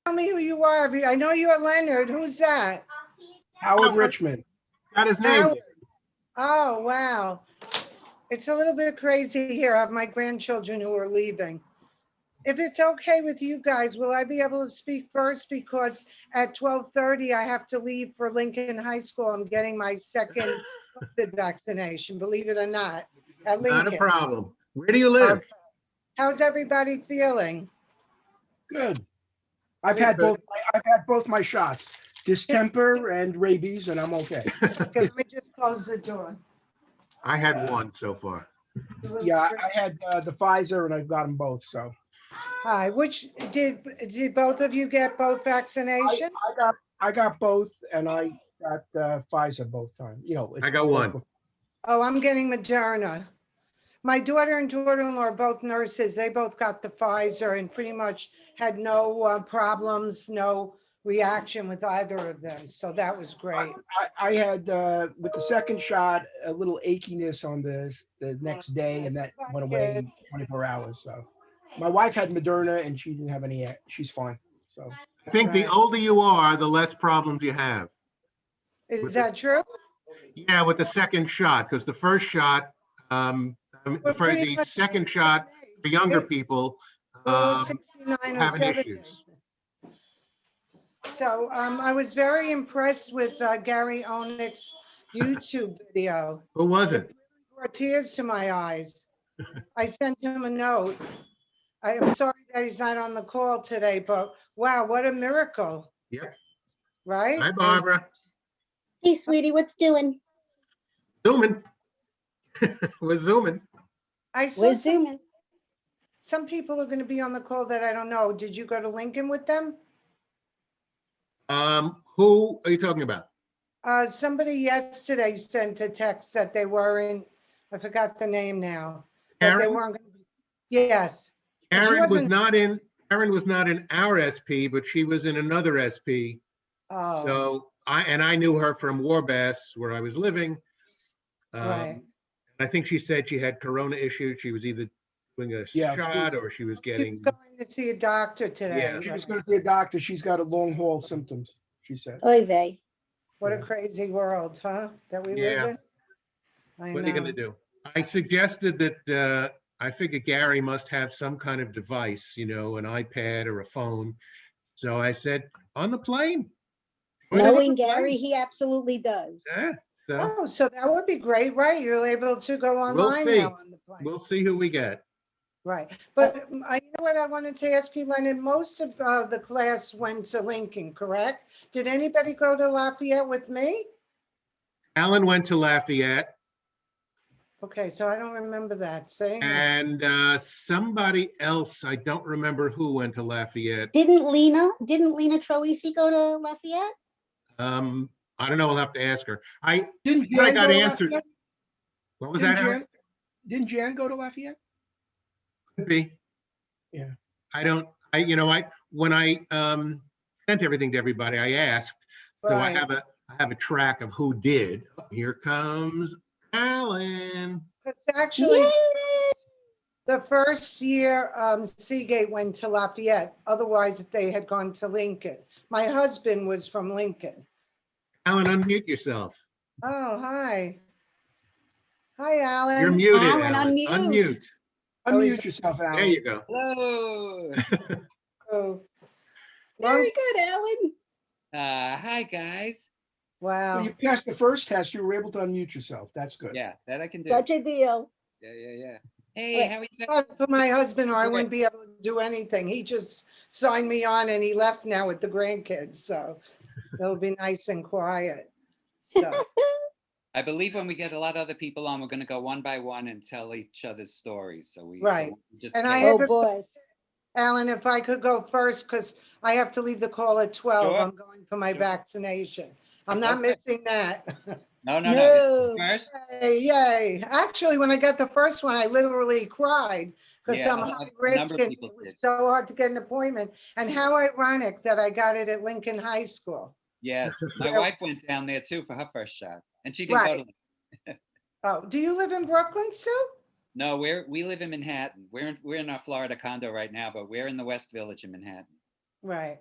tell me who you are. I know you're Leonard. Who's that? Howard Richmond. Got his name. Howard. Oh, wow. It's a little bit crazy here. I have my grandchildren who are leaving. If it's okay with you guys, will I be able to speak first? Because at 12:30, I have to leave for Lincoln High School. I'm getting my second COVID vaccination, believe it or not, at Lincoln. Not a problem. Where do you live? How's everybody feeling? Good. I've had both my shots, distemper and rabies, and I'm okay. Okay, let me just close the door. I had one so far. Yeah, I had the Pfizer and I've got them both. So. Hi, which did both of you get both vaccinations? I got both, and I got Pfizer both times. I got one. Oh, I'm getting Moderna. My daughter and daughter-in-law are both nurses. They both got the Pfizer and pretty much had no problems, no reaction with either of them. So that was great. I had with the second shot a little achiness on the next day, and that went away in 24 hours. So my wife had Moderna, and she didn't have any. She's fine. So I think the older you are, the less problems you have. Is that true? Yeah, with the second shot, because the first shot, for the second shot for younger people, having issues. So I was very impressed with Gary Onick's YouTube video. Who was it? Brought tears to my eyes. I sent him a note. I am sorry that he's not on the call today, but wow, what a miracle. Yep. Right? Hi, Barbara. Hey, sweetie, what's doing? Zooming. We're zooming. I saw some people are going to be on the call that I don't know. Did you go to Lincoln with them? Who are you talking about? Somebody yesterday sent a text that they weren't, I forgot the name now. That they weren't going to be, yes. Karen was not in our SP, but she was in another SP. Oh. So I knew her from Warbass, where I was living. Right. I think she said she had corona issues. She was either doing a shot or she was getting. She was going to see a doctor today. Yeah. She was going to see a doctor. She's got a long haul symptoms, she said. Oy vey. What a crazy world, huh? That we live in. What are you going to do? I suggested that I figured Gary must have some kind of device, an iPad or a phone. So I said, on the plane. Knowing Gary, he absolutely does. Yeah. So that would be great, right? You're able to go online now on the plane. We'll see who we get. Right. But you know what I wanted to ask you, Leonard? Most of the class went to Lincoln, correct? Did anybody go to Lafayette with me? Alan went to Lafayette. Okay, so I don't remember that. And somebody else, I don't remember who went to Lafayette. Didn't Lena Troisi go to Lafayette? I don't know. We'll have to ask her. I Didn't got Jan go to answered. Lafayette? What was that? Didn't Jan go to Lafayette? Could be. Yeah. When I sent everything to everybody, I asked. Right. So I have a track of who did. Here comes Alan. It's actually the first year Seagate went to Lafayette. Otherwise, they had gone to Lincoln. My husband was from Lincoln. Alan, unmute yourself. Oh, hi. Hi, Alan. You're muted, Alan, Alan. unmute. Unmute yourself, Alan. There you go. Hello. Oh. Very good, Alan. Hi, guys. Wow. Well, you passed the first test. You were able to unmute yourself. That's good. Yeah, that I can do. Such a deal. Yeah. Hey, how are you? But for my husband, or I wouldn't be able to do anything. He just signed me on and he left now with the grandkids. So it'll be nice and quiet. So. I believe when we get a lot of other people on, we're going to go one by one and tell each other's stories. So we Right. So we just And I Oh, have boy. Alan, if I could go first, because I have to leave the call at 12. Sure. I'm going for my vaccination. I'm not Okay. missing that. No. No. First, Yay. Actually, when I got the first one, I literally cried because Yeah, I'm a high number risk of and people it was did. so hard to get an appointment. And how ironic that I got it at Lincoln High School. yes, my wife went down there too for her first shot, and she didn't go to. Oh, do you live in Brooklyn, Sue? No, we live in Manhattan. We're in our Florida condo right now, but we're in the West Village in Manhattan. Right.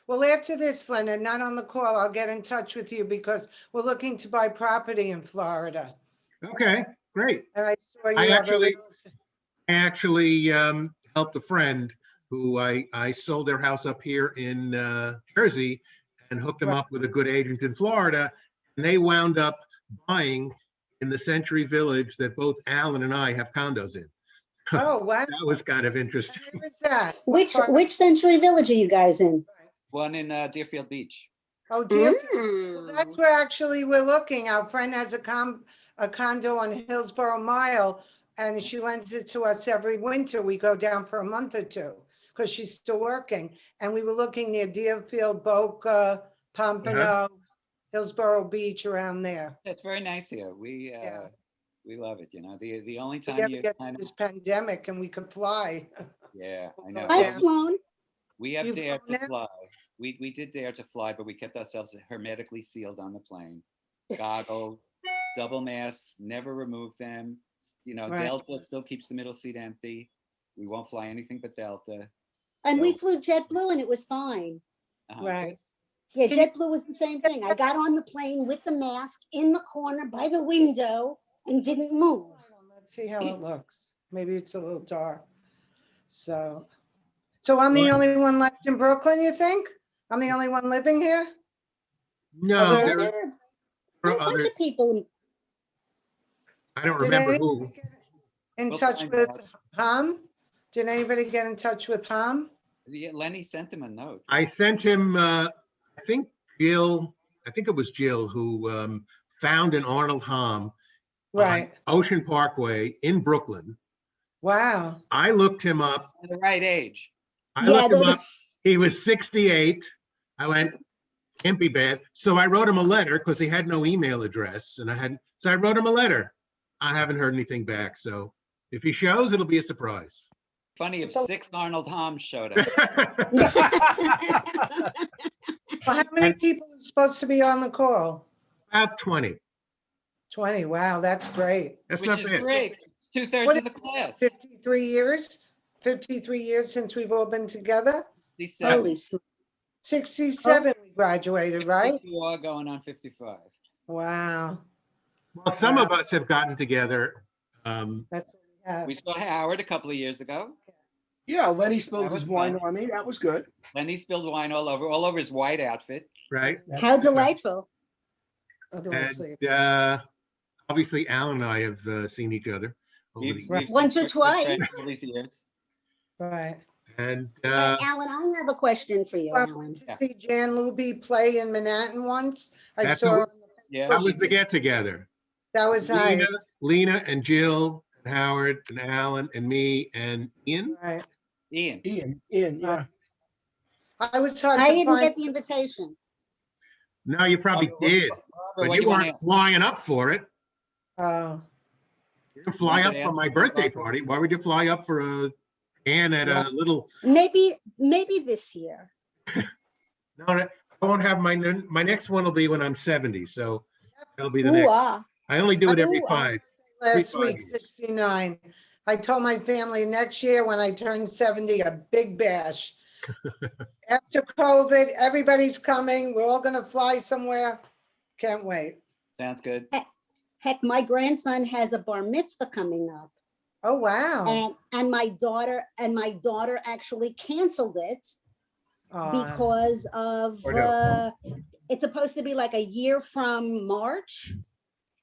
Well, after this, Leonard, not on the call, I'll get in touch with you because we're looking to buy property in Florida. Okay, great. And I saw I you have a actually- real. I actually helped a friend who I sold their house up here in Jersey and hooked them up with a good agent in Florida. And they wound up buying in the Century Village that both Alan and I have condos in. Oh, wow. That was kind of interesting. Where is that? Which Century Village are you guys in? One in Deerfield Beach. Oh, dear. Mm. That's where actually we're looking. Our friend has a condo on Hillsborough Mile, and she lends it to us every winter. We go down for a month or two because she's still working. And we were looking near Deerfield, Boca, Pompano, Hillsborough Beach, around there. It's very nice here. Yeah. We love it, you know. The only We time never you get kind to of, this pandemic and we could fly. yeah, I know. Yeah. I've flown. We have You've dared flown to it? fly. We did dare to fly, but we kept ourselves hermetically sealed on the plane. Goggles, double masks, never remove them. You know, Right. Delta still keeps the middle seat empty. We won't fly anything but Delta. And we So- flew JetBlue and it was fine. Right. Good. Yeah, Can you- JetBlue was the same thing. I got on the plane with the mask in the corner by the window and didn't move. Let's see how it looks. Maybe it's a little dark. So I'm the only one left in Brooklyn, you think? I'm the only one living here? No, Okay. there There are are a bunch others. of people. I don't Did remember anybody who. get in We'll touch find with out. Ham? Did anybody get in touch with Ham? Yeah, Lenny sent him a note. I sent him, I think it was Jill who found an Arnold Hom on Right. Ocean Parkway in Brooklyn. Wow. I looked him up. At the right age. I Yeah, looked him they're the- up. He was 68. I went, can't be bad. So I wrote him a letter because he had no email address and so I wrote him a letter. I haven't heard anything back. So if he shows, it'll be a surprise. Funny if So- 6 Arnold Homs showed up. Well, how many people are supposed to be on the call? About 20. 20. Wow, that's great. That's Which not is bad. great. It's 2/3 What of the class. 53 years? 53 years since we've all been together? 57. Holy sm- 67 we graduated, right? 54 going on 55. Wow. Well, some of us have gotten together. That's what we have. We saw Howard a couple of years ago. Yeah, Lenny spilled That his was wine fun. on me. That was good. Then he spilled wine all over his white outfit. Right? How delightful. Obviously. And obviously, Alan and I have seen each other over the We've years. Once or been good friends twice. all these years. Right. And Alan, I have a question for you, I Alan. went to Yeah. see Jan Luby play in Manhattan once. I That's saw who- her on the Yeah. that she was the did. get together. That was Lena, nice. Lena and Jill and Howard and Alan and me and Ian. Right. Ian. Ian, yeah. I was hard I to didn't find. get the invitation. No, you probably Barbara, did, Barbara, but what you do wanna weren't ask? flying up for it. Oh, You didn't fly You up wanted to for ask my me, birthday Barbara? party. Why would you fly up for Ann at a little? Maybe this year. No, I won't have my next one will be when I'm 70. So that'll be the Ooh, next. ah. I only do it every Ooh, 5. last 5 week, years. 69. I told my family next year when I turn 70, a big bash. After COVID, everybody's coming. We're all gonna fly somewhere. Can't wait. Sounds good. Heck, my grandson has a bar mitzvah coming up. Oh, wow. And my daughter actually canceled it Aw, because of Oh, no. it's supposed to be like a year from March.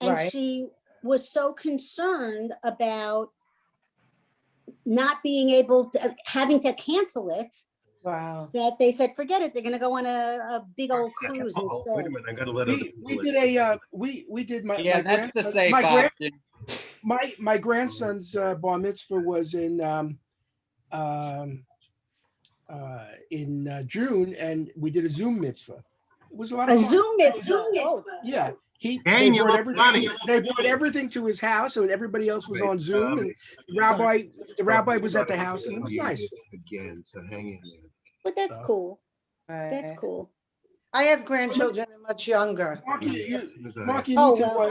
And Right. she was so concerned about not being able to having to cancel it wow. that they said, forget it. They're gonna go on a big old cruise Uh-oh, wait a instead. minute, I gotta let other We people did in. we did my Yeah, my that's the grandson- safe my grand- option. my grandson's bar mitzvah was in June, and we did a Zoom mitzvah. It was a lot A of fun. Zoom mitzvah. Oh, Yeah, Dang, you look funny. they brought everything to his house, and everybody else was on Zoom. And the rabbi was at the house, and it was nice. Again, so hang in there. but that's cool. That's Right. cool. I have grandchildren that are much younger. Mark, you As soon as I- Mark, you Oh, need to, well, Mark,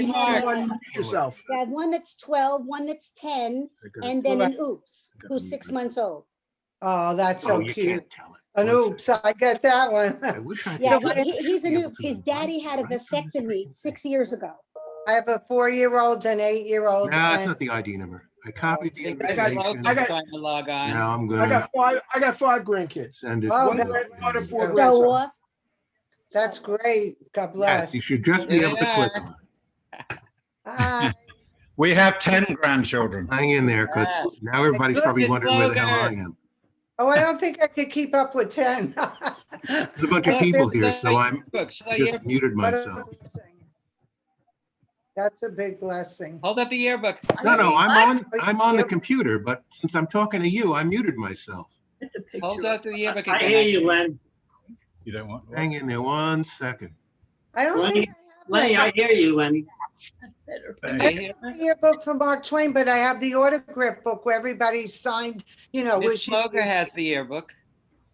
you need to I unmute yourself. have one that's 12, one that's 10, I gotta- and then an oops, who's 6 months old. Oh, that's Oh, so you cute. can't tell it. An oops, I get that I one. wish I. Yeah, could- he's an be able oops. to His invite daddy you had a right from this vasectomy freaking 6 thing. years ago. I have a 4-year-old, an 8-year-old. No, that's and not the ID number. I copied the I think invitation. I got- trying to log No, on. I'm I gonna got 5 grandkids. send it. Oh, One to- granddaughter, 4 Show grandsons. Show off. That's great. God Yes, you bless. should just be There able they to click are. on it. Hi. We have 10 grandchildren. Hang in there, because Ah. now everybody's probably Goodness, wondering where the hell I Logan. am. Oh, I don't think I could keep up with 10. There's a bunch of Look, people there's here, a so I'm yearbook. Show just yearbook. muted What a myself. blessing. That's a big blessing. Hold up the yearbook. No, I'm on the Yep. computer, but since I'm talking to you, I muted myself. Hold up the yearbook I again. hear you, Len. You don't want. Hang in there 1 second. I don't Lenny, think I have Lenny, I hear you, Lenny. Okay, here. my yearbook from Mark Twain, but I have the autograph book where everybody signed, Miss wishing. Sloger has the yearbook.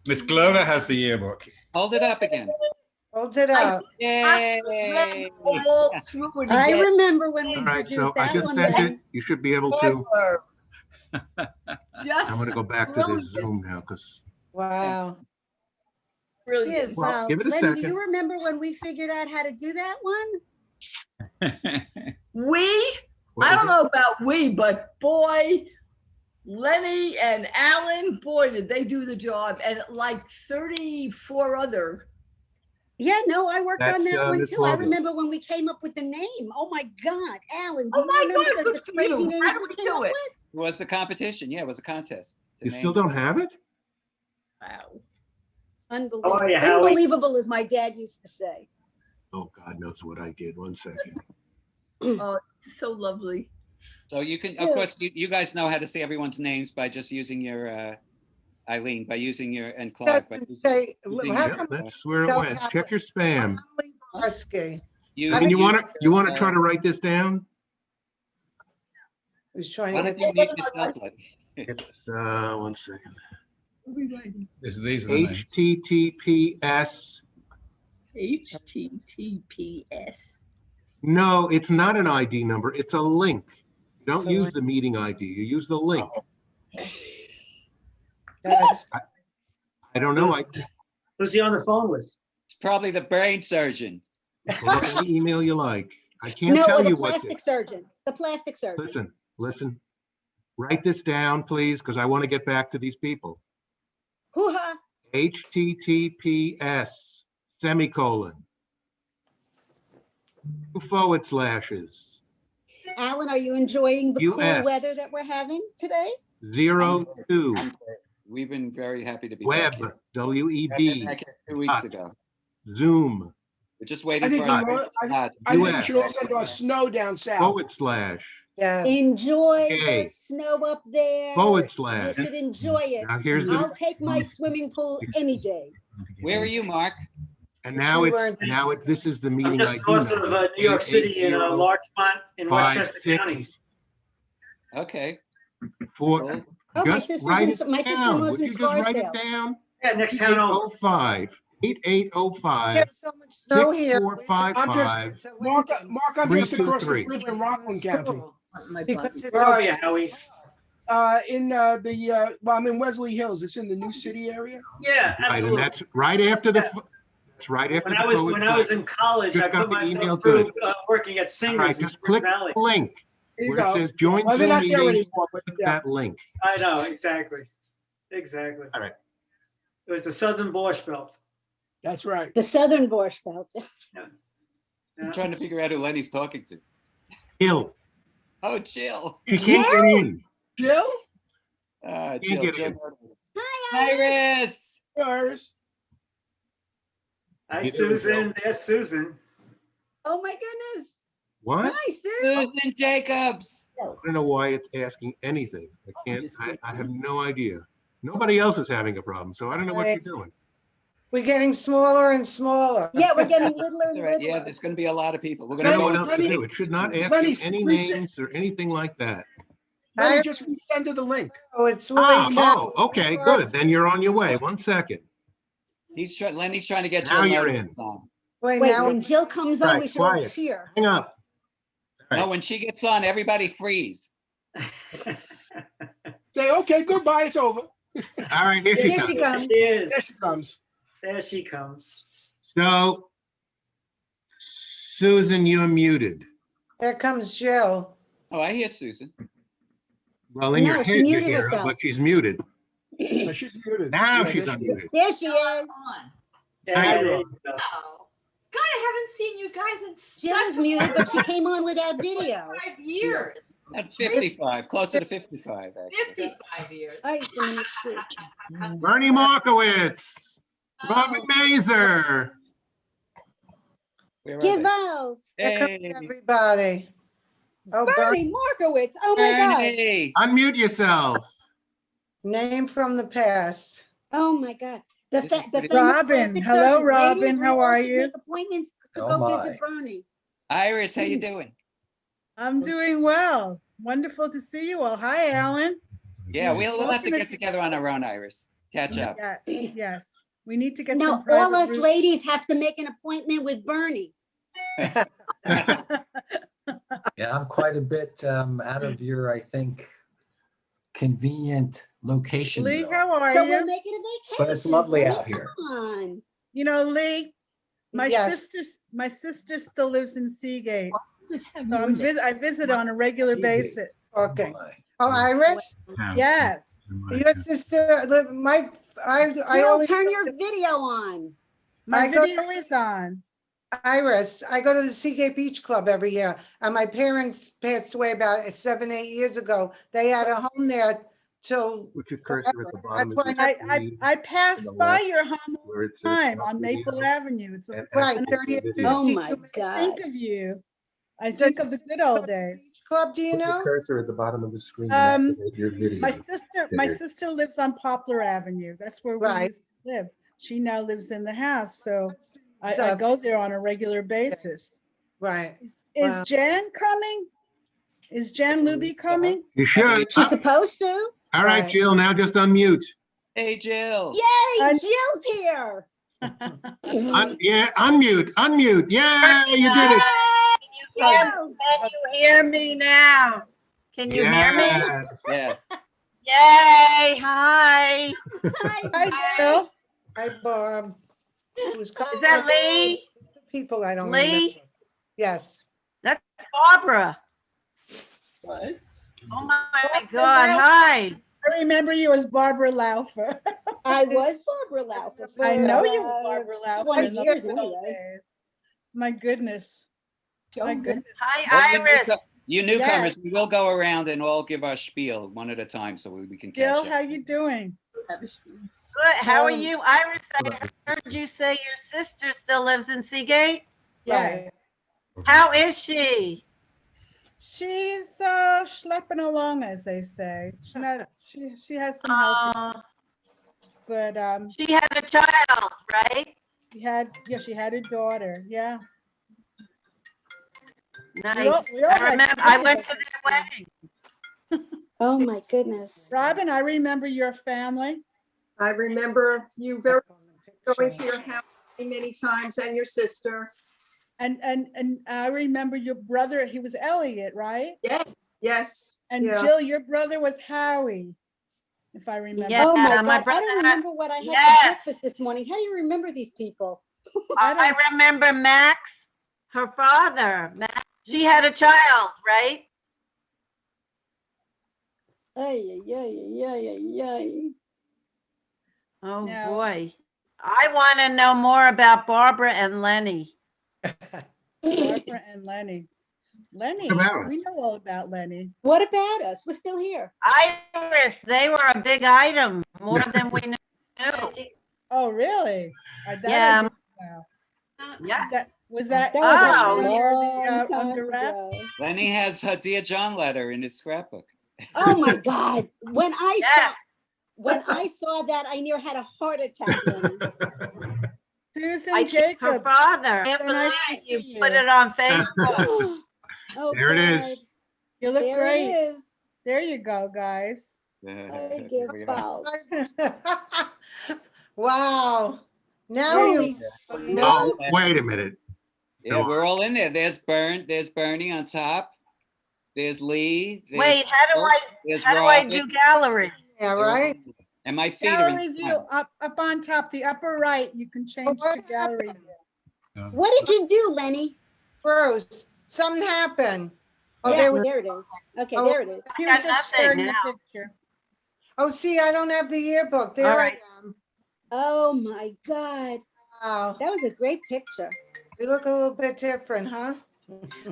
Miss Glover has the yearbook. Hold it up again. Hold it up. Yay! All through it I again. remember when we All right, so produced I that just one. sent Len. it. You should be able to. Just I'm gonna go back to this brilliant. Zoom now, because Wow. Brilliant. Well, give it a Lenny, do second. you remember when we figured out how to do that one? We, I don't know about we, but boy, Lenny and Alan, boy, did they do the job. And like 34 other. Yeah, no, I worked on That's, that one Miss too. I Logan. remember when we came up with the name. Oh my God, Alan, do Oh you my remember God, the good for crazy you. names How did we we came do up it? with? It was a competition. Yeah, it was a contest. to You name still them. don't have it? Wow. Unbelievable. How are you, Howie? Unbelievable, as my dad used to say. Oh, God knows what I did. 1 second. Oh, it's so lovely. So you can, of course, you guys know how to say everyone's names by just using your, Eileen, by using your, and Clive. by Doesn't using- say, using how Yep, come that's where it don't went. have Check your spam. Holly Barsky, you- I mean, you use want your, to try to write this down? who's trying Why to don't get. you mute yourself, Letty? It's 1 second. These are the names. HTTPS. HTTPS. No, it's not an ID number. It's a link. You don't It's a use link. the meeting ID. You use the link. That's- I don't know. I Who's he on the phone with? It's probably the brain surgeon. pull up any email you like. I can't No, tell or the you what. plastic surgeon. The plastic surgeon. Listen. Write this down, please, because I want to get back to these people. Hoo-ha. HTTPS semicolon. 2// Alan, are you enjoying the cool US. weather that we're having today? 02 We've been very happy to be web back here. WEB I've been back here 2 weeks dot. ago. Zoom We're just I waiting think for we our. all- Ah, I think we should all US. send our snow down south. / Yes. Enjoy Okay. the snow up there. / You should enjoy it. Now here's I'll the, take my swimming pool any day. Where are you, Mark? and now You it's, weren't- now it, this is the I'm meeting just ID north of number. New York City in 880 Larchmont in Westchester County. 56 Okay. 4. Oh, my Just sister's write in, it my sister down. was Would in you just write Scarsdale. it down? Yeah, next town over. 8805 8805 There's so much snow here. 6455 So Mark, Lincoln, Mark, I'm just across the 323. bridge in Rockland County. because it's Where are you, okay. Howie? Well, I'm in Wesley Hills. It's in the new city area. Yeah, Right, and absolutely. that's right after the, that's right after When the I was, forward when I was slash. in college, Just I got put the email myself through good. working at All Singers right, in just Spring click Valley. the link There you where it go. says join Well, they're Zoom not there meeting. anymore, but Click yeah. that link. I know, exactly. Exactly. All right. It was the Southern Borscht Belt. That's right. The Southern Borscht Belt. I'm Yeah. trying to figure out who Lenny's talking to. Jill, Oh, Jill. she can't get in. Jill? Ah, Can't Jill. get Jill. in. Iris. Iris. Hi, You doing, Susan. There's Susan. Oh, my goodness. What? Hi, Sue. Susan Jacobs. I don't know why it's asking anything. I have no idea. Nobody else is having a problem, so I don't know what you're doing. We're getting smaller and smaller. Yeah, we're getting littler That's and all right. Yeah, littler. there's going to be a lot of people. We're I going don't to know go what else to Lenny- do. It should not ask Lenny, you any reset- names or anything like that. Lenny, I- just resend her the link. Oh, it's Oh, Lily. okay, good. Then you're on your way. 1 second. Lenny's trying to get Now Jill you're notices in. on. Wait, Wait, now, when Jill comes on, Right, we should all quiet. cheer. Hang up. All No, right. when she gets on, everybody freeze. Say, okay, goodbye, it's over. All right, here she Here comes. she comes. She is. There she comes. There she comes. So, Susan, you're muted. Here comes Jill. Oh, I hear Susan. Well, in your No, she head, you muted hear her, herself. but she's muted. No, she's muted. Now Yeah, she's there she is. unmuted. There she is. On. Yeah, Hi, there you Ron. go. Oh, God, I haven't seen you guys in Jill is such muted, but she came on without video. 5 years. At 55, closer to 55, actually. 55 years. Ice in the streets. Bernie Markowitz, Oh, Robin Mazer. Where are Give they? out. Here comes Hey, everybody. Oh, Bernie Markowitz. Oh my God. Bernie. Unmute yourself. Name from the past. Oh my God. The This is the pretty- famous Robin. plastic Hello, surgeon. Robin. Ladies, we How all are should you? Make appointments to Oh, go visit my. Bernie. Iris, how you doing? I'm doing well. Wonderful to see you all. Hi, Alan. Yeah, We've we'll have to spoken get together on our own, Iris. Catch up. Yes, yes. We need to get No, some all private us group- ladies have to make an appointment with Bernie. Yeah, I'm quite a bit out of your, I think, convenient location Lee, zone. how are So we'll you? make it a vacation. But it's lovely Bernie. out here. Come on. You know, Lee, my Yes. sister still lives in Seagate. What have So you in it? I visit on a regular Seagate. basis. Okay. My. Oh, Iris, Yes. your sister, I Jill, always, turn your video on. My I go- video is on. Iris, I go to the Seagate Beach Club every year, and my parents passed away about 7, 8 years ago. They had a home there till, Put your cursor at the bottom of That's why your screen I passed the by left your home all where it the says time stop on video. Maple Avenue. It's a and Right, take 30th the video. Oh my 52 minutes. God. think of you. I think of the good old days. Beach Club, do you Put your know? cursor at the bottom of the screen Um, and activate your video. My There. sister lives on Poplar Avenue. That's where we Right. used to live. She now lives in the house, so I So- go there on a regular basis. Right. Is Wow. Jan coming? Is Jan Luby coming? You should. She's supposed to. All right, Right. Jill, now just unmute. Hey, Jill. Yay, And- Jill's here. Yeah, unmute. Yeah, you did it. Jill. Can you hear me now? Can you hear me? Yes. Yeah. Yay, hi. Hi, Hi, Jill. Hi, Barb. Who's coming? Is that Lee? People I don't Lee? remember. Yes. That's Barbara. What? Oh my God, hi. I remember you as Barbara Laufer. I was Barbara Laufer. For, I know you were Barbara Laufer 20 in the years good old anyway. days. My goodness. My goodness. Hi, Well, you Iris. You newcomers, we will go around and all give our spiel one at a time so we can catch Jill, up. how you doing? Good, how are Um, you? Iris, I heard you say your sister still lives in Seagate. Yes. How is she? She's schlepping along, as they say. She's not. She has some health, but She had a child, right? she had a daughter. Yeah. Nice. we all I had remember, I babies went at to that their time. wedding. Oh my goodness. Robin, I remember your family. I remember you very going to your house many times and your sister. And I remember your brother, he was Elliot, right? Yeah. Yes. And yeah. Jill, your brother was Howie, if I remember. Yeah, Oh my my God. I brother don't had- remember what I had Yes. for breakfast this morning. How do you remember these people? I remember Max, her father. Max, she had a child, right? Ay, ay, ay, ay, ay, ay. Oh, No. boy. I want to know more about Barbara and Lenny. Barbara and Lenny. Lenny, What about us? we know all about Lenny. What about us? We're still here. Iris, they were a big item, more than we knew. Oh, really? That I Yeah. didn't know. Yeah. Was that That was Oh. a near long the time under wraps? ago. Lenny has her Dear John letter in his scrapbook. Oh my God. When I Yes. saw that, I near had a heart attack. Lenny. Susan I think her Jacobs. father. I can't So nice to believe see you put you. it on Facebook. Oh, There it God. is. You look There great. it is. There you go, guys. I give out. Wow. Now Holy you, Oh, smokes. wait a minute. Yeah, we're all in there. There's Bernie on top. There's Lee. There's Wait, Jill, there's how do I Robin. do gallery? yeah, right? And my feet are in Gallery the view, front. up on top, the upper right, you can change to what gallery happened? view. What did you do, Lenny? Bruce, something happened. Oh, Yeah, there was, there it is. Okay, Oh. there it is. He got was just nothing sharing the now. picture. oh, see, I don't have the yearbook. There All I right. am. Oh my God. Wow, That was a great picture. we look a little bit different, huh?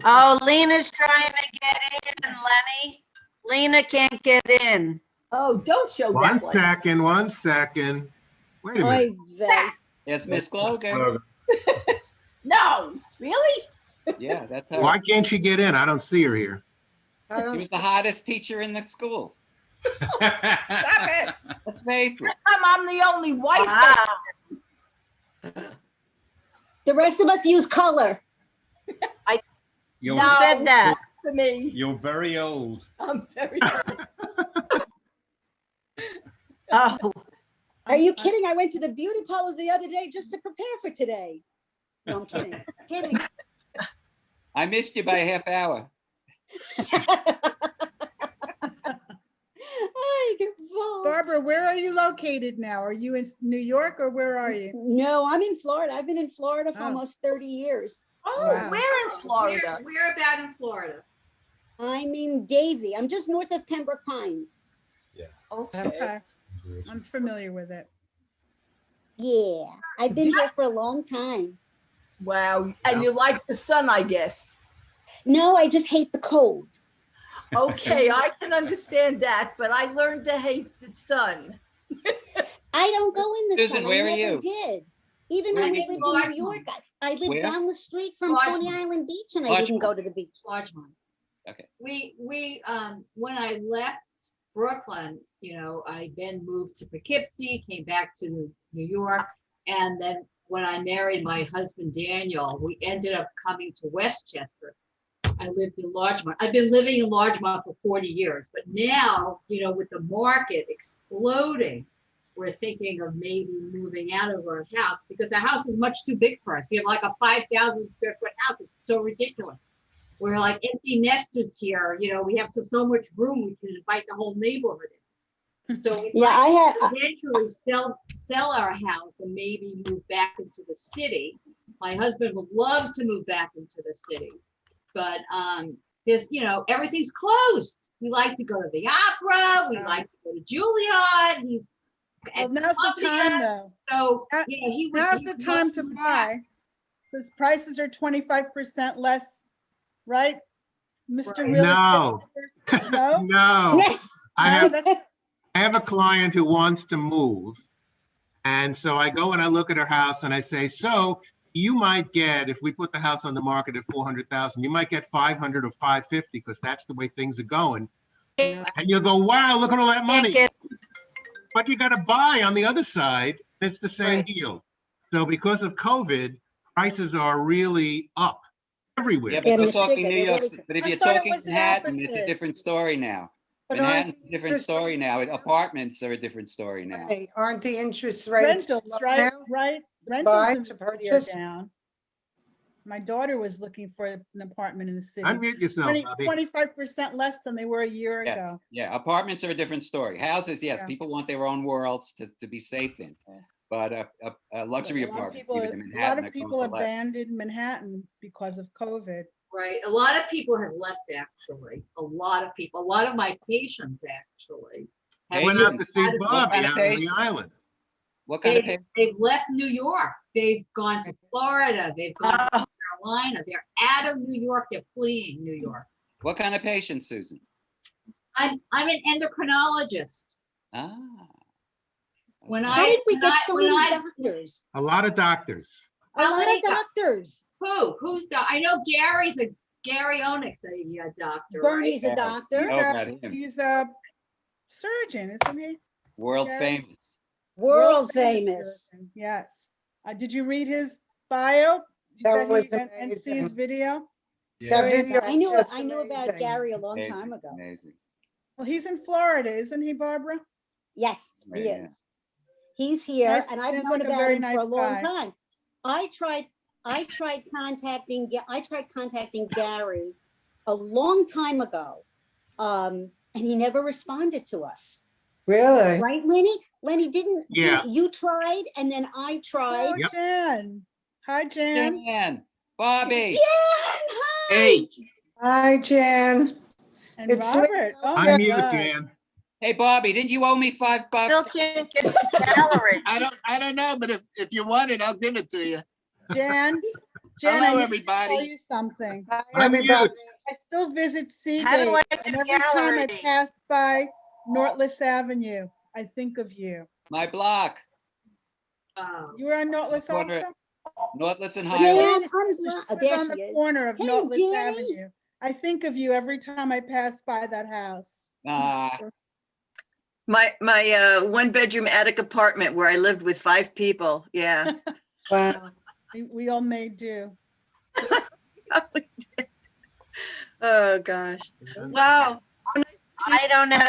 Oh, Lena's trying to get in, Lenny. Lena can't get in. Oh, don't show One that one. second, 1 second. Wait a minute. Oy vey. Yes, Miss Glover. Glover. No, really? Yeah, that's her. Why can't she get in? I don't see her here. I She don't, was the hottest teacher in the school. Stop it. Let's face it. I'm the only white. Wow. The rest of us use color. You're, No. Said that. To me. you're very old. I'm very. Oh, Are you kidding? I went to the beauty parlor the other day just to prepare for today. No, I'm kidding. Kidding. I missed you by a half hour. I get full. Barbara, where are you located now? Are you in New York or where are you? No, I'm in Florida. I've been in Florida for Oh. almost 30 years. Oh, Wow. where in Florida? Where about in Florida? I'm in Davie. I'm just north of Pembroke Pines. Okay. Okay, I'm familiar with it. Yeah, I've been here for a long time. Wow. And you like the sun, I guess. No, I just hate the cold. Okay, I can understand that, but I learned to hate the sun. I don't go in the Susan, sun. where I are never you? did. Even Where when are we you? lived in New York, I lived Where? down the street from Largemont. Coney Island Beach and I Largemont. didn't go to the beach. Largemont. Okay. We, when I left Brooklyn, I then moved to Poughkeepsie, came back to New York. And then when I married my husband, Daniel, we ended up coming to Westchester. I lived in Largemont. I've been living in Largemont for 40 years, but now, with the market exploding, we're thinking of maybe moving out of our house because our house is much too big for us. We have like a 5,000 square foot house. It's so ridiculous. We're like empty nesters here. We have so much room. We can invite the whole neighborhood in. So we Yeah, might I had. eventually sell our house and maybe move back into the city. My husband would love to move back into the city, but there's everything's closed. We like to go to the opera. We like to go to Juilliard. He's Well, now's the time though. So Now- he would. Now's he the would time love to move buy. Because prices are 25% less, right? Mr. Right. Real No. Estate. No? No, I No, have, that's- I have a client who wants to move. And so I go and I look at her house and I say, so you might get, if we put the house on the market at 400,000, you might get 500 or 550 because that's the way things are going. And you'll go, wow, look at all that can't money. get, But you got to buy on the other side. It's the same Right. deal. So because of COVID, prices are really up everywhere. Yeah, Yeah, but we're Miss talking Sugar, New they're York. really- But if I you're thought it talking was the Manhattan, it's a opposite. different story now. But aren't Manhattan's the a different interest story rates- now. Apartments are a different story now. Right, aren't the interest rates? Rentals, low right? now? Right? Buy Rentals in to the city are purchase? down. My daughter was looking for an apartment in the city. Unmute yourself, 20, Bobby. 25% less than they were a year Yes, ago. yeah, apartments are a different story. Houses, yes, Yeah. people want their own worlds to be safe in. But a luxury A lot of apartment, people, even in a lot Manhattan, of are people going for less. abandoned Manhattan because of COVID. Right. A lot of people have left, actually. A lot of people, a lot of my patients actually. I have went out to moved see out of- Bobby kind of out on the patient? island. What kind of They've left New York. They've gone to Florida. They've gone to North Carolina. They're out of New York. They're fleeing New York. what kind of patients, Susan? I'm an endocrinologist. Ah. When How I did we when get I- so when many I- doctors? A lot of doctors. A How lot many of doctors. Who's the? I know Gary Onyx, a doctor. Bernie's right? a doctor. Know about him. He's a surgeon, isn't he? World Gary? famous. World famous. surgeon, yes. Did you read his bio? That was And see his amazing. video? Yeah. That video I knew was just I knew about amazing. Gary a long Amazing, time ago. amazing. Well, he's in Florida, isn't he, Barbara? Yes, he Right, yeah. is. He's here, Nice- and I've seems known like a about very him for nice a long guy. time. I tried contacting Gary a long time ago, and he never responded to us. Really? right, Lenny? Lenny, Yeah. didn't you tried and then I tried? Oh, Yep. Jan. Hi, Jan. Jan, Bobby. Jan, hi. Hey, Hi, Jan. And It's late. Robert. Oh, I'm my mute, God. Jan. Hey, Bobby, didn't you owe me $5? Still can't get his salary. I don't know, but if you want it, I'll give it to you. Jan, Jan, Hello, I need everybody. to tell you something. Hi, I'm everybody. mute. I still visit How do Seagate, I and do every time I gallery? pass by Nortless Avenue, I think of you. My block, You were on Nortless Corner- also? Northless and But Highland. Jan, Jan, I'm she blind. was There on she the is. corner of Hey, Nortless Jenny. Avenue. I think of you every time I pass by that house. My one bedroom attic apartment where I lived with 5 people. Yeah. Wow. We all made do. Oh gosh. Wow. I don't know.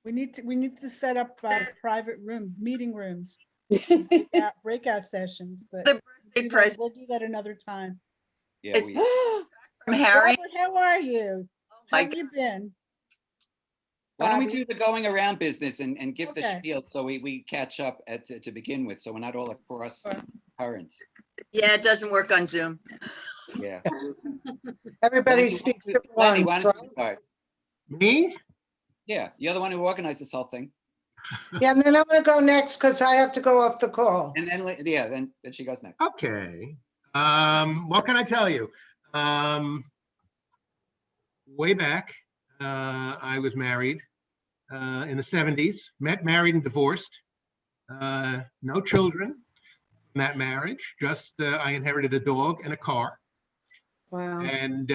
We need to set up private meeting rooms, breakout sessions, but The birthday present we'll do that another time. Yeah, It's- we, from Harry. Robert, how are you? my How have you been? why don't we Bobby? do the going around business and give the Okay. spiel so we catch up to begin with, so we're not all across currents. Yeah, it doesn't work on Zoom. Yeah. Everybody Lenny, speaks at Lenny, once, why don't you right? start? Me? Yeah, you're the one who organized this whole thing. Yeah, and then I'm gonna go next because I have to go off the call. And then, yeah, then she goes next. Okay. What can I tell you? Way back, I was married in the 70s, met, married, and divorced. No children in that marriage, just I inherited a dog and a car. Wow. And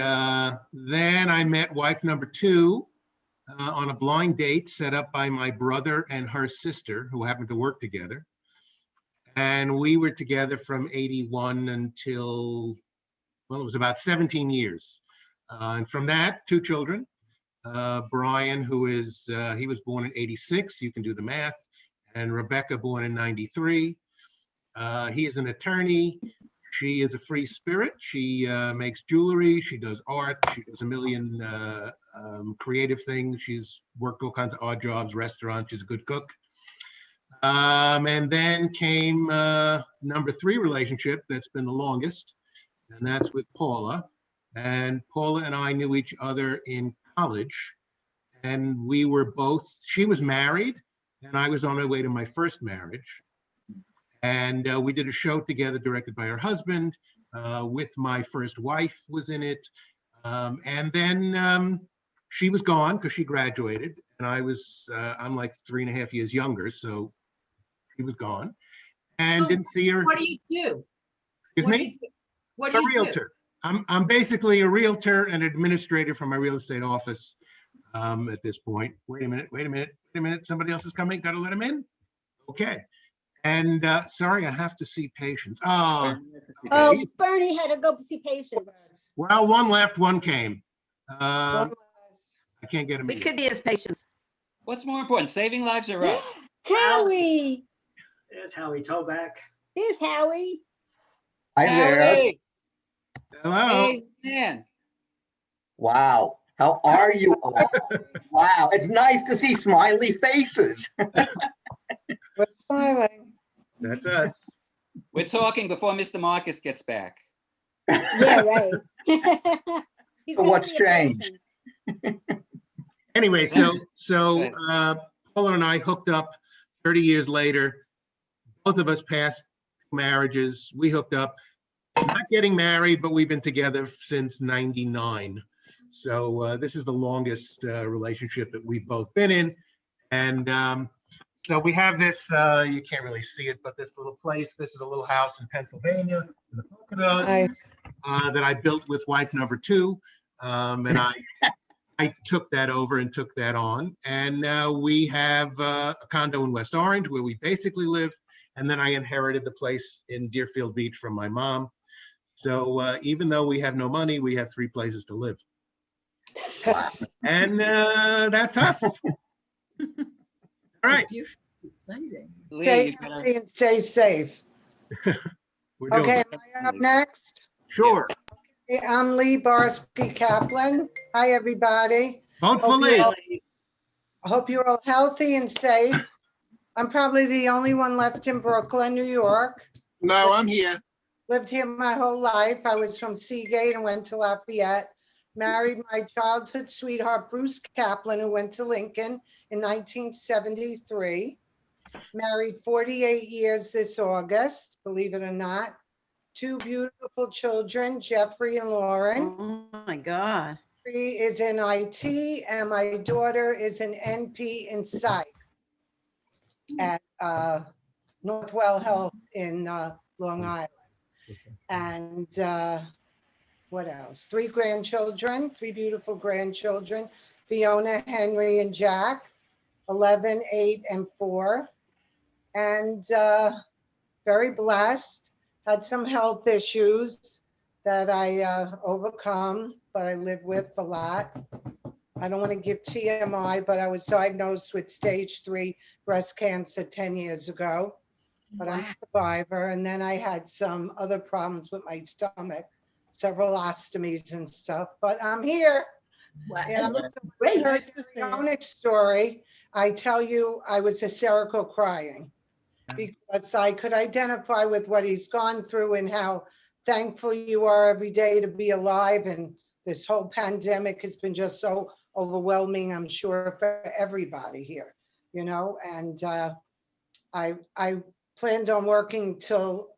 then I met wife number 2 on a blind date set up by my brother and her sister, who happened to work together. And we were together from 81 until, well, it was about 17 years. And from that, 2 children. Brian, who is, he was born in 86, you can do the math, and Rebecca, born in 93. He is an attorney. She is a free spirit. She makes jewelry. She does art. She does a million creative things. She's worked all kinds of odd jobs, restaurants. She's a good cook. And then came number 3 relationship that's been the longest, and that's with Paula. And Paula and I knew each other in college, and we were both, she was married, and I was on my way to my first marriage. And we did a show together directed by her husband, with my first wife was in it. And then she was gone because she graduated, and I'm like 3.5 years younger, so she was gone, and So didn't see her. What do you do? Excuse What do me? you do? What A do you do? realtor. I'm basically a realtor and administrator for my real estate office at this point. Wait a minute. Somebody else is coming. Got to let him in. Okay. And sorry, I have to see patients. Oh, Oh, Bernie had to go see patients. well, one left, one came. I can't get him. We in. could be as patients. What's more important, saving lives or us? Howie, There's Howie Toback. there's Howie. Hi there. Howie! Hello. Hey, man. Wow. How are you all? Wow. It's nice to see smiley faces. We're smiling. That's us. We're talking before Mr. Marcus gets back. Yeah, right. He's So gonna what's see a changed? patient. Anyway, so Paula and I hooked up 30 years later. Both of us passed marriages. We hooked up, not getting married, but we've been together since 99. So this is the longest relationship that we've both been in. And so we have this, you can't really see it, but this little place, this is a little house in Pennsylvania, in the Poconos, that I built with wife number 2. And I took that over and took that on. And now we have a condo in West Orange where we basically live. And then I inherited the place in Deerfield Beach from my mom. So even though we have no money, we have 3 places to live. And that's us. All right. Exciting. Stay healthy and stay safe. We're doing Okay, it. am I up next? Sure. Okay, I'm Lee Barsky Kaplan. Hi, everybody. Vote for Lee. I hope you're all healthy and safe. I'm probably the only one left in Brooklyn, New York. No, I'm here. Lived here my whole life. I was from Seagate and went to Lafayette. Married my childhood sweetheart, Bruce Kaplan, who went to Lincoln in 1973. Married 48 years this August, believe it or not. 2 beautiful children, Jeffrey and Lauren. Oh my God. Jeffrey is in IT and my daughter is an NP in Psych at Northwell Health in Long Island. And what else? 3 grandchildren, 3 beautiful grandchildren, Fiona, Henry, and Jack, 11, 8, and 4. And very blessed. Had some health issues that I overcome, but I live with a lot. I don't want to give TMI, but I was diagnosed with stage 3 breast cancer 10 years ago. But I'm a survivor. And then I had some other problems with my stomach, several ostomies and stuff, but I'm here. Wow. And Great. Nice to see you. Story, I tell you, I was hysterical crying because I could identify with what he's gone through and how thankful you are every day to be alive. And this whole pandemic has been just so overwhelming, I'm sure, for everybody here, you know, and I planned on working till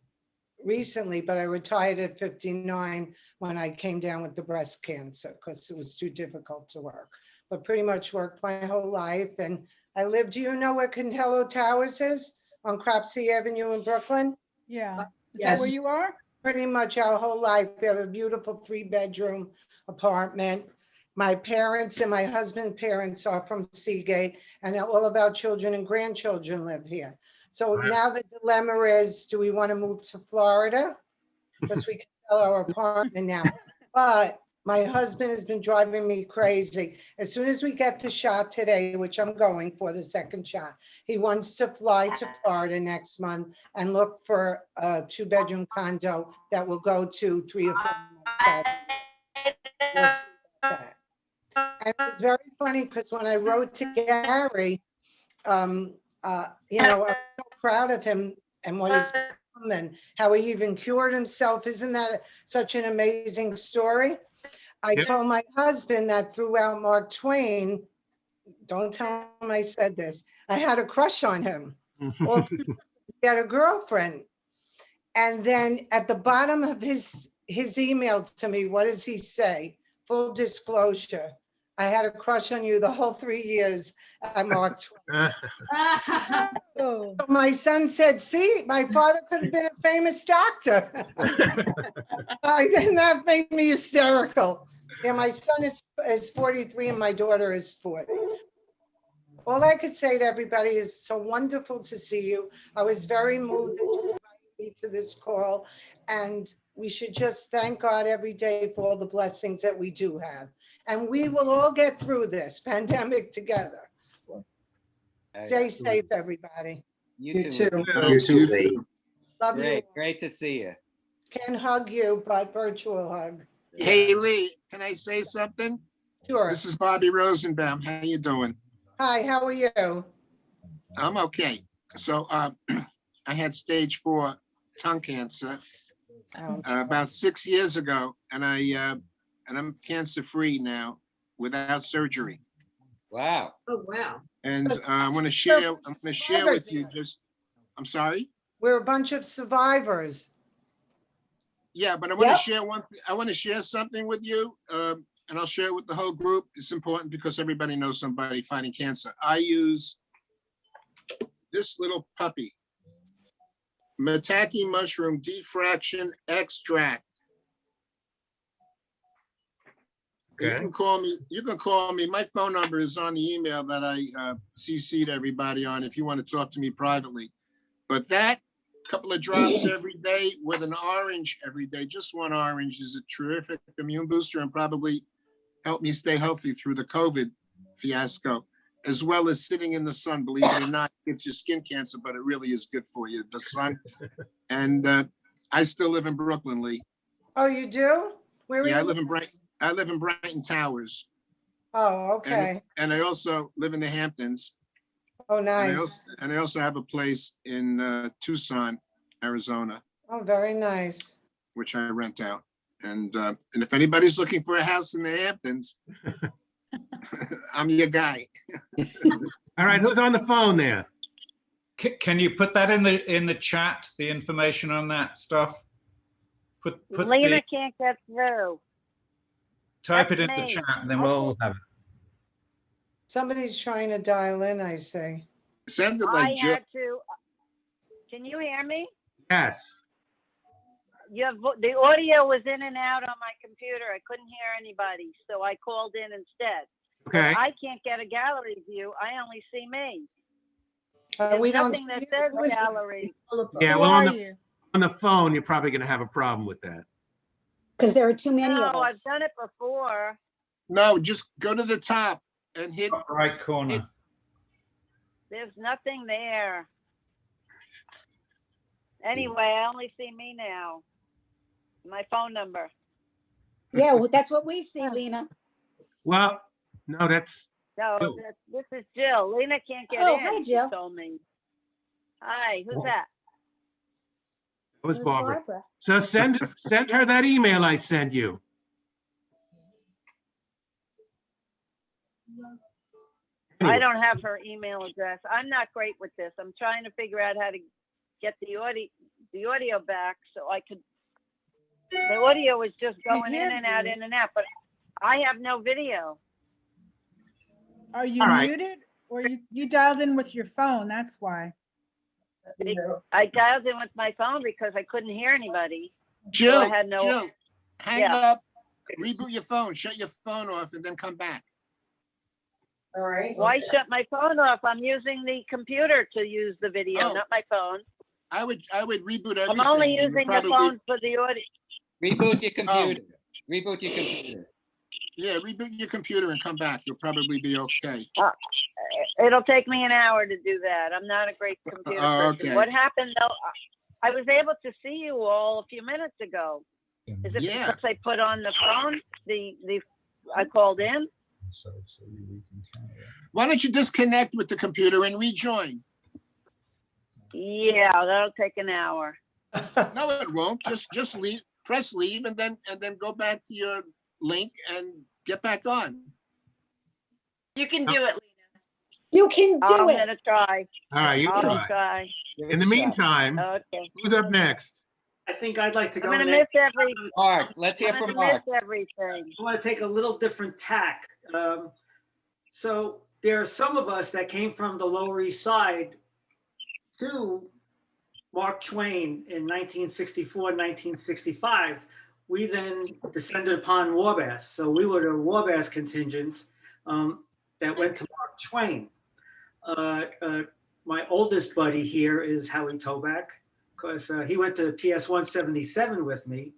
recently, but I retired at 59 when I came down with the breast cancer because it was too difficult to work, but pretty much worked my whole life. And I lived, do you know where Contello Towers is? On Cropsey Avenue in Brooklyn? Yeah. Is Yes. that where you are? Pretty much our whole life. We have a beautiful 3-bedroom apartment. My parents and my husband's parents are from Seagate, and all of our children and grandchildren live here. So now the dilemma is, do we want to move to Florida? Because we can sell our apartment now. But my husband has been driving me crazy. As soon as we get the shot today, which I'm going for the second shot, he wants to fly to Florida next month and look for a 2-bedroom condo that will go to 3 or 4 months. We'll see about that. And it was very funny because when I wrote to Gary, you know, I was so proud of him and what he's become and how he even cured himself. Isn't that such an amazing story? I told my husband that throughout Mark Twain, don't tell him I said this, I had a crush on him. Well, he had a girlfriend. And then at the bottom of his email to me, what does he say? Full disclosure, I had a crush on you the whole 3 years at Mark Twain. So my son said, see, my father could have been a famous doctor. That made me hysterical. Yeah, my son is 43 and my daughter is 40. All I could say to everybody is so wonderful to see you. I was very moved that you invited me to this call, and we should just thank God every day for all the blessings that we do have. And we will all get through this pandemic together. Stay safe, everybody. You too. You too, Lee. Love you. Great, great to see you. Can't hug you, but virtual hug. Hey, Lee, can I say something? Sure. This is Bobby Rosenbaum. How you doing? Hi, how are you? I'm okay. So I had stage 4 tongue cancer about 6 years ago, and I'm cancer free now without surgery. Wow. Oh, wow. And I'm going to share with you just. I'm sorry. We're a bunch of survivors. Yeah, but I want to share I want to share something with you, and I'll share it with the whole group. It's important because everybody knows somebody fighting cancer. I use this little puppy, Maitake mushroom defraction extract. Okay. You can call me. My phone number is on the email that I CC'd everybody on if you want to talk to me privately. But that couple of drops every day with an orange every day, just one orange, is a terrific immune booster and probably helped me stay healthy through the COVID fiasco, as well as sitting in the sun. Believe it or not, it's your skin cancer, but it really is good for you, the sun. And I still live in Brooklyn, Lee. Oh, you do? Where I live in Brighton Towers. Oh, okay. And I also live in the Hamptons. Oh, And I nice. also have a place in Tucson, Arizona, Oh, very nice. which I rent out. And if anybody's looking for a house in the Hamptons, I'm your guy. All right, who's on the phone there? Can you put that in the chat, the information on that stuff? Put Lena can't get through. type That's it in the me. chat and then we'll all have it. Somebody's trying to dial in, I see. Sounded I like Jill. had to, can you hear me? Yes. The audio was in and out on my computer. I couldn't hear anybody, so I called in instead. Okay. But I can't get a gallery view. I only see me. We don't Nothing that see says you. Who is it? gallery. Yeah, Who well, are you? on the phone, you're probably going to have a problem with that. Because there are too many of No, us. I've done it before. No, just go to the top and hit. Top right corner. There's nothing there. Anyway, I only see me now. My phone number. Yeah, well, that's what we see, Lena. Well, no, that's No, Jill. this is Jill. Lena can't get Oh, in. hi, she Jill. told me. Hi, who's Oh. that? That was It was Barbara. Barbara. So send her that email I sent you. I Anyway. don't have her email address. I'm not great with this. I'm trying to figure out how to get the audio back so I could. The audio is just going hear in and out, you. in and out, but I have no video. Are you All right. muted? Or you dialed in with your phone? That's why. I dialed in with my phone because I couldn't hear anybody. Jill, I had no- Jill, hang Yeah. up, reboot your phone, shut your phone off, and then come back. All right. Why shut my phone off? I'm using the computer to use the video, Oh. not my phone. I would reboot everything. I'm only and using the probably- phone for the audio. Reboot your computer. Reboot your computer. Yeah, reboot your computer and come back. You'll probably be okay. It'll take me an hour to do that. I'm not a great computer Oh, person. okay. What happened though, I was able to see you all a few minutes ago. Is it Yeah. because I put on the phone, I called in? Why don't you disconnect with the computer and rejoin? Yeah, that'll take an hour. No, it won't. Just leave, press leave, and then go back to your link and get back on. You can do it, Lena. You can do I'm it. gonna try. All right, you I'll try. try. In the meantime, Okay. who's up next? I think I'd like to I'm go gonna next. miss every. Mark, let's hear I'm from gonna Mark. miss everything. I want to take a little different tack. So there are some of us that came from the Lower East Side to Mark Twain in 1964, 1965. We then descended upon Warbass. So we were the Warbass contingent that went to Mark Twain. My oldest buddy here is Howie Toback, because he went to PS 177 with me.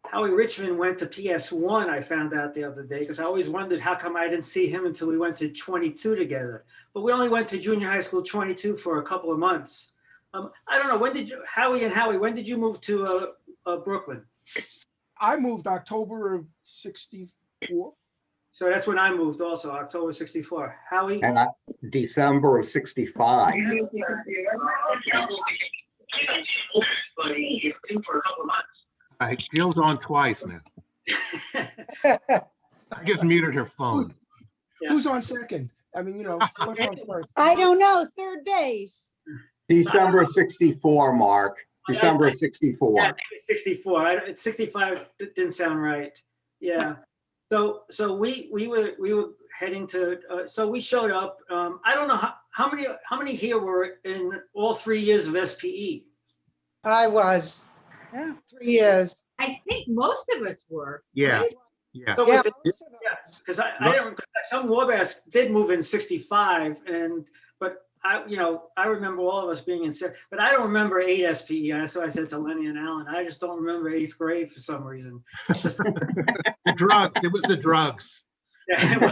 Howie Richmond went to PS1, I found out the other day, because I always wondered how come I didn't see him until we went to 22 together. But we only went to junior high school 22 for a couple of months. I don't know, when did you, Howie, when did you move to Brooklyn? I moved October of '64. So that's when I moved also, October 64. Howie? And December of '65. All right, Jill's on twice now. I just muted her phone. Yeah. Who's on second? I mean, what's on first? I don't know. Third base. December of '64, Mark. December of '64. Yeah, I think it's 64. 65 didn't sound right. Yeah. So we were heading to. So we showed up. I don't know how many here were in all 3 years of SPE. I was. Yeah. 3 years. I think most of us were. Yeah, right? yeah. So Yeah, was because I don't. Some Warbass did move in 65, but I remember all of us being in, but I don't remember 8 SPE. So I said to Lenny and Alan, I just don't remember 8th grade for some reason. It's just, The drugs, it was the drugs. yeah.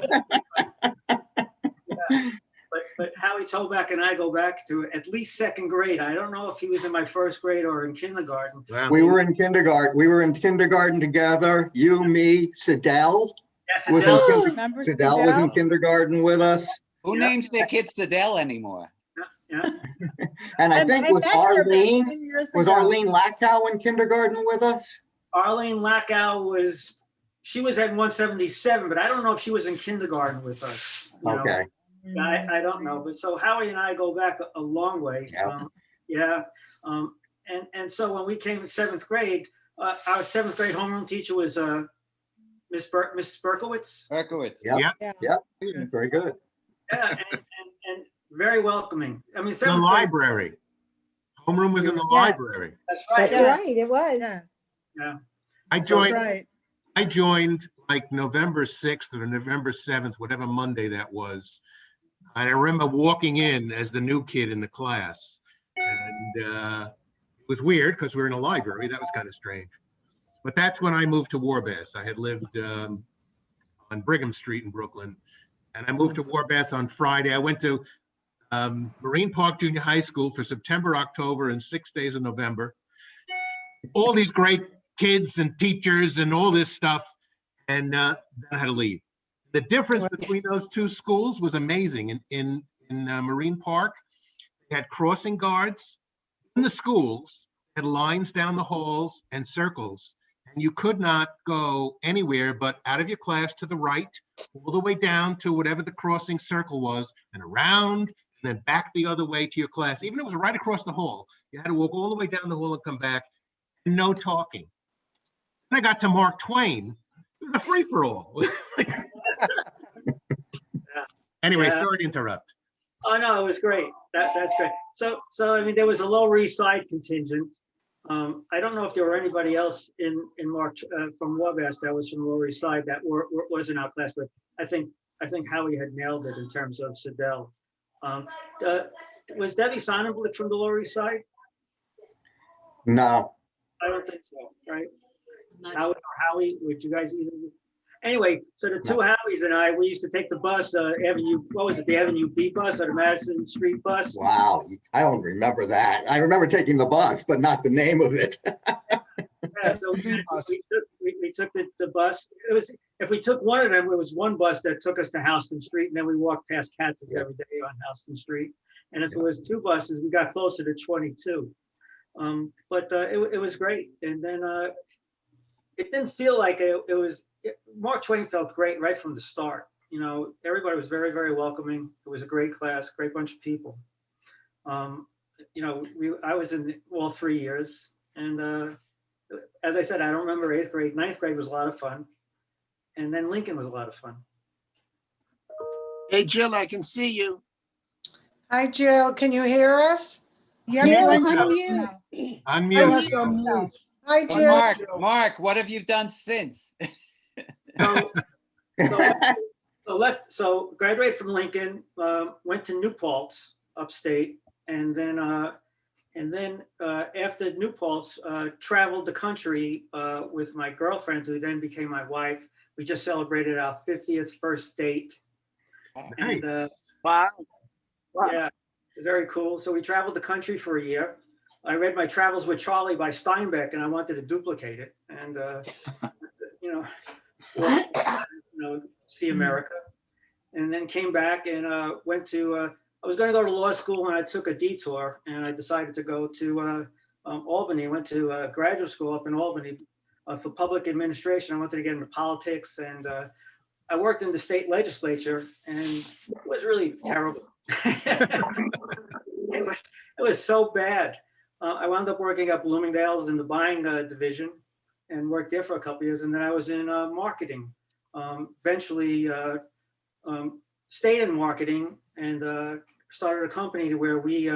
But Howie Toback and I go back to at least 2nd grade. I don't know if he was in my 1st grade or in kindergarten. Wow. We were in kindergarten. We were in kindergarten together. You, me, Sidell. Yeah, was in Sidell. Remember Sidell was in Sidell? kindergarten with us. Who names their kids Sidell anymore? Yeah. And I think was met her about Arlene, 10 years was ago. Arlene Lackow in kindergarten with us? Arlene Lackow she was at 177, but I don't know if she was in kindergarten with us. You know. Okay. I don't know, but so Howie and I go back a long way. Yeah. Yeah. And so when we came in seventh grade, our seventh grade homeroom teacher was Miss Berkowitz. Berkowitz. Yep. Yeah. Yep. Very good. Yeah, and very welcoming. I mean, The seventh grade. library. Homeroom was in the Yeah. library. That's right. That's right, it was. Yeah, Yeah. I that's joined, right. I joined like November 6th or November 7th, whatever Monday that was. And I remember walking in as the new kid in the class. And it was weird because we were in a library. That was kind of strange. But that's when I moved to Warbass. I had lived on Brigham Street in Brooklyn. And I moved to Warbass on Friday. I went to Marine Park Junior High School for September, October, and 6 days of November. All these great kids and teachers and all this stuff. And then I had to leave. The difference between those two schools was amazing. In Marine Park, they had crossing guards in the schools, had lines down the halls and circles, and you could not go anywhere but out of your class to the right, all the way down to whatever the crossing circle was, and around, and then back the other way to your class. Even if it was right across the hall, you had to walk all the way down the hall and come back, and no talking. Then I got to Mark Twain. It was a free-for-all. Anyway, Yeah. sorry to interrupt. Oh no, it was great. That's great. So I mean, there was a Lower East Side contingent. I don't know if there were anybody else in March from Wabash that was from Lower East Side that was in our class, but I think Howie had nailed it in terms of Sidell. Was Debbie Sonnenblick from the Lower East Side? No. I don't think so, right? Not Howie or Howie, would you guys either? Anyway, so the two Howies and I, we used to take the bus, the Avenue B bus or the Madison Street bus? Wow. I don't remember that. I remember taking the bus, but not the name of it. Yeah, so we took the bus. It was, if we took one of them, it was one bus that took us to Houston Street, and then we walked past Katz's every day on Houston Street. And if it was two buses, we got closer to 22. But it was great. And then it didn't feel like Mark Twain felt great right from the start. You know, everybody was very, very welcoming. It was a great class, great bunch of people. You know, I was in all 3 years. And as I said, I don't remember 8th grade. 9th grade was a lot of fun. And then Lincoln was a lot of fun. Hey, Jill, I can see you. Hi, Jill. Can you hear us? You have Jill, to unmute. Unmute. Hi, Oh, Jill. Mark, what have you done since? So graduated from Lincoln, went to New Paltz, upstate, and then after New Paltz, traveled the country with my girlfriend, who then became my wife. We just celebrated our 50th first date. Nice. And, Wow. yeah, very cool. So we traveled the country for a year. I read My Travels with Charlie by Steinbeck, and I wanted to duplicate it and, see America. And then came back and went to, I was going to go to law school, and I took a detour, and I decided to go to Albany. I went to graduate school up in Albany for public administration. I wanted to get into politics, and I worked in the state legislature, and it was really terrible. It was so bad. I wound up working at Bloomingdale's in the buying division and worked there for a couple of years. And then I was in marketing, eventually stayed in marketing and started a company where we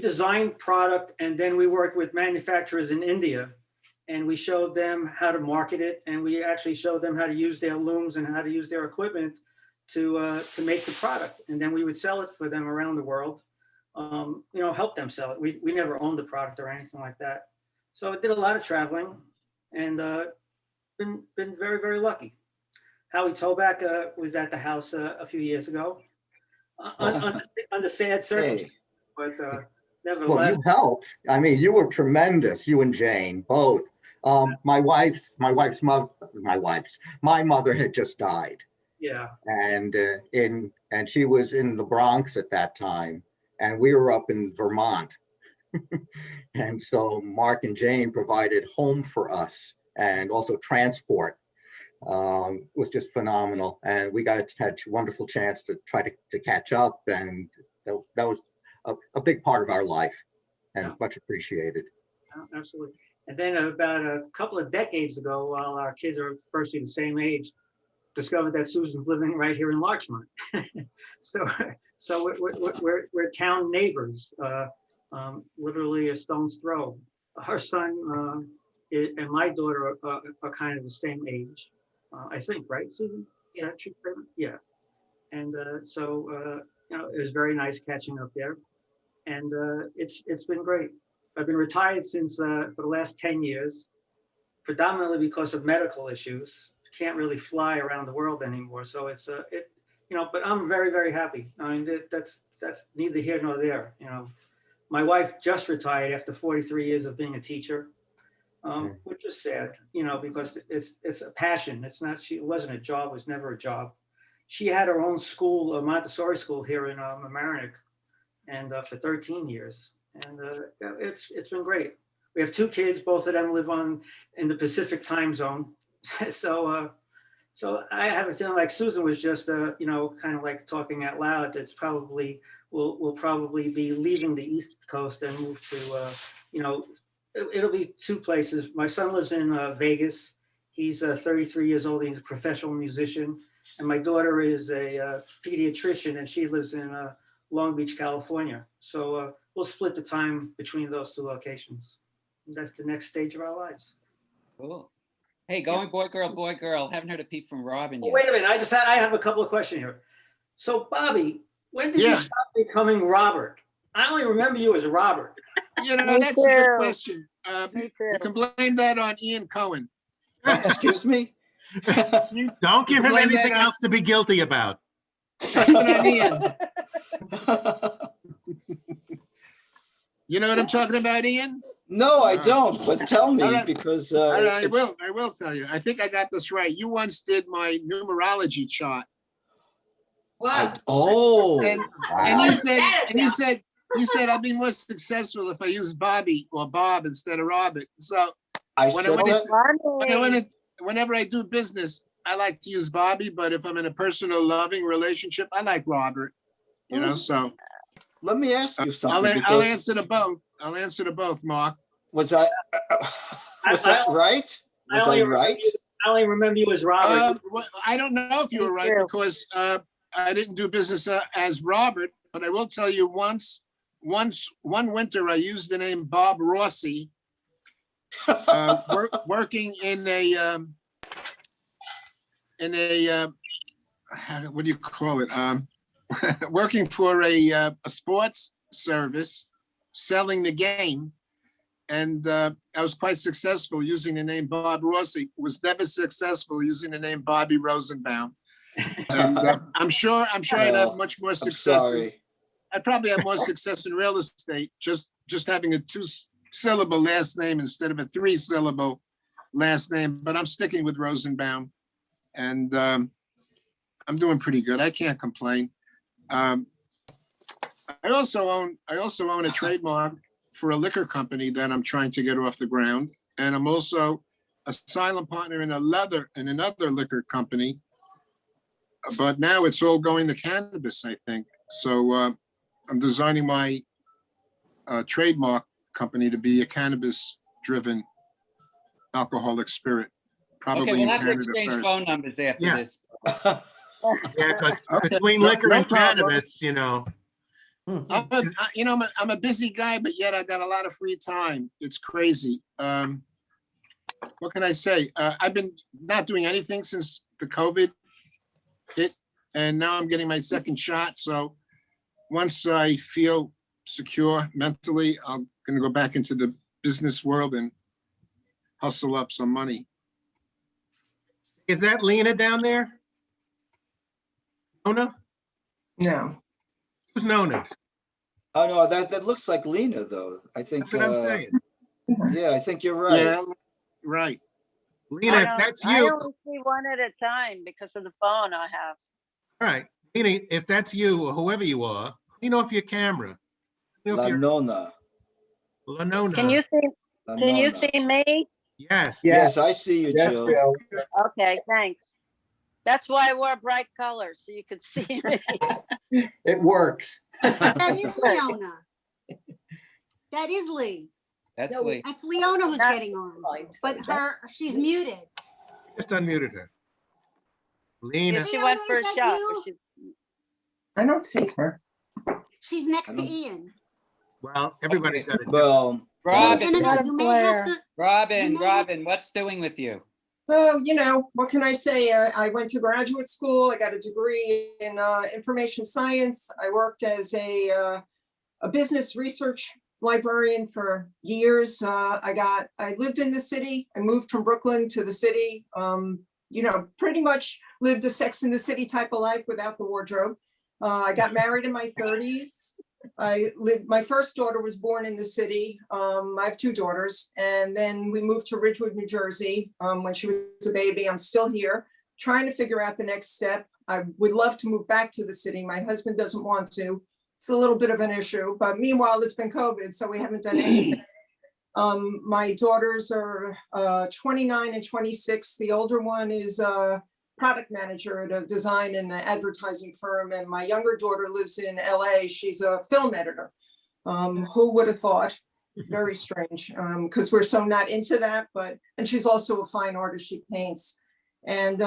designed product, and then we worked with manufacturers in India, and we showed them how to market it. And we actually showed them how to use their looms and how to use their equipment to make the product. And then we would sell it for them around the world. Help them sell it. We never owned the product or anything like that. So I did a lot of traveling and been very, very lucky. Howie Toback was at the house a few years ago under sad circumstances, but Well, nevertheless. you helped. I mean, you were tremendous, you and Jane, both. My mother had just died. Yeah. And she was in the Bronx at that time, and we were up in Vermont. And so Mark and Jane provided home for us and also transport. Was just phenomenal, and we got a wonderful chance to try to catch up, and that was a big part of our life, and much appreciated. Absolutely. And then about a couple of decades ago, while our kids are virtually the same age, discovered that Susan's living right here in Larchmont. so we're town neighbors, literally a stone's throw. Her son and my daughter are kind of the same age, I think, right, Susan? Yeah. Yeah. And so it was very nice catching up there, and it's been great. I've been retired since for the last 10 years, predominantly because of medical issues. Can't really fly around the world anymore. So it's but I'm very, very happy. I mean, that's neither here nor there. My wife just retired after 43 years of being a teacher, which is sad, because it's a passion. It wasn't a job, it was never a job. She had her own school, a Montessori school here in Mamaroneck, and for 13 years. And it's been great. We have 2 kids, both of them live in the Pacific time zone. So I have a feeling like Susan was just, kind of like talking out loud. It's probably, we'll probably be leaving the East Coast and move to, it'll be 2 places. My son lives in Vegas. He's 33 years old. He's a professional musician. And my daughter is a pediatrician, and she lives in Long Beach, California. So we'll split the time between those 2 locations. And that's the next stage of our lives. Cool. Hey, going boy, girl. Haven't heard a peep from Robin yet. Wait a minute. I have a couple of questions here. So, Bobby, when did you stop becoming Robert? I only remember you as Robert. That's a good question. You can blame that on Ian Cohen. Excuse me? Don't give him anything else to be guilty about. Ian. You know what I'm talking about, Ian? No, I don't, but tell me, right. because I will tell you. I think I got this right. You once did my numerology chart. Wow. And you said I'll be more successful if I use Bobby or Bob instead of Robert. So whenever I do business, I like to use Bobby, but if I'm in a personal loving relationship, I like Robert. So let me ask you something. I'll answer to both. I'll answer to both, Mark. Was that right? Was I right? I only remember you as Robert. I don't know if you were right, because I didn't do business as Robert, but I will tell you one winter I used the name Bob Rossi, working in a what do you call it? Working for a sports service, selling the game. And I was quite successful using the name Bob Rossi. Was never successful using the name Bobby Rosenbaum. And I'm sure I'd have much more success. I'd probably have more success in real estate, just having a 2-syllable last name instead of a 3-syllable last name. But I'm sticking with Rosenbaum, and I'm doing pretty good. I can't complain. I also own a trademark for a liquor company that I'm trying to get off the ground. And I'm also a silent partner in another liquor company, but now it's all going to cannabis, I think. So I'm designing my trademark company to be a cannabis-driven alcoholic spirit. Probably okay, we'll have to Canada exchange first. phone numbers after this. Yeah, because between liquor and cannabis, I'm a busy guy, but yet I got a lot of free time. It's crazy. What can I say? I've been not doing anything since the COVID hit, and now I'm getting my 2nd shot. So once I feel secure mentally, I'm going to go back into the business world and hustle up some money. Is that Lena down there? Nona? No. Who's Nona? Oh no, that looks like Lena though. I think That's what I'm saying. Yeah, I think you're right. right. Lena, if that's I you, only see one at a time because of the phone I have. all right. Lena, if that's you or whoever you are, clean off your camera. Clean off your Lanona. Lanona. Can you Lanona. see me? Yes. Yes, I see you, Yes, Jill. Jill. Okay, thanks. That's why I wore bright colors, so you could see me. It works. That is Leona. That is Lee. That's No, Lee. That's Leona who's getting on, but she's muted. Just unmuted her. Lena. Yeah, she went for a Leona, is that shot. you? but I don't see her. She's next to Ian. Well, everybody's got it. Well, Robin, No, you may have to. Robin, what's doing with you? Oh, you know, what can I say? I went to graduate school. I got a degree in information science. I worked as a business research librarian for years. I lived in the city. I moved from Brooklyn to the city. You know, pretty much lived a Sex in the City type of life without the wardrobe. I got married in my 30s. My first daughter was born in the city. I have two daughters, and then we moved to Ridgewood, New Jersey when she was a baby. I'm still here trying to figure out the next step. I would love to move back to the city. My husband doesn't want to. It's a little bit of an issue, but meanwhile, it's been COVID, so we haven't done anything. My daughters are 29 and 26. The older one is product manager at a design and advertising firm. And my younger daughter lives in LA. She's a film editor. Who would have thought? Very strange, because we're so not into that, and she's also a fine artist. She paints. And,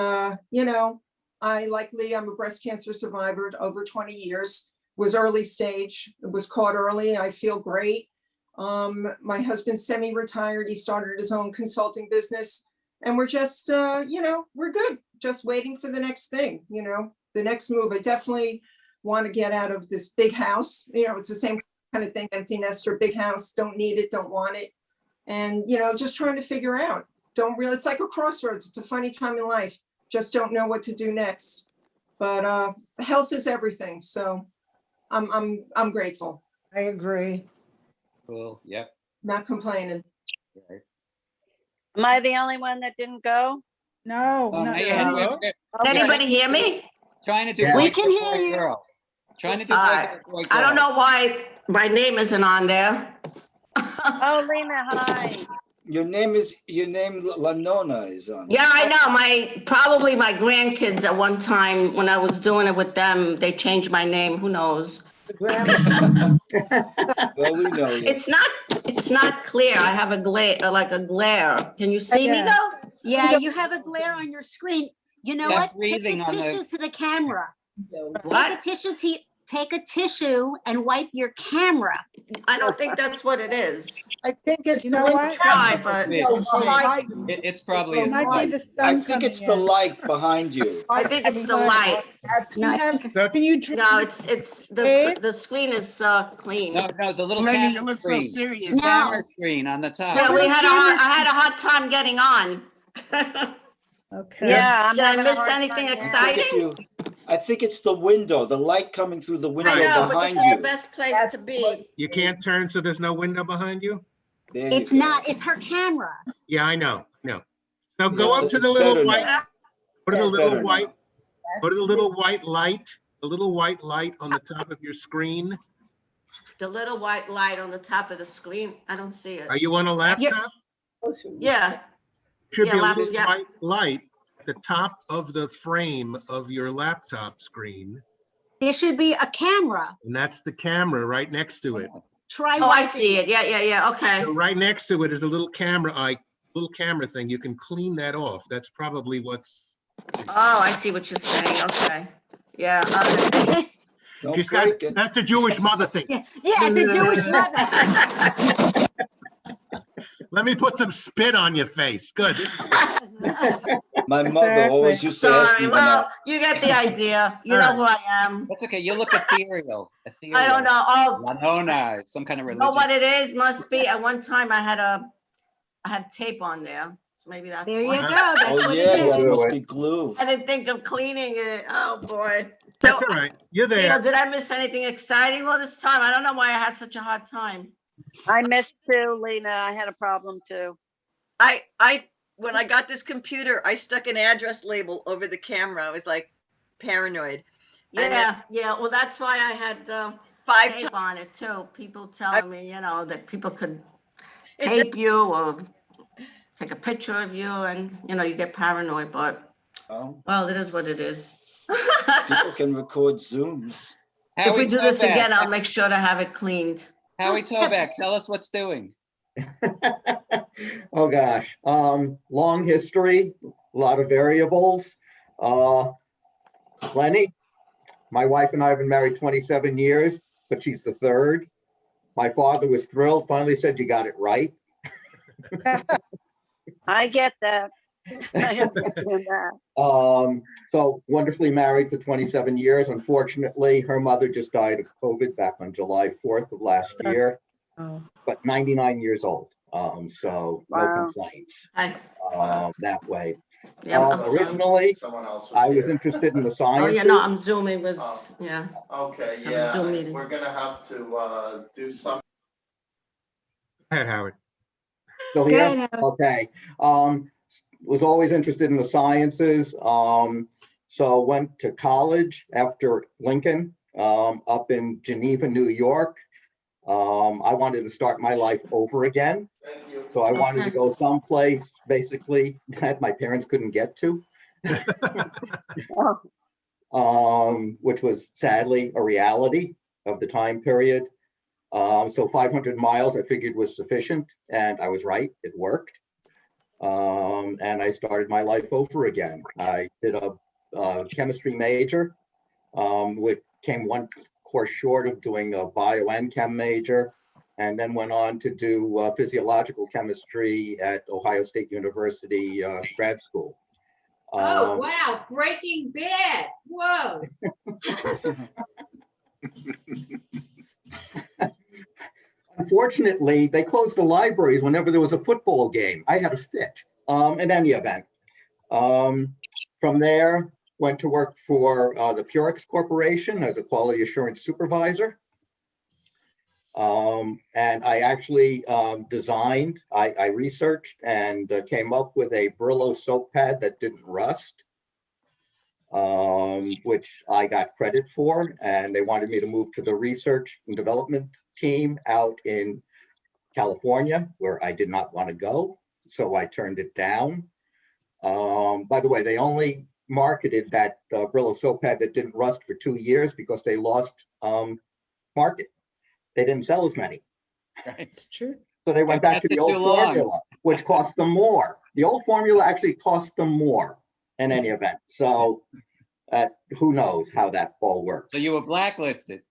you know, like Lee, I'm a breast cancer survivor over 20 years, was early stage, was caught early. I feel great. My husband's semi-retired. He started his own consulting business. And we're just, you know, we're good. Just waiting for the next thing, you know, the next move. I definitely want to get out of this big house. You know, it's the same kind of thing, empty nester, big house, don't need it, don't want it. And, you know, just trying to figure out, it's like a crossroads. It's a funny time in life. Just don't know what to do next. But health is everything. So I'm grateful. I agree. Cool. Yep. Not complaining. Right. Am I the only one that didn't go? No, Oh, not Diane, really. Okay. Anybody hear me? Trying to do Yeah. boy We can girl, hear boy you. girl. Trying to do All boy right. girl, boy I don't girl. know why my name isn't on there. Oh, Lena, hi. your name Lanona is on. Yeah, I know. Probably my grandkids at one time when I was doing it with them, they changed my name. Who knows? The grandma. Well, we know you. It's not clear. I have a glare, like a glare. Can you see me Yes. though? Yeah, you have a glare on your screen. You know Stop what? Take breathing a on the- tissue to the camera. What? Take a tissue and wipe your camera. I don't think that's what it is. I think it's. You know what? Try, but It's probably a It might be slide. the I sun think it's the coming in. light behind you. I think it's the light. No, I think it's- Can you draw? No, it's the screen is clean. No, the little Lenny, you camera look so screen. serious. No. Camera screen on the top. Yeah, little I had a hard time getting on. Okay. Yeah, I'm Did I having a miss hard anything time now. exciting? I think it's the window, the light coming through the window I know, but behind this is the you. best place to be. You can't turn so there's no window behind you? There you It's go. not, it's her camera. Yeah, I know. So go It's- up to it's the little better white, now. go to the It's little better white, now. go to the little white light, the little white light on the top of your screen. The little white light on the top of the screen. I don't see it. Are you on a laptop? Yeah, Should be a Yeah, little yeah. white light at the top of the frame of your laptop screen. There should be a camera. And that's the camera right next to it. Try oh, I wiping. see it. Yeah, okay. So right next to it is a little camera thing. You can clean that off. That's probably what's. Oh, I see what you're saying. Okay. Yeah. all right. Don't She's got, break it. that's the Jewish mother thing. Yeah, it's a Jewish mother. Let me put some spit on your face. Good. My mother always used to ask Sorry. me Well, that. you get the idea. You All know right. who I am. That's okay. You look ethereal. I don't know. Oh, Lanona, some kind of you know religious. what it is? Must be. At one time, I had tape on there. So maybe that's There you why. go. That's Oh, what yeah, it that is. must be glue. I didn't think of cleaning it. Oh boy. That's all right. You're there. Did I miss anything exciting all this time? I don't know why I had such a hard time. I missed too, Lena. I had a problem too. when I got this computer, I stuck an address label over the camera. I was like paranoid. And then Yeah. Well, that's why I had 5 tape on it too. People telling me, that people could tape you or take a picture of you, and you get paranoid. But well, it is what it is. People can record Zooms. If we do this again, I'll make sure to have it cleaned. Howie Toback, tell us what's doing. Oh, gosh. Long history, a lot of variables. Lenny, my wife and I have been married 27 years, but she's the third. My father was thrilled, finally said, you got it right. I get that. I understand that. So wonderfully married for 27 years. Unfortunately, her mother just died of COVID back on July 4th of last year, but 99 years old. So no complaints that way. Originally, I was interested in the sciences. Oh, yeah, no, I'm Zooming with, Okay, I'm a Zoom meeting. we're gonna have to do some. Go ahead, Howard. Still here? Okay. Was always interested in the sciences. So went to college after Lincoln, up in Geneva, New York. I wanted to start my life over again. So I wanted to go someplace basically that my parents couldn't get to. Which was sadly a reality of the time period. So 500 miles I figured was sufficient, and I was right, it worked. And I started my life over again. I did a chemistry major, which came one course short of doing a bio and chem major, and then went on to do physiological chemistry at Ohio State University grad school. Oh, wow, Breaking Bad, whoa. Unfortunately, they closed the libraries whenever there was a football game. I had a fit, in any event. From there, went to work for the Purex Corporation as a quality assurance supervisor. And I actually designed, I researched and came up with a Brillo soap pad that didn't rust, which I got credit for. And they wanted me to move to the research and development team out in California, where I did not want to go. So I turned it down. By the way, they only marketed that Brillo soap pad that didn't rust for 2 years because they lost market. They didn't sell as many. It's true. So they went back to the old formula, which cost them more. The old formula actually cost them more in any event. So who knows how that all works. So you were blacklisted.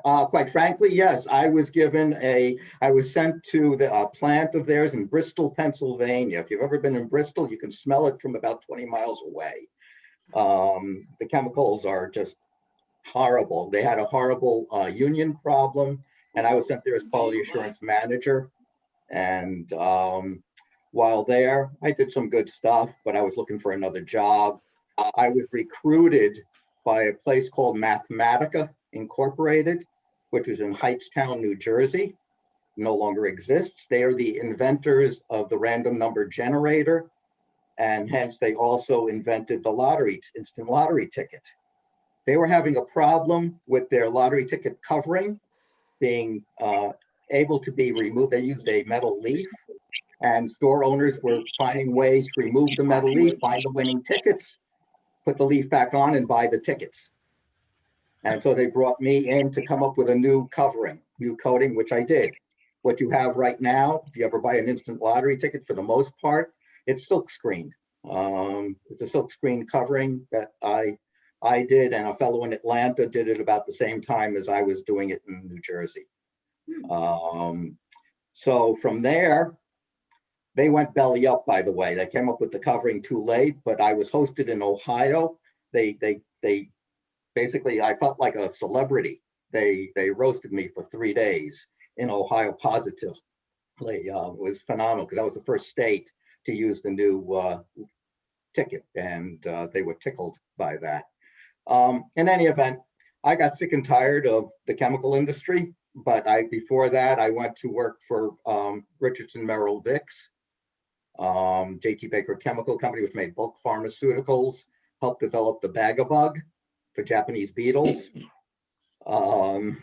Quite frankly, yes. I was sent to the plant of theirs in Bristol, Pennsylvania. If you've ever been in Bristol, you can smell it from about 20 miles away. The chemicals are just horrible. They had a horrible union problem, and I was sent there as quality assurance manager. And while there, I did some good stuff, but I was looking for another job. I was recruited by a place called Mathematica Incorporated, which is in Hightstown, New Jersey. No longer exists. They are the inventors of the random number generator, and hence they also invented the instant lottery ticket. They were having a problem with their lottery ticket covering being able to be removed. They used a metal leaf, and store owners were finding ways to remove the metal leaf, find the winning tickets, put the leaf back on, and buy the tickets. And so they brought me in to come up with a new covering, new coating, which I did. What you have right now, if you ever buy an instant lottery ticket, for the most part, it's silk screened. It's a silk screen covering that I did, and a fellow in Atlanta did it about the same time as I was doing it in New Jersey. So from there, they went belly up, by the way. They came up with the covering too late, but I was hosted in Ohio. They basically, I felt like a celebrity. They roasted me for 3 days in Ohio positively. It was phenomenal because that was the first state to use the new ticket, and they were tickled by that. In any event, I got sick and tired of the chemical industry, but before that, I went to work for Richardson Merrill Vicks, JT Baker Chemical Company, which made bulk pharmaceuticals, helped develop the Bag-a-Bug for Japanese beetles. From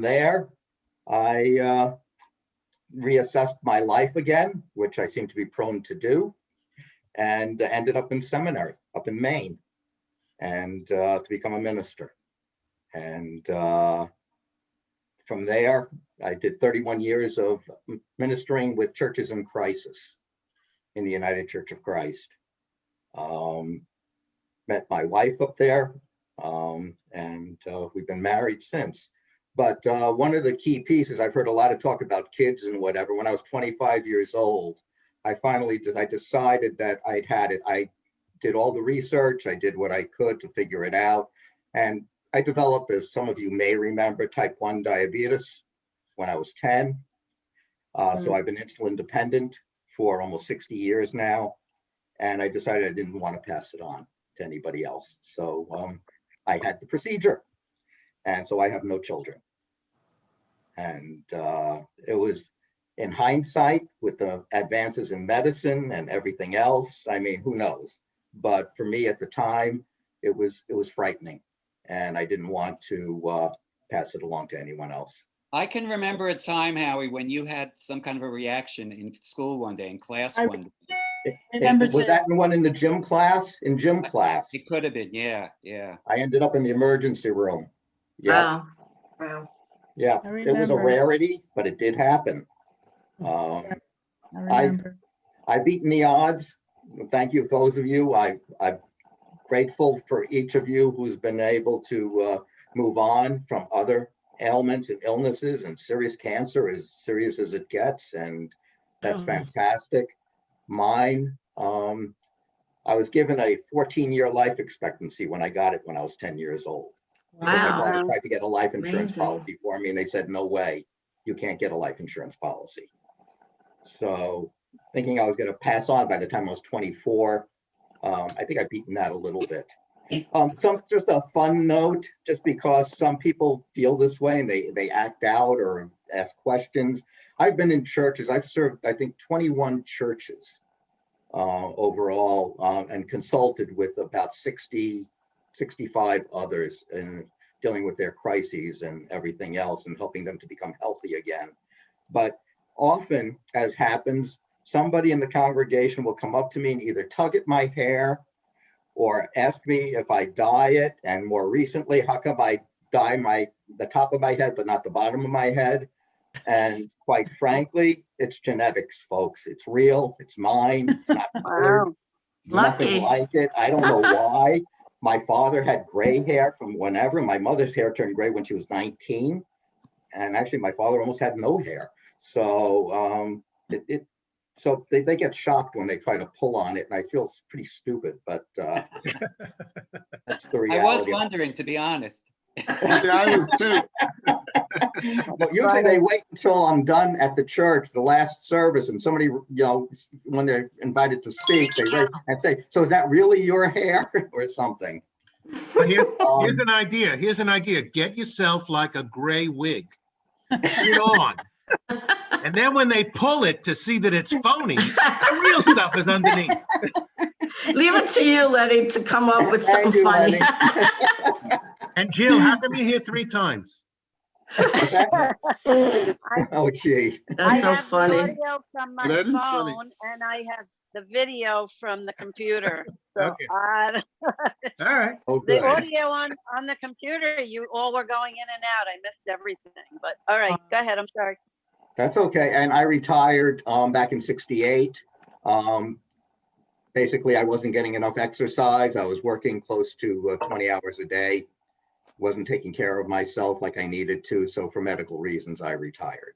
there, I reassessed my life again, which I seem to be prone to do, and ended up in seminary up in Maine, and to become a minister. And from there, I did 31 years of ministering with churches in crisis in the United Church of Christ. Met my wife up there, and we've been married since. But one of the key pieces, I've heard a lot of talk about kids and whatever. When I was 25 years old, I decided that I'd had it. I did all the research. I did what I could to figure it out. And I developed, as some of you may remember, type 1 diabetes when I was 10. So I've been insulin dependent for almost 60 years now. And I decided I didn't want to pass it on to anybody else. So I had the procedure. And so I have no children. And it was, in hindsight, with the advances in medicine and everything else, I mean, who knows? But for me at the time, it was frightening. And I didn't want to pass it along to anyone else. I can remember a time, Howie, when you had some kind of a reaction in school one day, in class one day. Was that one in the gym class? In gym class. It could have been, yeah, yeah. I ended up in the emergency room. Yeah. Wow. Yeah, it was a rarity, but it did happen. I've beaten the odds. Thank you, those of you. I'm grateful for each of you who's been able to move on from other ailments and illnesses, and serious cancer, as serious as it gets, and that's fantastic. Mine, I was given a 14-year life expectancy when I got it when I was 10 years old. Because my father tried to get a life insurance policy for me, and they said, no way, you can't get a life insurance policy. So thinking I was going to pass on by the time I was 24, I think I've beaten that a little bit. Just a fun note, just because some people feel this way and they act out or ask questions. I've been in churches, I've served, I think, 21 churches overall, and consulted with about 65 others in dealing with their crises and everything else and helping them to become healthy again. But often, as happens, somebody in the congregation will come up to me and either tug at my hair or ask me if I dye it, and more recently, how come I dye the top of my head but not the bottom of my head? And quite frankly, it's genetics, folks. It's real. It's mine. It's not colored. Nothing like it. I don't know why. My father had gray hair from whenever. My mother's hair turned gray when she was 19. And actually, my father almost had no hair. So so they get shocked when they try to pull on it, and I feel pretty stupid, but that's the reality. I was wondering, to be honest. Yeah, I was too. But usually they wait until I'm done at the church, the last service, and somebody, when they're invited to speak, they raise and say, so is that really your hair or something? But here's an idea. Here's an idea. Get yourself like a gray wig. Put it on. And then when they pull it to see that it's phony, the real stuff is underneath. Leave it to you, Letty, to come up with something funny. And Jill, how come you're here 3 times? Oh, gee. That's so funny. I have the audio from my That is phone, funny. and I have the video from the computer. So Okay. All right. Oh, the good. audio on the computer, you all were going in and out. I missed everything. But all right, go ahead. I'm sorry. That's okay. And I retired back in '68. Basically, I wasn't getting enough exercise. I was working close to 20 hours a day. Wasn't taking care of myself like I needed to. So for medical reasons, I retired.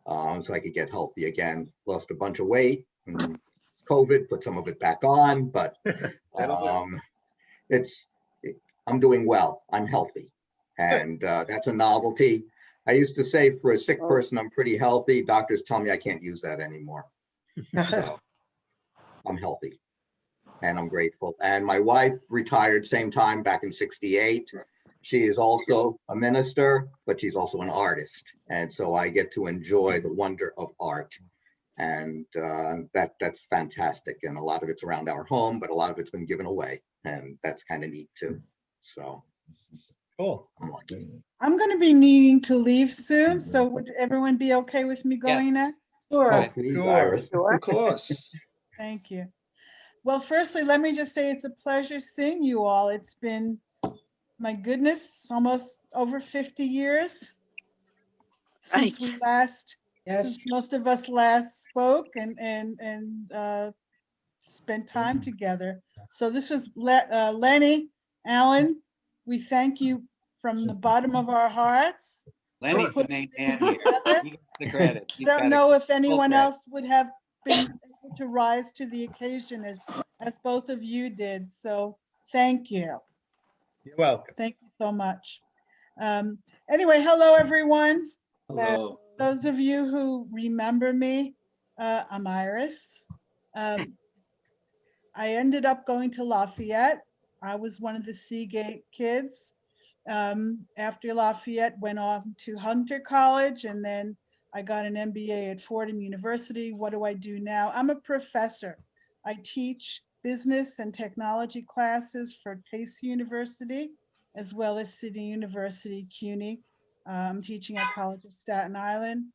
So I could get healthy again. Lost a bunch of weight. And COVID put some of it back on, but I'm doing well. I'm healthy. And that's a novelty. I used to say for a sick person, I'm pretty healthy. Doctors tell me I can't use that anymore. So I'm healthy and I'm grateful. And my wife retired same time back in '68. She is also a minister, but she's also an artist. And so I get to enjoy the wonder of art. And that's fantastic. And a lot of it's around our home, but a lot of it's been given away. And that's kind of neat too. So cool. I'm lucky. I'm going to be needing to leave soon. So would everyone be okay with me going next? Oh, Sure. please, Iris. Of course. Thank you. Well, firstly, let me just say it's a pleasure seeing you all. It's been, my goodness, almost over 50 years since we last, since most of us last spoke and spent time together. So this was Lenny, Alan, we thank you from the bottom of our hearts. Lenny's the main man here. He gets the credit. I don't know if anyone else would have been able to rise to the occasion as both of you did. So thank you. You're welcome. Thank you so much. Anyway, hello, everyone. Hello. Those of you who remember me, I'm Iris. I ended up going to Lafayette. I was one of the Seagate kids. After Lafayette, went on to Hunter College, and then I got an MBA at Fordham University. What do I do now? I'm a professor. I teach business and technology classes for Pace University, as well as City University, CUNY. I'm teaching at College of Staten Island.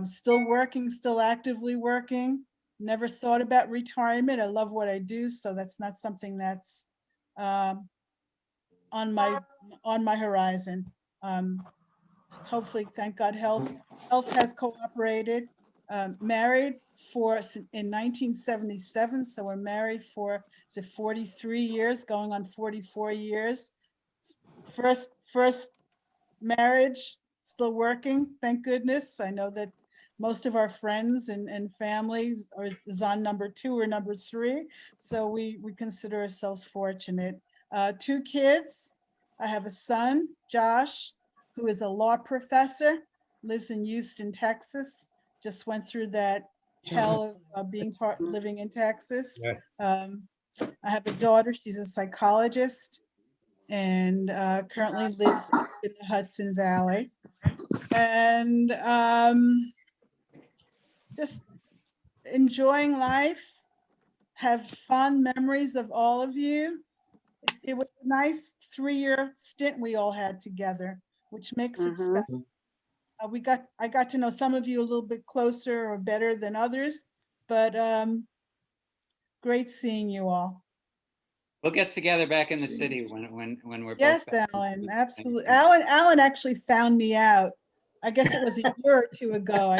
Still working, still actively working. Never thought about retirement. I love what I do, so that's not something that's on my horizon. Hopefully, thank God, health has cooperated. Married in 1977, so we're married for 43 years, going on 44 years. First marriage, still working, thank goodness. I know that most of our friends and family is on number 2 or number 3, so we consider ourselves fortunate. 2 kids. I have a son, Josh, who is a law professor, lives in Houston, Texas. Just went through that hell of living in Texas. I have a daughter, she's a psychologist and currently lives up in the Hudson Valley. And just enjoying life, have fond memories of all of you. It was a nice 3-year stint we all had together, which makes it special. I got to know some of you a little bit closer or better than others, but great seeing you all. We'll get together back in the city when we're Yes, both back. Alan, absolutely. Alan actually found me out. I guess it was a year or 2 ago.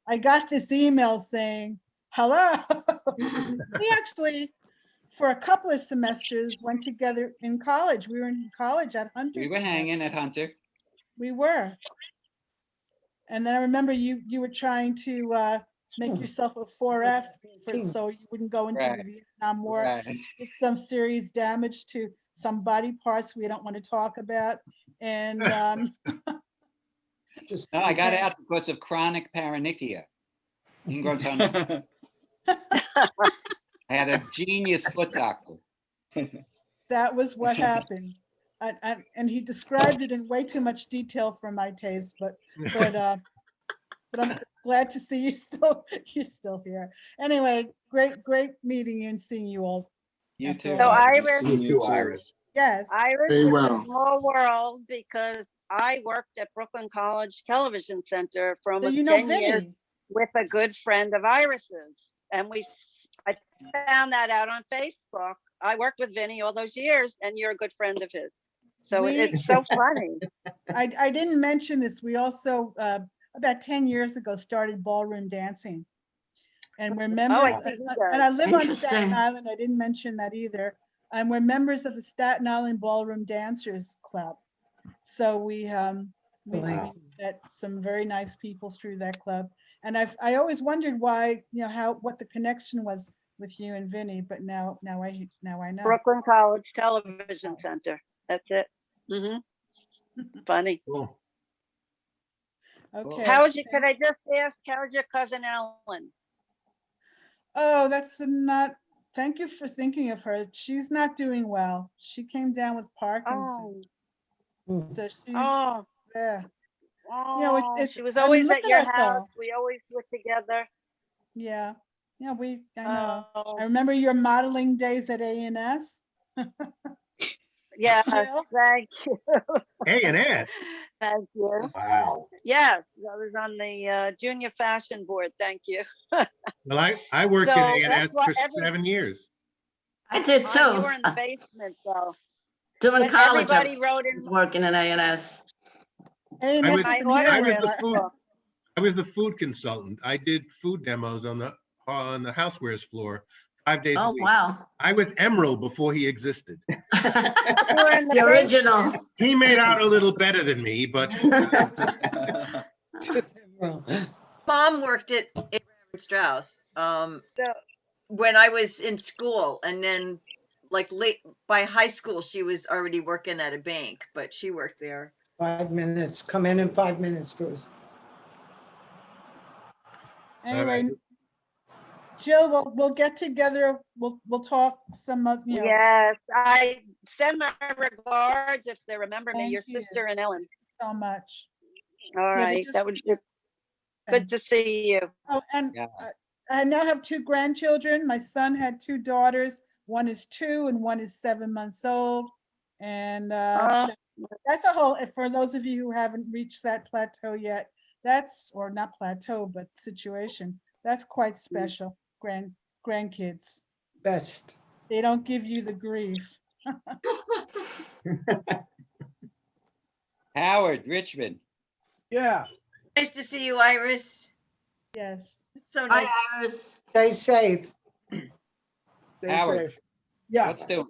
I got this email saying, hello. We actually, for a couple of semesters, went together in college. We were in college at Hunter. We were hanging at Hunter. We were. And then I remember you were trying to make yourself a 4F so you wouldn't go into the Vietnam War. Did some serious damage to some body parts we don't want to talk about. And no, I got out because of chronic paronychia. Ingrown toenail. I had a genius foot doctor. That was what happened. And he described it in way too much detail for my taste, but I'm glad to see you're still here. Anyway, great meeting you and seeing you all. You too. So Iris, You too, Iris. Yes. Iris Very is well. a small world because I worked at Brooklyn College Television Center for So almost you know 10 years Vinny. with a good friend of Iris's. And I found that out on Facebook. I worked with Vinny all those years and you're a good friend of his. So it's so funny. I didn't mention this. We also, about 10 years ago, started ballroom dancing. And we're members, and I live on Staten Island. I didn't mention that either. And we're members of the Staten Island Ballroom Dancers Club. So we met some very nice people through that club. And I always wondered why, what the connection was with you and Vinny, but now I know. Brooklyn College Television Center. That's it. Funny. Cool. Okay. Could I just ask, how's your cousin Ellen? Oh, thank you for thinking of her. She's not doing well. She came down with Parkinson's. So she's, yeah. Oh, It's, she was I mean, always look at your us house. all. We always were together. Yeah, yeah, I know. Oh, I remember your modeling days at A&S. yes, Jill? thank you. A&S. Thank you. Wow. Yes, I was on the junior fashion board. Thank you. Well, I worked at So that's A&S what for every, 7 years. I did oh, you too. were in the basement though. During But college, I everybody wrote was in working in A&S. I A&S was my isn't here I was the anymore. food autograph book. I was the food consultant. I did food demos on the housewares floor 5 days a Oh, week. wow. I was Emerald before he existed. You were in the The basement. original. He made out a little better than me, but Mom worked at Abraham and Strauss So, when I was in school, and then like late by high school, she was already working at a bank, but she worked there. 5 minutes. Come in 5 minutes, Bruce. Anyway, Jill, we'll get together. We'll talk some of, yes, I send my regards if they remember me, Thank your you. sister and Ellen. so much. All Yeah, they right, just- that would be good to Thanks. see you. Oh, and Yeah. I now have 2 grandchildren. My son had 2 daughters. One is 2 and one is 7 months old. And that's a whole, for those of you who haven't reached that plateau yet, or not plateau, but situation, that's quite special. Grandkids. Best. They don't give you the grief. Howard, Richmond. Yeah. Nice to see you, Iris. Yes. So nice. Hi, Iris. Stay safe. Stay Howard. safe. Yeah. What's doing?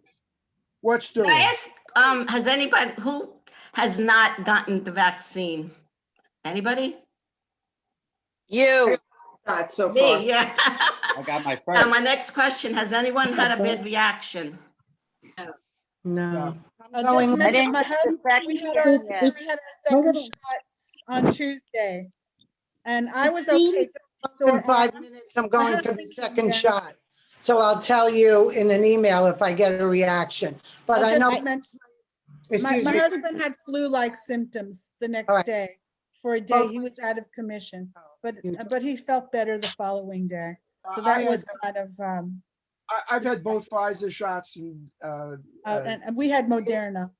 What's Can doing? I ask, has anybody, who has not gotten the vaccine? Anybody? You. Not so far. Me, yeah. I got my Now, my first. next question, has anyone had a bad reaction? No. I'll Going- just I mention didn't my get the husband, second we had yet. our second shots on Tuesday. And I It was okay. seems- In 5 minutes, I'm going for the second shot. So I'll tell you in an email if I get a reaction. But I'll I just know, mention- excuse My me. husband had flu-like symptoms the All next right. day. For a day, he was out of commission, but he felt better the following day. So that was kind of, I've had both Pfizer shots and and we had Moderna.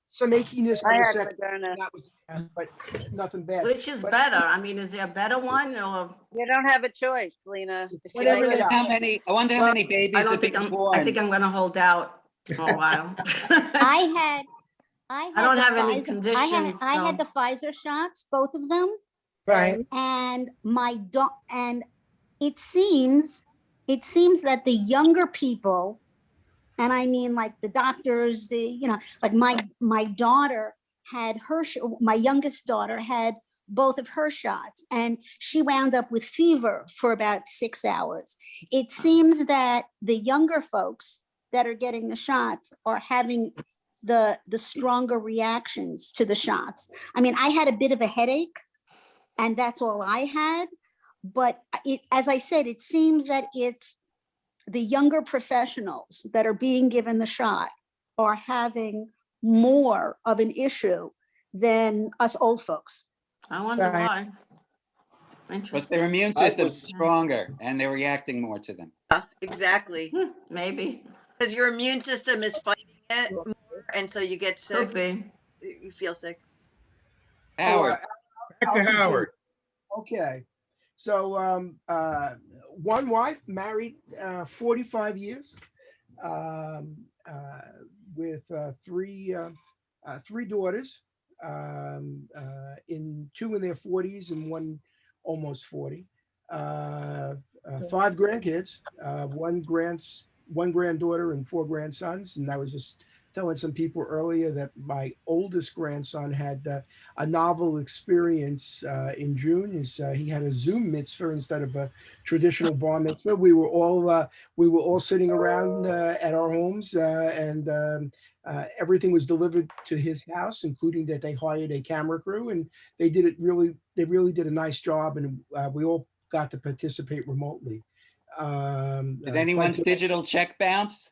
some achiness I on the had second. Moderna. That was, but nothing bad. Which is But- better? I mean, is there a better one or? You don't have a choice, Lena. Whatever I they wonder how many, I wonder how many babies I have don't been think born. I think I'm gonna hold out for a while. I had don't the have any I had conditions, I had so- the Pfizer shots, both of them. Right. And and it seems that the younger people, and I mean like the doctors, like my daughter had my youngest daughter had both of her shots, and she wound up with fever for about 6 hours. It seems that the younger folks that are getting the shots are having the stronger reactions to the shots. I mean, I had a bit of a headache, and that's all I had. But as I said, it seems that it's the younger professionals that are being given the shot are having more of an issue than us old folks. I wonder Right. why. Because their immune I system's was- stronger and they're reacting more to them. Exactly. Maybe. Because your immune system is fighting it more, and so you get Could sick. be. You feel sick. Howard. Back to Howard. Okay. So one wife, married 45 years, with three daughters, two in their 40s and one almost 40. 5 grandkids, one granddaughter and 4 grandsons. And I was just telling some people earlier that my oldest grandson had a novel experience in June. He had a Zoom mitzvah instead of a traditional bar mitzvah. We were all sitting around at our homes, and everything was delivered to his house, including that they hired a camera crew, and they really did a nice job, and we all got to participate remotely. Did anyone's digital check bounce?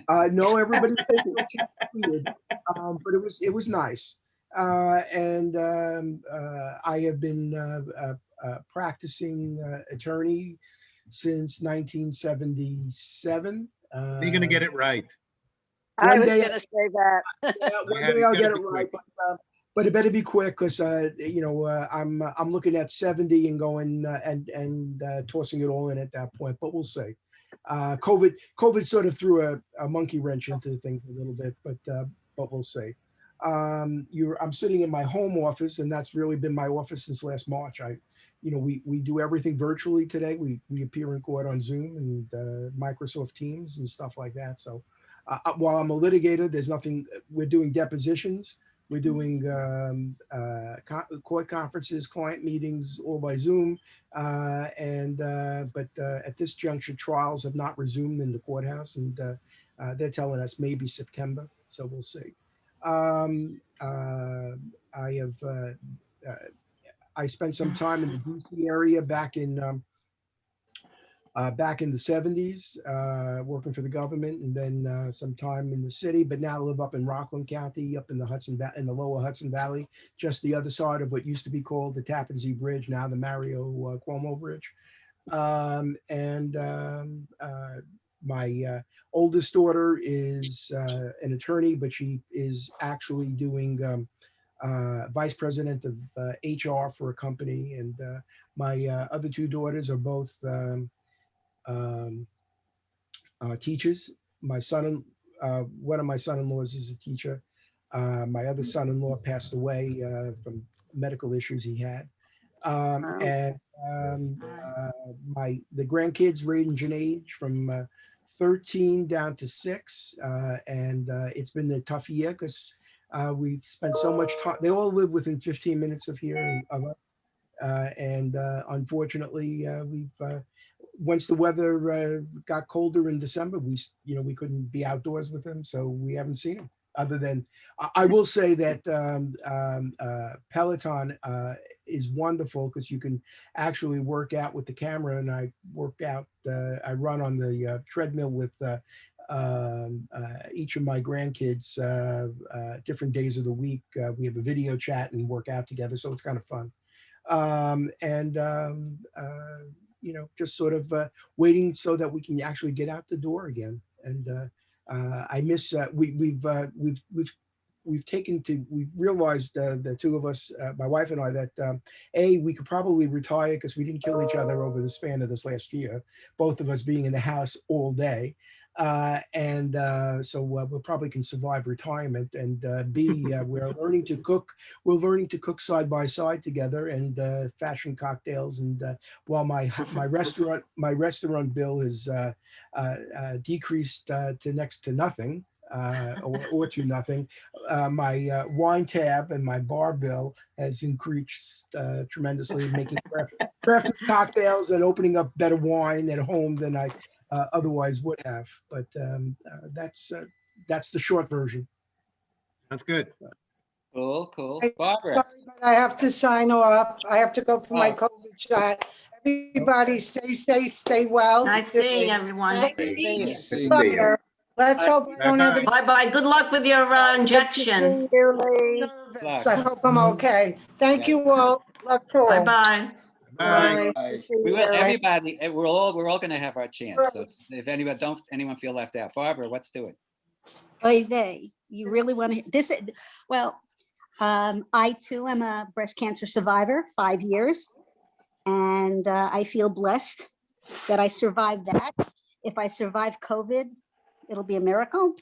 No, everybody but it was nice. And I have been practicing attorney since 1977. You're going to get it right. I One was day, gonna say that. one day I'll get it right, but it better be quick because I'm looking at 70 and going and tossing it all in at that point. But we'll see. COVID sort of threw a monkey wrench into things a little bit, but we'll see. I'm sitting in my home office, and that's really been my office since last March. We do everything virtually today. We appear in court on Zoom and Microsoft Teams and stuff like that. So while I'm a litigator, there's nothing. We're doing depositions. We're doing court conferences, client meetings, all by Zoom. But at this juncture, trials have not resumed in the courthouse, and they're telling us maybe September. So we'll see. I spent some time in the DC area back in the 70s, working for the government, and then some time in the city, but now I live up in Rockland County, up in the in the lower Hudson Valley, just the other side of what used to be called the Tappan Zee Bridge, now the Mario Cuomo Bridge. My oldest daughter is an attorney, but she is actually doing vice president of HR for a company. And my other two daughters are both teachers. One of my son-in-laws is a teacher. My other son-in-law passed away from medical issues he had. The grandkids range in age from 13 down to 6, and it's been a tough year because we've spent so much time. They all live within 15 minutes of here of us, and unfortunately, once the weather got colder in December, we couldn't be outdoors with them, so we haven't seen them. Other than, I will say that Peloton is wonderful because you can actually work out with the camera, and I run on the treadmill with each of my grandkids different days of the week. We have a video chat and work out together, so it's kind of fun. Just sort of waiting so that we can actually get out the door again. And I miss. We've realized the two of us, my wife and I, that we could probably retire because we didn't kill each other over the span of this last year, both of us being in the house all day. So we probably can survive retirement, and we're learning to cook. We're learning to cook side by side together and fashion cocktails. And while my restaurant bill is decreased to next to nothing, or to nothing, my wine tab and my bar bill has increased tremendously, making crafted cocktails and opening up better wine at home than I otherwise would have. But that's the short version. That's good. Cool. I'm Barbara. sorry, but I have to sign off. I have to go for my COVID shot. Everybody stay safe, stay well. Nice seeing everyone. Nice seeing you. See you. Let's hope I don't have any. Bye-bye. Good luck with your injection. nervous. I hope I'm okay. Thank you all. Luck to all. Bye-bye. Bye. We will. Everybody. We're all going to have our chance. So if anyone feel left out. Barbara, let's do it. Oy vey, you really want to this? Well, I too am a breast cancer survivor, 5 years, and I feel blessed that I survived that. If I survive COVID, it'll be a miracle.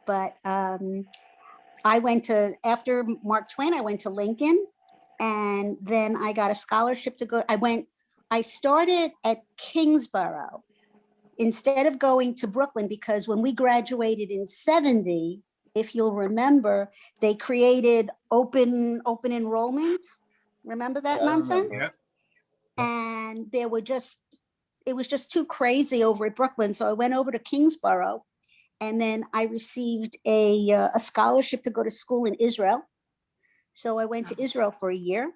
But after Mark Twain, I went to Lincoln, and then I got a scholarship to go. I started at Kingsborough instead of going to Brooklyn, because when we graduated in 70, if you'll remember, they created open enrollment. Remember that nonsense? Yeah. And it was just too crazy over at Brooklyn. So I went over to Kingsborough, and then I received a scholarship to go to school in Israel. So I went to Israel for a year,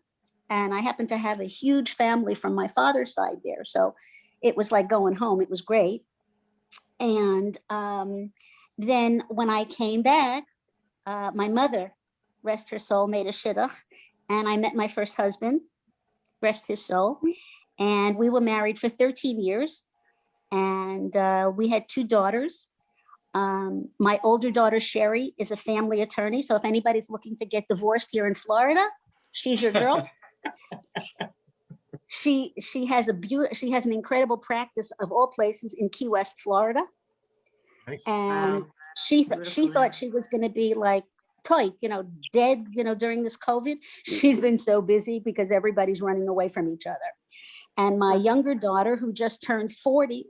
and I happened to have a huge family from my father's side there. So it was like going home. It was great. And then when I came back, my mother, rest her soul, made a shidduch, and I met my first husband, rest his soul. And we were married for 13 years. And we had 2 daughters. My older daughter, Sherry, is a family attorney. So if anybody's looking to get divorced here in Florida, she's your girl. She has an incredible practice of all places in Key West, Florida. Nice. And Wow. she Beautiful thought she was going to be like tight, dead, during this COVID. She's been so busy because everybody's running away from each other. And my younger daughter, who just turned 40,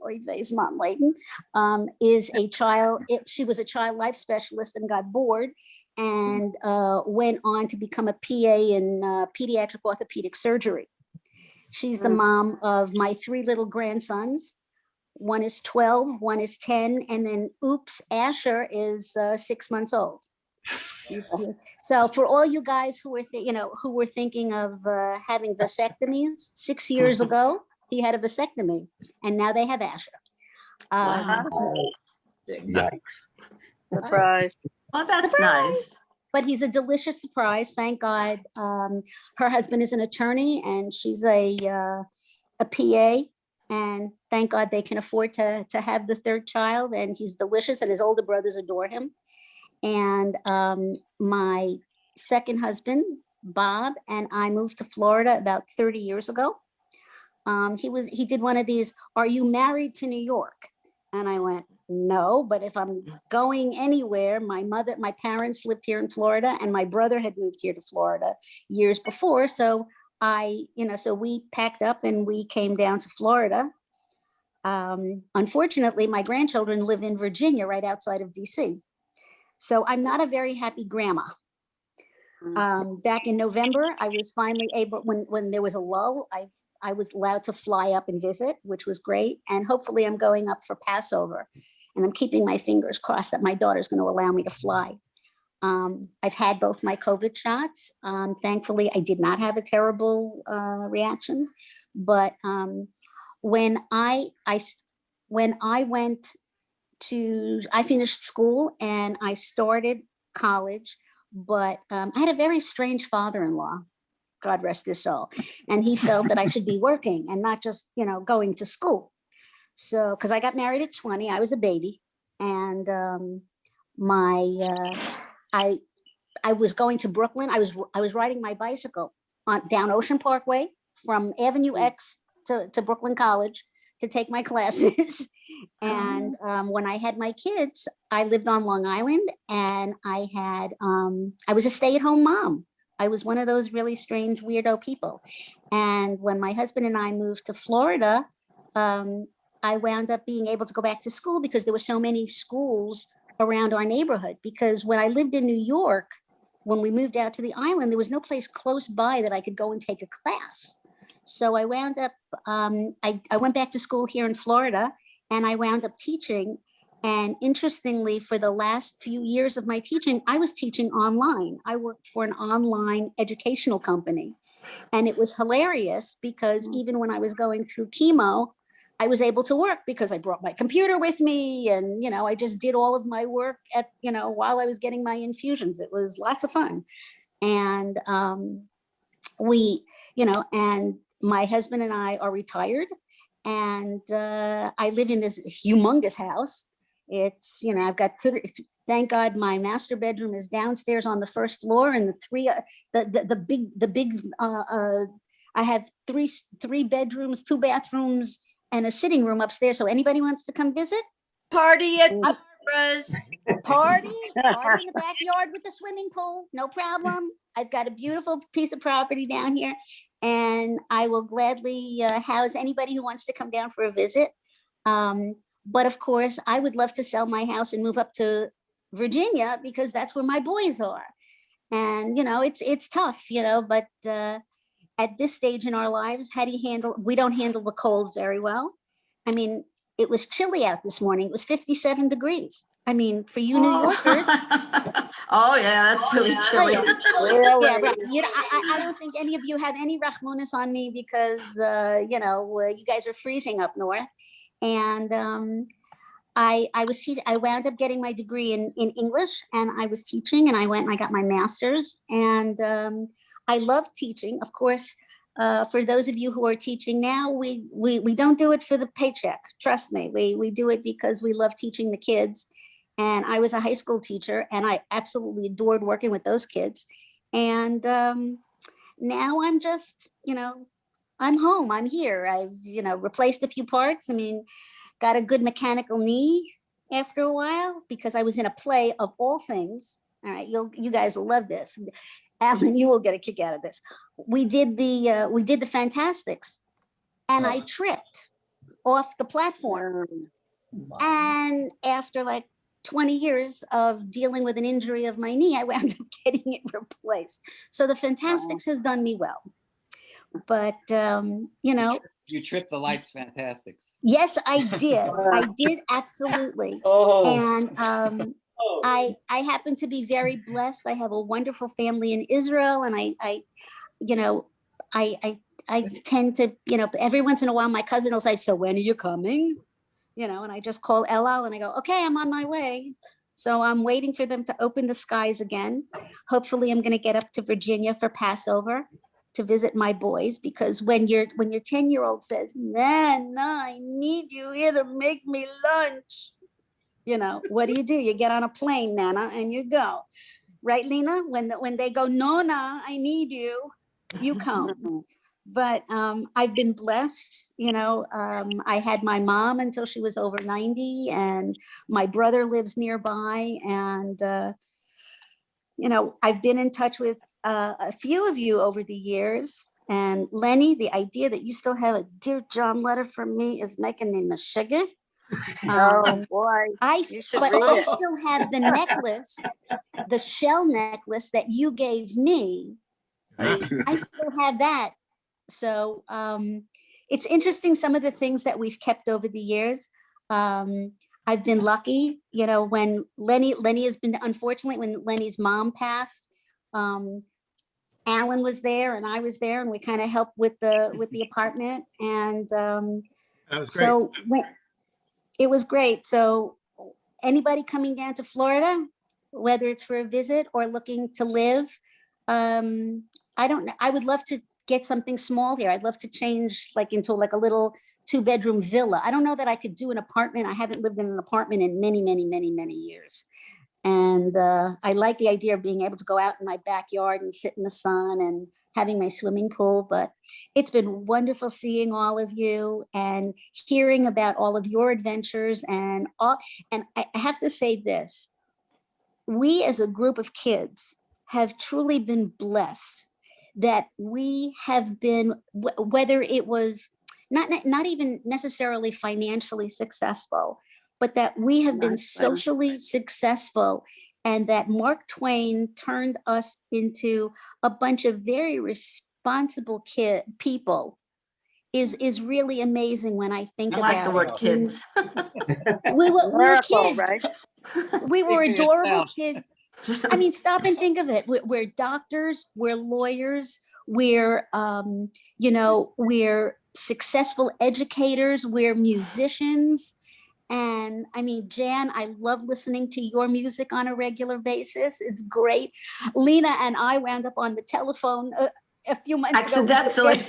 she was a child life specialist and got bored and went on to become a PA in pediatric orthopedic surgery. She's the mom of my 3 little grandsons. One is 12, one is 10, and then Asher is 6 months old. So for all you guys who were thinking of having vasectomies 6 years ago, he had a vasectomy, and now they have Asher. Yikes. Surprise. Oh, that's nice. But he's a delicious surprise, thank God. Her husband is an attorney, and she's a PA, and thank God they can afford to have the 3rd child. And he's delicious, and his older brothers adore him. And my second husband, Bob, and I moved to Florida about 30 years ago. He did one of these, "Are you married to New York?" And I went, "No, but if I'm going anywhere," my parents lived here in Florida, and my brother had moved here to Florida years before. So so we packed up and we came down to Florida. Unfortunately, my grandchildren live in Virginia, right outside of DC. So I'm not a very happy grandma. Back in November, I was finally able, when there was a lull, I was allowed to fly up and visit, which was great. And hopefully I'm going up for Passover. And I'm keeping my fingers crossed that my daughter's going to allow me to fly. I've had both my COVID shots. Thankfully, I did not have a terrible reaction. But when I finished school and I started college, but I had a very strange father-in-law, God rest his soul. And he felt that I should be working and not just, going to school. So, because I got married at 20, I was a baby. And I was going to Brooklyn. I was riding my bicycle down Ocean Parkway from Avenue X to Brooklyn College to take my classes. And when I had my kids, I lived on Long Island, and I was a stay-at-home mom. I was one of those really strange, weirdo people. And when my husband and I moved to Florida, I wound up being able to go back to school because there were so many schools around our neighborhood. Because when I lived in New York, when we moved out to the island, there was no place close by that I could go and take a class. So I wound up, I went back to school here in Florida, and I wound up teaching. And interestingly, for the last few years of my teaching, I was teaching online. I worked for an online educational company. And it was hilarious because even when I was going through chemo, I was able to work because I brought my computer with me, and, I just did all of my work while I was getting my infusions. It was lots of fun. And and my husband and I are retired, and I live in this humongous house. It's, I've got, thank God, my master bedroom is downstairs on the 1st floor, and the big, I have three bedrooms, 2 bathrooms, and a sitting room upstairs. So anybody wants to come visit? Party at Barbara's. Party in the backyard with the swimming pool, no problem. I've got a beautiful piece of property down here, and I will gladly house anybody who wants to come down for a visit. But of course, I would love to sell my house and move up to Virginia because that's where my boys are. And, it's tough, but at this stage in our lives, we don't handle the cold very well. I mean, it was chilly out this morning. It was 57 degrees. I mean, for you New Yorkers. Oh yeah, that's really chilly. Yeah, right. I don't think any of you have any rachmanis on me because, you guys are freezing up north. And I wound up getting my degree in English, and I was teaching, and I went and I got my master's, and I love teaching. Of course, for those of you who are teaching now, we don't do it for the paycheck. Trust me, we do it because we love teaching the kids. And I was a high school teacher and I absolutely adored working with those kids. And now I'm just, I'm home, I'm here. I've, replaced a few parts. I mean, got a good mechanical knee after a while because I was in a play of all things. All right, you guys will love this. Alan, you will get a kick out of this. We did the Fantastics, and I tripped off the platform. And after like 20 years of dealing with an injury of my knee, I wound up getting it replaced. So the Fantastics has done me well. But You tripped the lights, Fantastics. yes, I did. I did absolutely. And I happen to be very blessed. I have a wonderful family in Israel, and I tend to, every once in a while, my cousin will say, "So when are you coming?" And I just call Elal and I go, "Okay, I'm on my way." So I'm waiting for them to open the skies again. Hopefully, I'm going to get up to Virginia for Passover to visit my boys, because when your 10-year-old says, "Man, I need you here to make me lunch," what do? You get on a plane, Nana, and you go. Right, Lena? When they go, "Nona, I need you," you come. But I've been blessed. I had my mom until she was over 90, and my brother lives nearby. And, I've been in touch with a few of you over the years. And Lenny, the idea that you still have a Dear John letter from me is making me mashigga. Oh boy, you should But read I it. still have the necklace, the shell necklace that you gave me. I still have that. So it's interesting, some of the things that we've kept over the years. I've been lucky, when Lenny has been, unfortunately, when Lenny's mom passed, Alan was there and I was there, and we kind of helped with the apartment. And That was great. It was great. So anybody coming down to Florida, whether it's for a visit or looking to live, I would love to get something small here. I'd love to change into a little 2-bedroom villa. I don't know that I could do an apartment. I haven't lived in an apartment in many, many, many, many years. And I like the idea of being able to go out in my backyard and sit in the sun and having my swimming pool. But it's been wonderful seeing all of you and hearing about all of your adventures. And I have to say this, we as a group of kids have truly been blessed that we have been, whether it was not even necessarily financially successful, but that we have been socially successful, and that Mark Twain turned us into a bunch of very responsible people is really amazing when I think I about like the word kids. we were Miracle, kids. right? We were Speak for adorable yourself. kids. I mean, stop and think of it. We're doctors, we're lawyers, we're we're successful educators, we're musicians. And I mean, Jan, I love listening to your music on a regular basis. It's great. Lena and I wound up on the telephone a few months ago. Accidentally.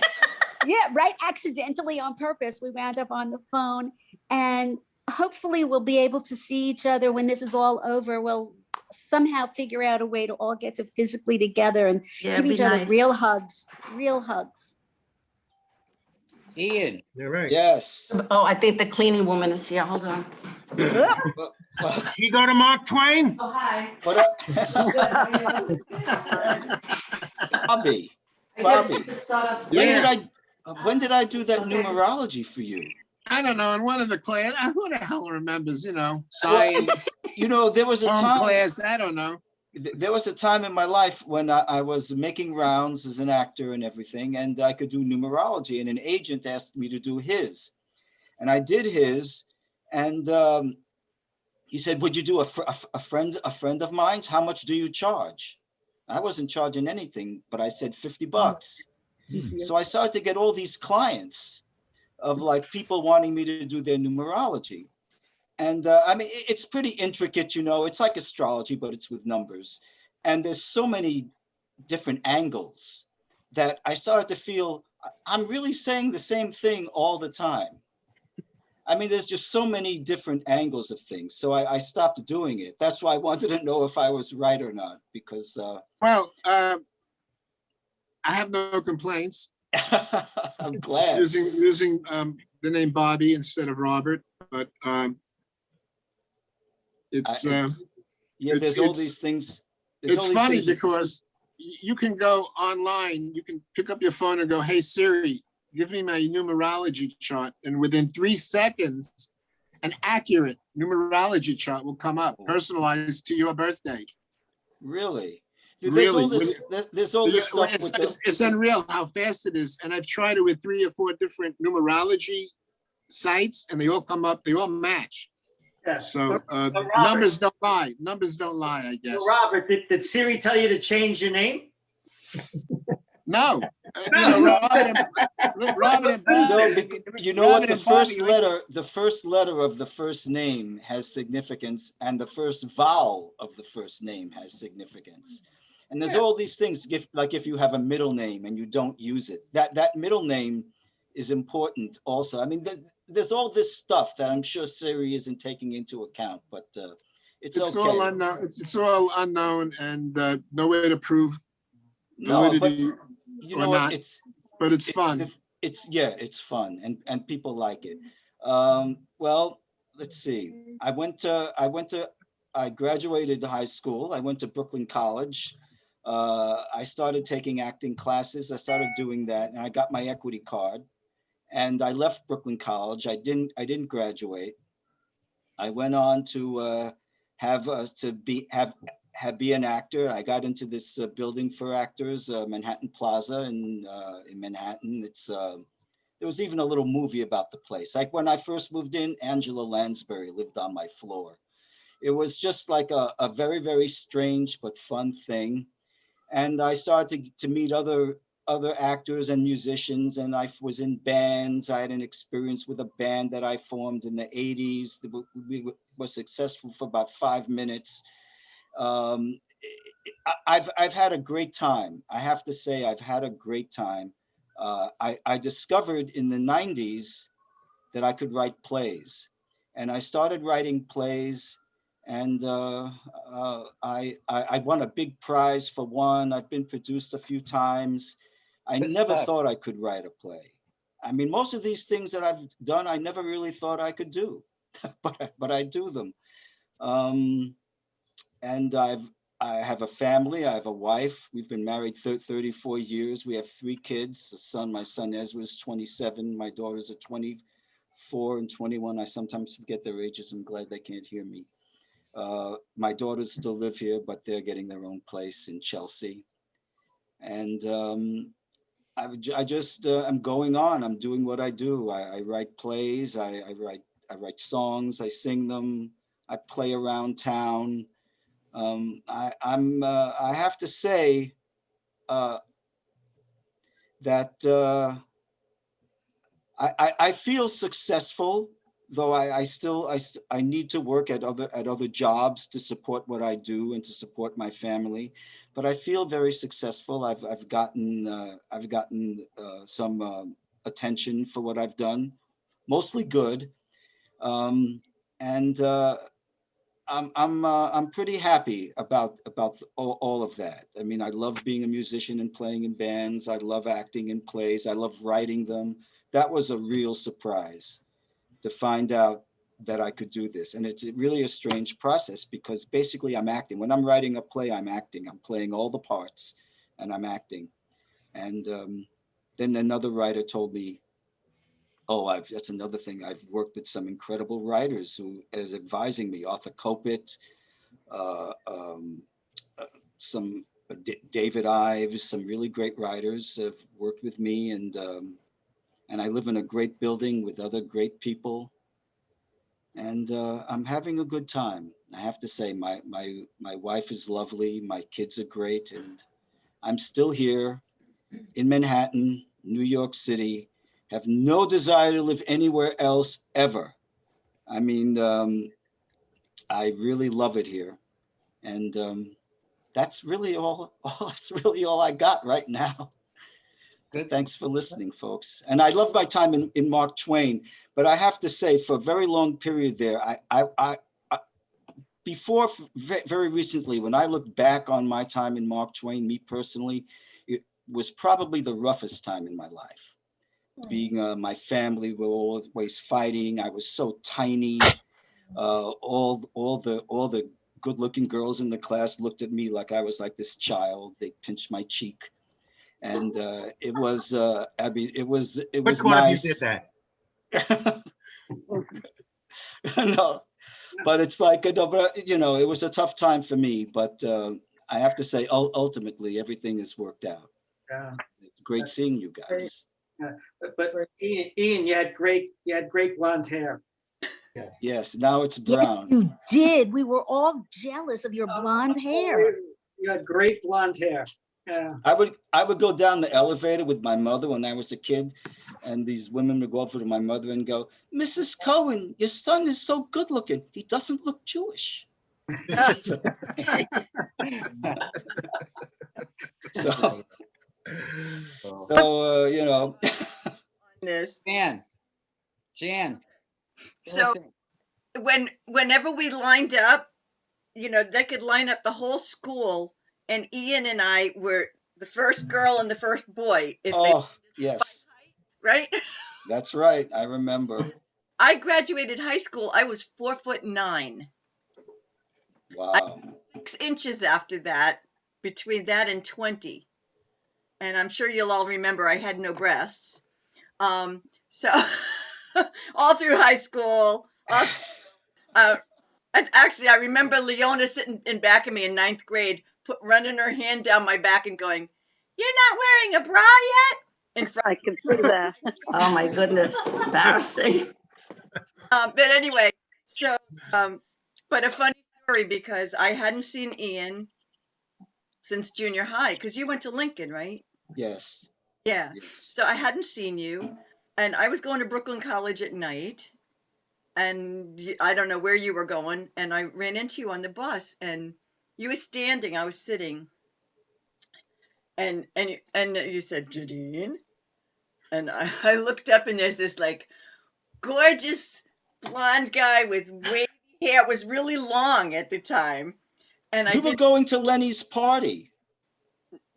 Yeah, right. Accidentally, on purpose. We wound up on the phone, and hopefully we'll be able to see each other when this is all over. We'll somehow figure out a way to all get to physically together and give be each other nice. real hugs, real hugs. Ian. You're right. Yes. Oh, I think the cleaning woman is here. Hold on. She go to Mark Twain? Oh, hi. What up? Bobby, when did I do that numerology for you? I don't know. In one of the class, who the hell remembers? Science. There was a home time. class. I don't know. There was a time in my life when I was making rounds as an actor and everything, and I could do numerology. And an agent asked me to do his, and I did his, and he said, "Would you do a friend of mine's? How much do you charge?" I wasn't charging anything, but I said $50. So I started to get all these clients of people wanting me to do their numerology. And I mean, it's pretty intricate, it's like astrology, but it's with numbers. And there's so many different angles that I started to feel I'm really saying the same thing all the time. I mean, there's just so many different angles of things. So I stopped doing it. That's why I wanted to know if I was right or not, because. Well, I have no complaints. I'm glad. Using the name Bobby instead of Robert, but it's yeah. There's all these things. It's funny because you can go online, you can pick up your phone and go, "Hey Siri, give me my numerology chart," and within 3 seconds, an accurate numerology chart will come up, personalized to your birthday. Really? Really? There's all this stuff. It's unreal how fast it is. And I've tried it with 3 or 4 different numerology sites, and they all come up, they all match. Yeah. So Robert, numbers don't lie. Numbers don't lie, I guess. Robert, did Siri tell you to change your name? No. Robert and Bobby. You know what? The first letter of the first name has significance, and the first vowel of the first name has significance. And there's all these things, like if you have a middle name and you don't use it, that middle name is important also. I mean, there's all this stuff that I'm sure Siri isn't taking into account, but it's okay. All unknown. It's all unknown, and no way to prove validity. No, but you know what? But it's fun. It's fun, and people like it. Well, let's see. I graduated high school. I went to Brooklyn College. I started taking acting classes. I started doing that, and I got my equity card. And I left Brooklyn College. I didn't graduate. I went on to be an actor. I got into this building for actors, Manhattan Plaza in Manhattan. There was even a little movie about the place. Like when I first moved in, Angela Lansbury lived on my floor. It was just like a very, very strange but fun thing. And I started to meet other actors and musicians, and I was in bands. I had an experience with a band that I formed in the 80s. We were successful for about 5 minutes. I've had a great time. I have to say, I've had a great time. I discovered in the 90s that I could write plays, and I started writing plays. And I won a big prize for one. I've been produced a few times. I never thought I could write a play. I mean, most of these things that I've done, I never really thought I could do, but I do them. And I have a family. I have a wife. We've been married 34 years. We have 3 kids. A son, my son Ezra is 27. My daughters are 24 and 21. I sometimes forget their ages. I'm glad they can't hear me. My daughters still live here, but they're getting their own place in Chelsea. And I'm going on. I'm doing what I do. I write plays. I write songs. I sing them. I play around town. I have to say that I feel successful, though I need to work at other jobs to support what I do and to support my family. But I feel very successful. I've gotten some attention for what I've done, mostly good, and I'm pretty happy about all of that. I mean, I love being a musician and playing in bands. I love acting in plays. I love writing them. That was a real surprise to find out that I could do this. And it's really a strange process because basically I'm acting. When I'm writing a play, I'm acting. I'm playing all the parts and I'm acting. And then another writer told me, that's another thing. I've worked with some incredible writers who is advising me, Arthur Kopit, David Ives, some really great writers have worked with me, and I live in a great building with other great people, and I'm having a good time. I have to say, my wife is lovely, my kids are great, and I'm still here in Manhattan, New York City. Have no desire to live anywhere else ever. I mean, I really love it here, and that's really all. That's really all I got right now. Good. Thanks for listening, folks. And I love my time in Mark Twain, but I have to say, for a very long period there, before very recently, when I look back on my time in Mark Twain, me personally, it was probably the roughest time in my life. Being my family were always fighting. I was so tiny. All the good-looking girls in the class looked at me like I was like this child. They pinched my cheek, and it was I mean it was Which one of you nice. did that? No, but it's like but you know, it was a tough time for me. But I have to say, ultimately, everything has worked out. Yeah. It's great seeing you guys. Yeah. But Ian, you had great blonde hair. Yes, now it's Yes, brown. you did. We were all jealous of your blonde hair. You had great blonde hair. Yeah. I would go down the elevator with my mother when I was a kid, and these women would go over to my mother and go, "Mrs. Cohen, your son is so good looking. He doesn't look Jewish." So you know. Jan. So whenever we lined up, you know, they could line up the whole school, and Ian and I were the first girl and the first boy. Yes. Right? That's right. I remember. I graduated high school. I was 4'9". Wow. 6 inches after that, between that and 20. And I'm sure you'll all remember I had no breasts. So all through high school, and actually I remember Leona sitting in back of me in 9th grade, running her hand down my back and going, "You're not wearing a bra yet?" In front. I can see that. Oh my goodness, embarrassing. But anyway, so, but a funny story, because I hadn't seen Ian since junior high, because you went to Lincoln, right? Yes. Yeah. So I hadn't seen you, and I was going to Brooklyn College at night, and I don't know where you were going, and I ran into you on the bus, and you were standing, I was sitting, and you said, "Jadine," and I looked up, and there's this like gorgeous blonde guy with wavy hair. It was really long at the time, and We were going to Lenny's party.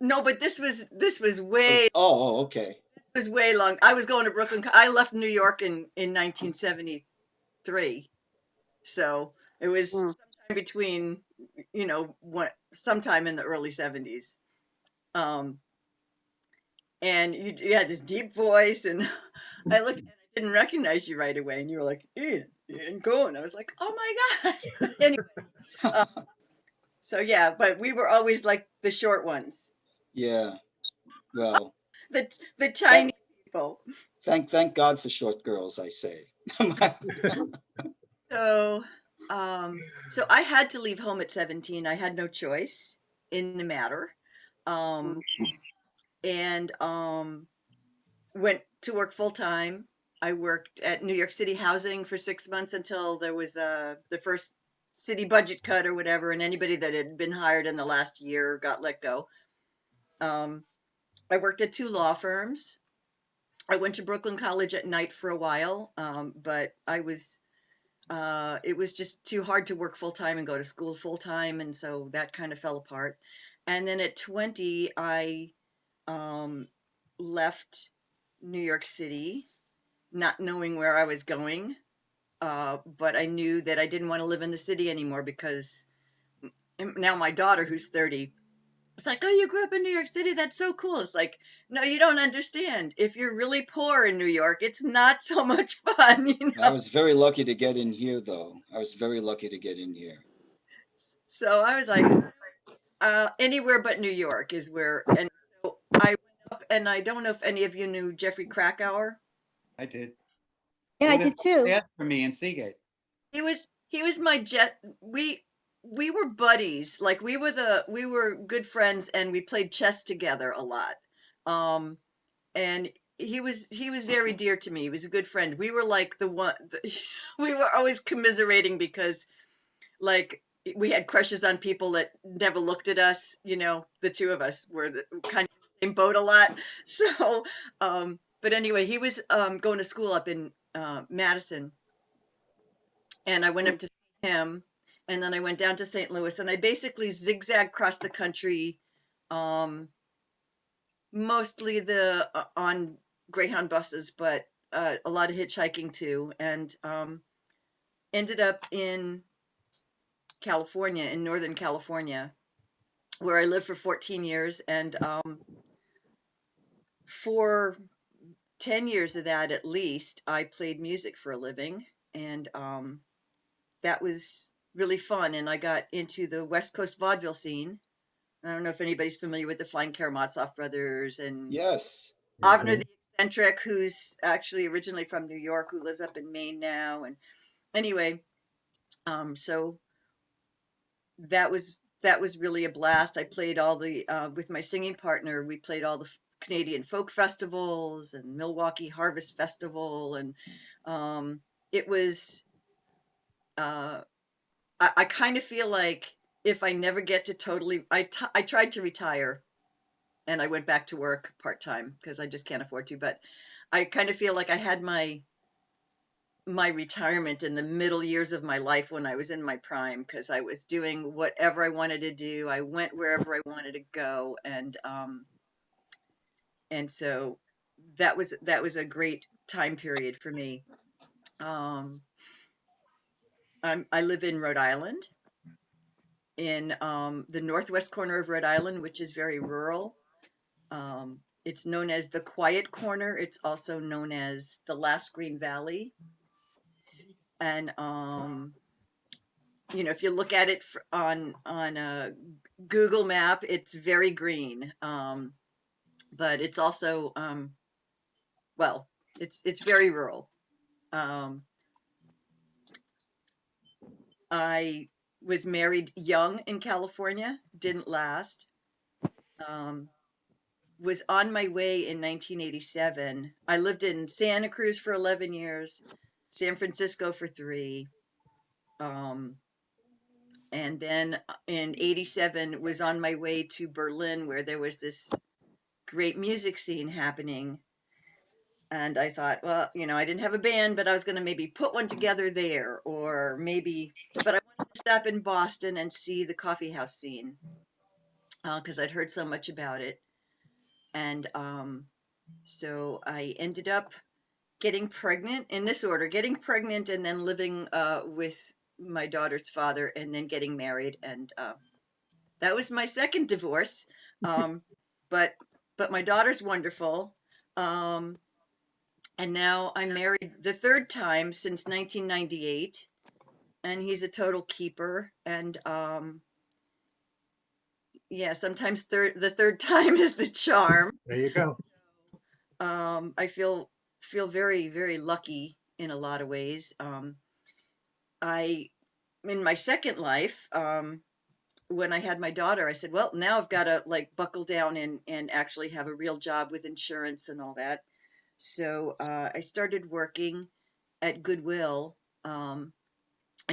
No, but this was way. Oh, okay. This was way long. I was going to Brooklyn. I left New York in 1973, so it was sometime between, you know, sometime in the early 70s. And you had this deep voice, and I looked and I didn't recognize you right away, and you were like, Ian Cohen. I was like, oh my God. Anyway, so yeah, but we were always like the short ones. Yeah. Well. the tiny people. Thank God for short girls, I say. So I had to leave home at 17. I had no choice in the matter. And went to work full time. I worked at New York City Housing for 6 months until there was the first city budget cut or whatever, and anybody that had been hired in the last year got let go. I worked at 2 law firms. I went to Brooklyn College at night for a while, but it was just too hard to work full time and go to school full time, and so that kind of fell apart. And then at 20, I left New York City, not knowing where I was going, but I knew that I didn't want to live in the city anymore, because now my daughter, who's 30, it's like, "Oh, you grew up in New York City. That's so cool." It's like, no, you don't understand. If you're really poor in New York, it's not so much fun. You know? I was very lucky to get in here, though. I was very lucky to get in here. So I was like, anywhere but New York is where. And so I went up, and I don't know if any of you knew Jeffrey Krakauer. I did. Yeah, I did too. That's for me in Seagate. He was my we were buddies. Like we were good friends, and we played chess together a lot. And he was very dear to me. He was a good friend. We were like we were always commiserating, because like we had crushes on people that never looked at us. You know, the two of us were kind of in the same boat a lot. So, but anyway, he was going to school up in Madison, and I went up to see him, and then I went down to St. Louis, and I basically zigzagged across the country, mostly on Greyhound buses, but a lot of hitchhiking too, and ended up in California, in Northern California, where I lived for 14 years, and for 10 years of that at least, I played music for a living, and that was really fun. And I got into the West Coast vaudeville scene. I don't know if anybody's familiar with the Flying Karamazov brothers and Yes. Avner the Eccentric, who's actually originally from New York, who lives up in Maine now. And anyway, so that was really a blast. I played all the with my singing partner. We played all the Canadian folk festivals and Milwaukee Harvest Festival, and it was. I kind of feel like if I never get to totally, I tried to retire, and I went back to work part time because I just can't afford to. But I kind of feel like I had my retirement in the middle years of my life when I was in my prime, because I was doing whatever I wanted to do. I went wherever I wanted to go, and so that was a great time period for me. I live in Rhode Island, in the northwest corner of Rhode Island, which is very rural. It's known as the Quiet Corner. It's also known as the Last Green Valley. And you know, if you look at it on a Google map, it's very green. But it's also well, it's very rural. I was married young in California, didn't last. Was on my way in 1987. I lived in Santa Cruz for 11 years, San Francisco for 3. And then in 87 was on my way to Berlin, where there was this great music scene happening. And I thought, well, you know, I didn't have a band, but I was going to maybe put one together there, or maybe, but I wanted to stop in Boston and see the coffee house scene because I'd heard so much about it. And so I ended up getting pregnant in this order, getting pregnant and then living with my daughter's father and then getting married. And that was my second divorce. But my daughter's wonderful. And now I'm married the third time since 1998, and he's a total keeper. And yeah, sometimes the third time is the charm. There you go. I feel very, very lucky in a lot of ways. In my second life, when I had my daughter, I said, well, now I've got to like buckle down and actually have a real job with insurance and all that. So I started working at Goodwill in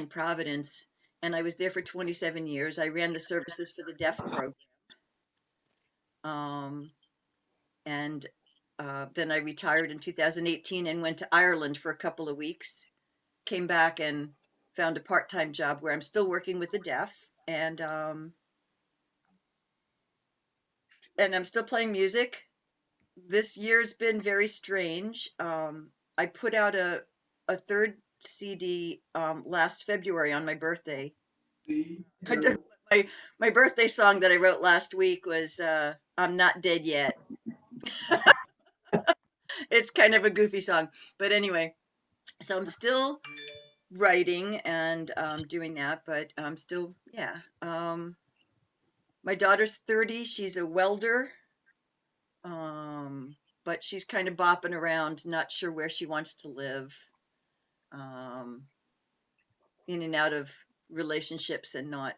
Providence, and I was there for 27 years. I ran the services for the deaf program. And then I retired in 2018 and went to Ireland for a couple of weeks, came back and found a part-time job where I'm still working with the deaf, and I'm still playing music. This year's been very strange. I put out a third CD last February on my birthday. My birthday song that I wrote last week was I'm Not Dead Yet. It's kind of a goofy song, but anyway, so I'm still writing and doing that, but I'm still, yeah. My daughter's 30, she's a welder, but she's kind of bopping around, not sure where she wants to live, in and out of relationships and not,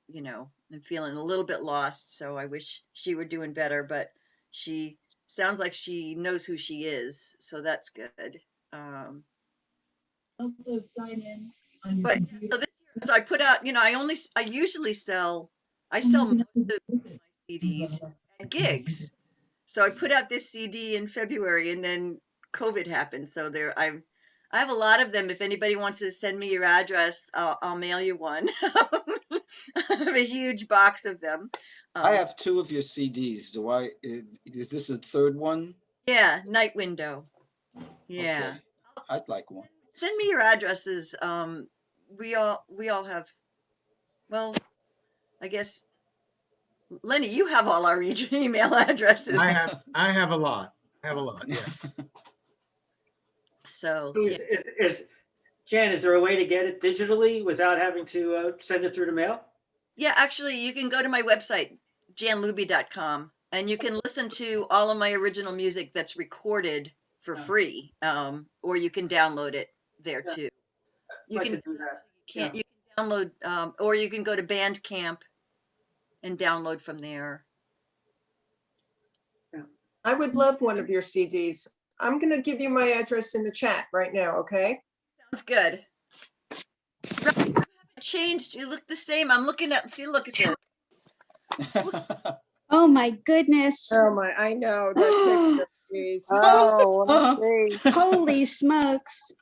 you know, and feeling a little bit lost. So I wish she were doing better, but she sounds like she knows who she is, so that's good. Also sign in on your But computer. so this year, so I put out, you know, I usually sell most of my CDs at gigs. So I put out this CD in February, and then COVID happened. So I have a lot of them. If anybody wants to send me your address, I'll mail you one. I have a huge box of them. I have 2 of your CDs. Is this a third one? Yeah, Night Window. Yeah. Okay. I'd like one. Send me your addresses. We all have, well, I guess, Lenny, you have all our email addresses. I have a lot. Yeah. So, Jan, is there a way to get it digitally without having to send it through the mail? yeah, actually, you can go to my website, janluby.com, and you can listen to all of my original music that's recorded for free, or you can download it there too. You I'd can like to do that. you can download, or you can go to Bandcamp and download from there. I would love one of your CDs. I'm going to give you my address in the chat right now, okay? Sounds good. Changed. You look the same. I'm looking at. See, look at this. Oh my goodness. Oh my, I know. That picture, geez. Holy smokes.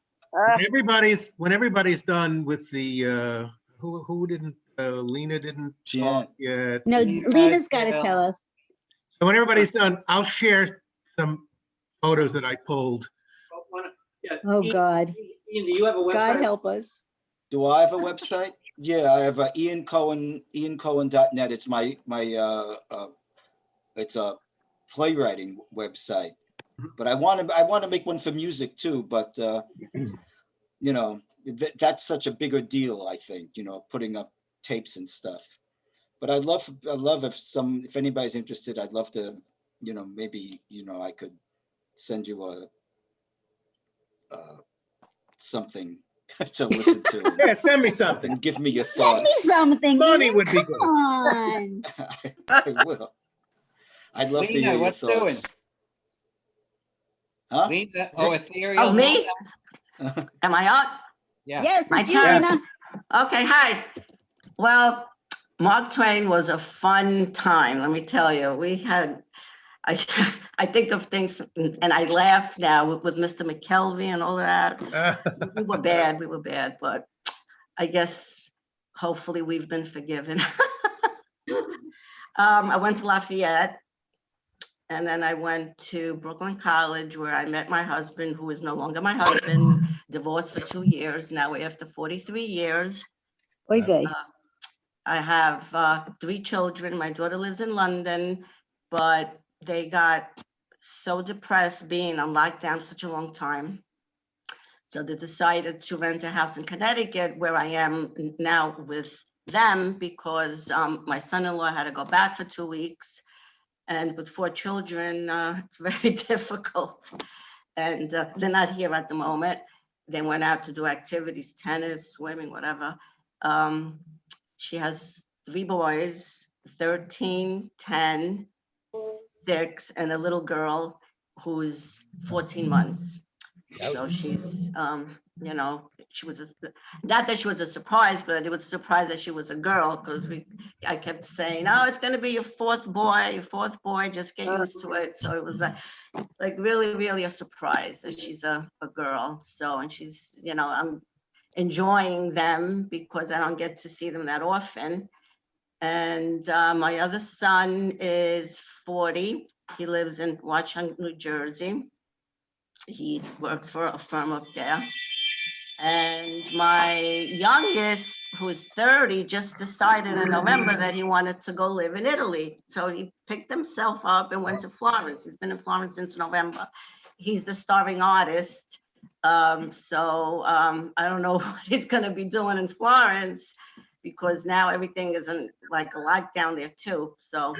When everybody's done with the who didn't Lena didn't talk yet. No, Lena's got to tell us. So when everybody's done, I'll share some photos that I pulled. Oh God. Ian, do you have a website? God help us. Do I have a website? Yeah, I have iancohen.net. It's my it's a playwriting website. But I want to make one for music too, but you know, that's such a bigger deal, I think, you know, putting up tapes and stuff. But I'd love if anybody's interested, I'd love to, you know, maybe, you know, I could send you something to listen to. Yeah, send me something. And give me your Send me thoughts. something. Money Ian, would be come good. on. I will. I'd love to Lena, hear your what's doing? thoughts. Huh? Lena, ethereal. Oh, me? Am I up? Yeah. Yes, My it's you, turn. Lena. Okay, hi. Well, Mark Twain was a fun time, let me tell you. We had, I think of things and I laugh now with Mr. McKelvey and all that. We were bad, but I guess hopefully we've been forgiven. I went to Lafayette, and then I went to Brooklyn College where I met my husband, who is no longer my husband, divorced for 2 years. Now we're after 43 years. Oy vey. I have 3 children. My daughter lives in London, but they got so depressed being on lockdown such a long time. So they decided to rent a house in Connecticut where I am now with them because my son-in-law had to go back for 2 weeks. And with 4 children, it's very difficult. And they're not here at the moment. They went out to do activities, tennis, swimming, whatever. She has 3 boys, 13, 10, 6, and a little girl who's 14 months. So she's, you know, she was, not that she was a surprise, but it was a surprise that she was a girl because I kept saying, oh, it's going to be your 4th boy, just get used to it. So it was like really, really a surprise that she's a girl. So, and she's, you know, I'm enjoying them because I don't get to see them that often. And my other son is 40. He lives in Watchung, New Jersey. He works for a firm up there. And my youngest, who is 30, just decided in November that he wanted to go live in Italy. So he picked himself up and went to Florence. He's been in Florence since November. He's the starving artist. I don't know what he's going to be doing in Florence because now everything is in like a lockdown there too. So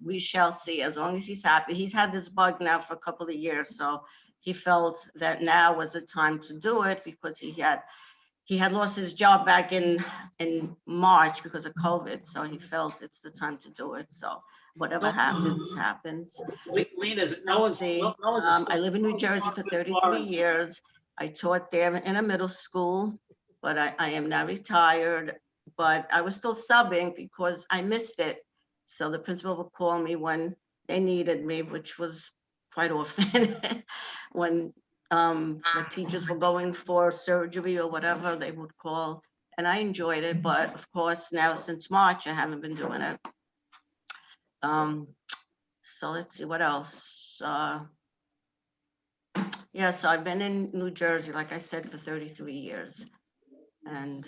we shall see. As long as he's happy. He's had this bug now for a couple of years. So he felt that now was the time to do it because he had lost his job back in March because of COVID. So he felt it's the time to do it. So whatever happens, happens. Lena's, I live in New Jersey for 33 years. I taught there in a middle school, but I am now retired. But I was still subbing because I missed it. So the principal would call me when they needed me, which was quite often. When the teachers were going for surgery or whatever, they would call, and I enjoyed it. But of course, now since March, I haven't been doing it. So let's see what else. Yeah, so I've been in New Jersey, like I said, for 33 years. And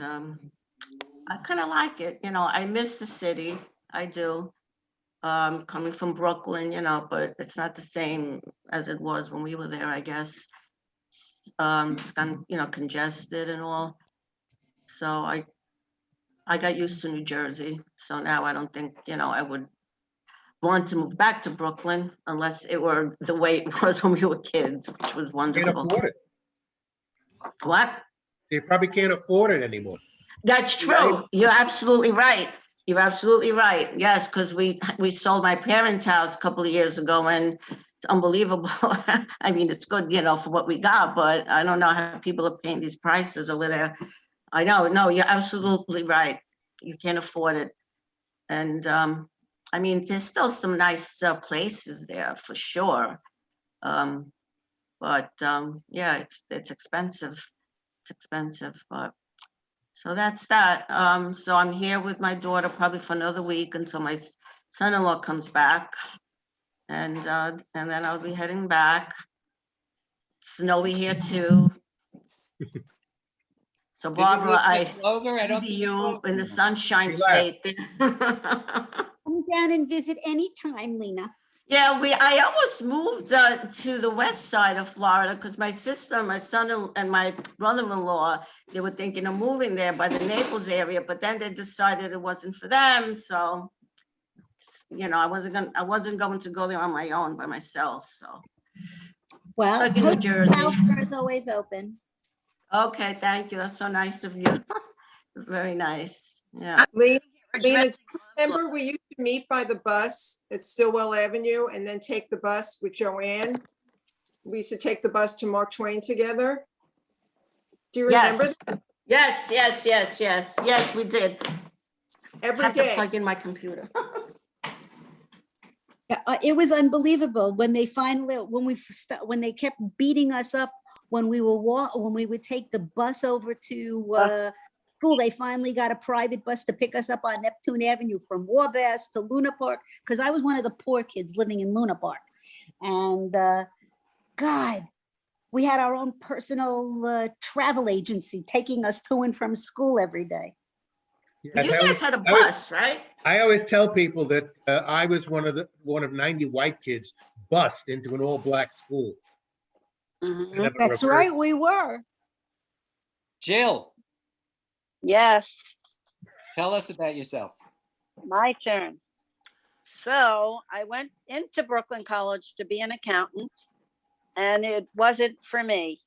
I kind of like it. You know, I miss the city. I do. Coming from Brooklyn, you know, but it's not the same as it was when we were there, I guess. It's kind of, you know, congested and all. So I got used to New Jersey. So now I don't think, you know, I would want to move back to Brooklyn unless it were the way it was when we were kids, which was Can't wonderful. afford it. What? You probably can't afford it anymore. That's true. You're absolutely right. You're absolutely right. Yes, because we sold my parents' house a couple of years ago, and it's unbelievable. I mean, it's good, you know, for what we got, but I don't know how people are paying these prices over there. I know, no, you're absolutely right. You can't afford it. And I mean, there's still some nice places there for sure. But yeah, it's expensive. It's expensive, but so that's that. So I'm here with my daughter probably for another week until my son-in-law comes back. And then I'll be heading back. Snowy here too. So Did you Barbara, leave I Miss Clover? I don't envy see Miss you Clover in the anymore. Sunshine She left. State. Come down and visit anytime, Lena. Yeah, I almost moved to the west side of Florida because my sister, my son, and my brother-in-law, they were thinking of moving there by the Naples area, but then they decided it wasn't for them. So, you know, I wasn't going to go there on my own by myself. So, Well, stuck in New Jersey. house door is always open. Okay, thank you. That's so nice of you. Very nice. Yeah. Lena, do you remember we used to meet by the bus at Stillwell Avenue and then take the bus with Joanne? We used to take the bus to Mark Twain together. Do you remember? Yes, yes, we did. Every Have day. to plug in my computer. Yeah, it was unbelievable when they finally, when they kept beating us up when we would take the bus over to school. They finally got a private bus to pick us up on Neptune Avenue from Warbass to Luna Park, because I was one of the poor kids living in Luna Park. And God, we had our own personal travel agency taking us to and from school every day. Yes, You I guys always- had a I always- bus, right? I always tell people that I was one of 90 white kids bused into an all-black school. Kind of a That's right, reverse. we were. Jill, Yes, tell us about yourself. my turn. So I went into Brooklyn College to be an accountant, and it wasn't for me.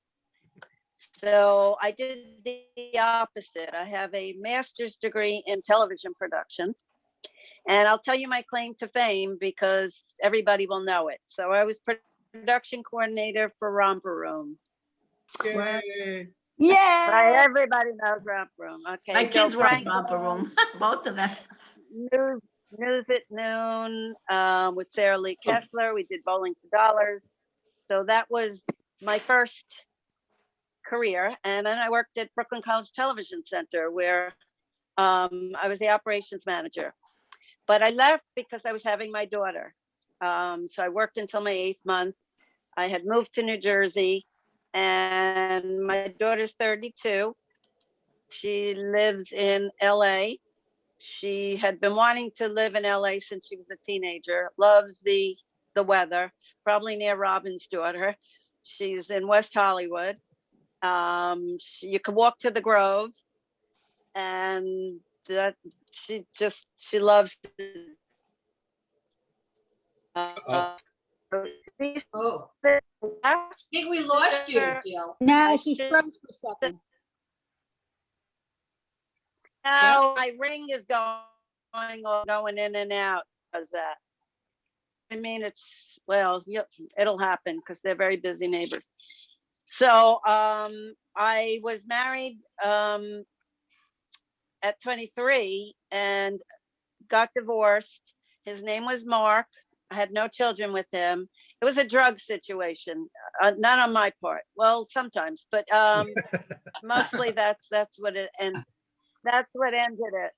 So I did the opposite. I have a master's degree in television production. And I'll tell you my claim to fame because everybody will know it. So I was production coordinator for Romper Room. Yay. Yeah. Right, everybody knows Romper Room. Okay. My Joe kids were in Frank, Romper Room, both of them. News at Noon with Sarah Lee Kessler. We did Bowling for Dollars. So that was my first career. And then I worked at Brooklyn College Television Center where I was the operations manager. But I left because I was having my daughter. So I worked until my 8th month. I had moved to New Jersey and my daughter's 32. She lives in LA. She had been wanting to live in LA since she was a teenager, loves the weather, probably near Robin's daughter. She's in West Hollywood. You can walk to the Grove, and that she loves Oh, I think we lost you, Jill. No, she froze for a second. Now my ring is going in and out. Does that? I mean, it'll happen because they're very busy neighbors. So I was married at 23 and got divorced. His name was Mark. I had no children with him. It was a drug situation, not on my part. Well, sometimes, but mostly that's what it and that's what ended it.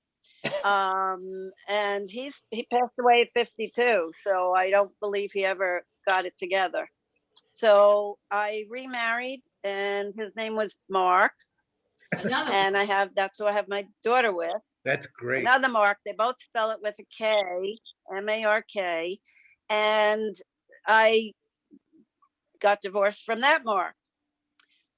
And he passed away at 52, so I don't believe he ever got it together. So I remarried, and his name was Mark, Another and that's who I have my daughter with. That's great. Another Mark. They both spell it with a K, M-A-R-K, and I got divorced from that Mark.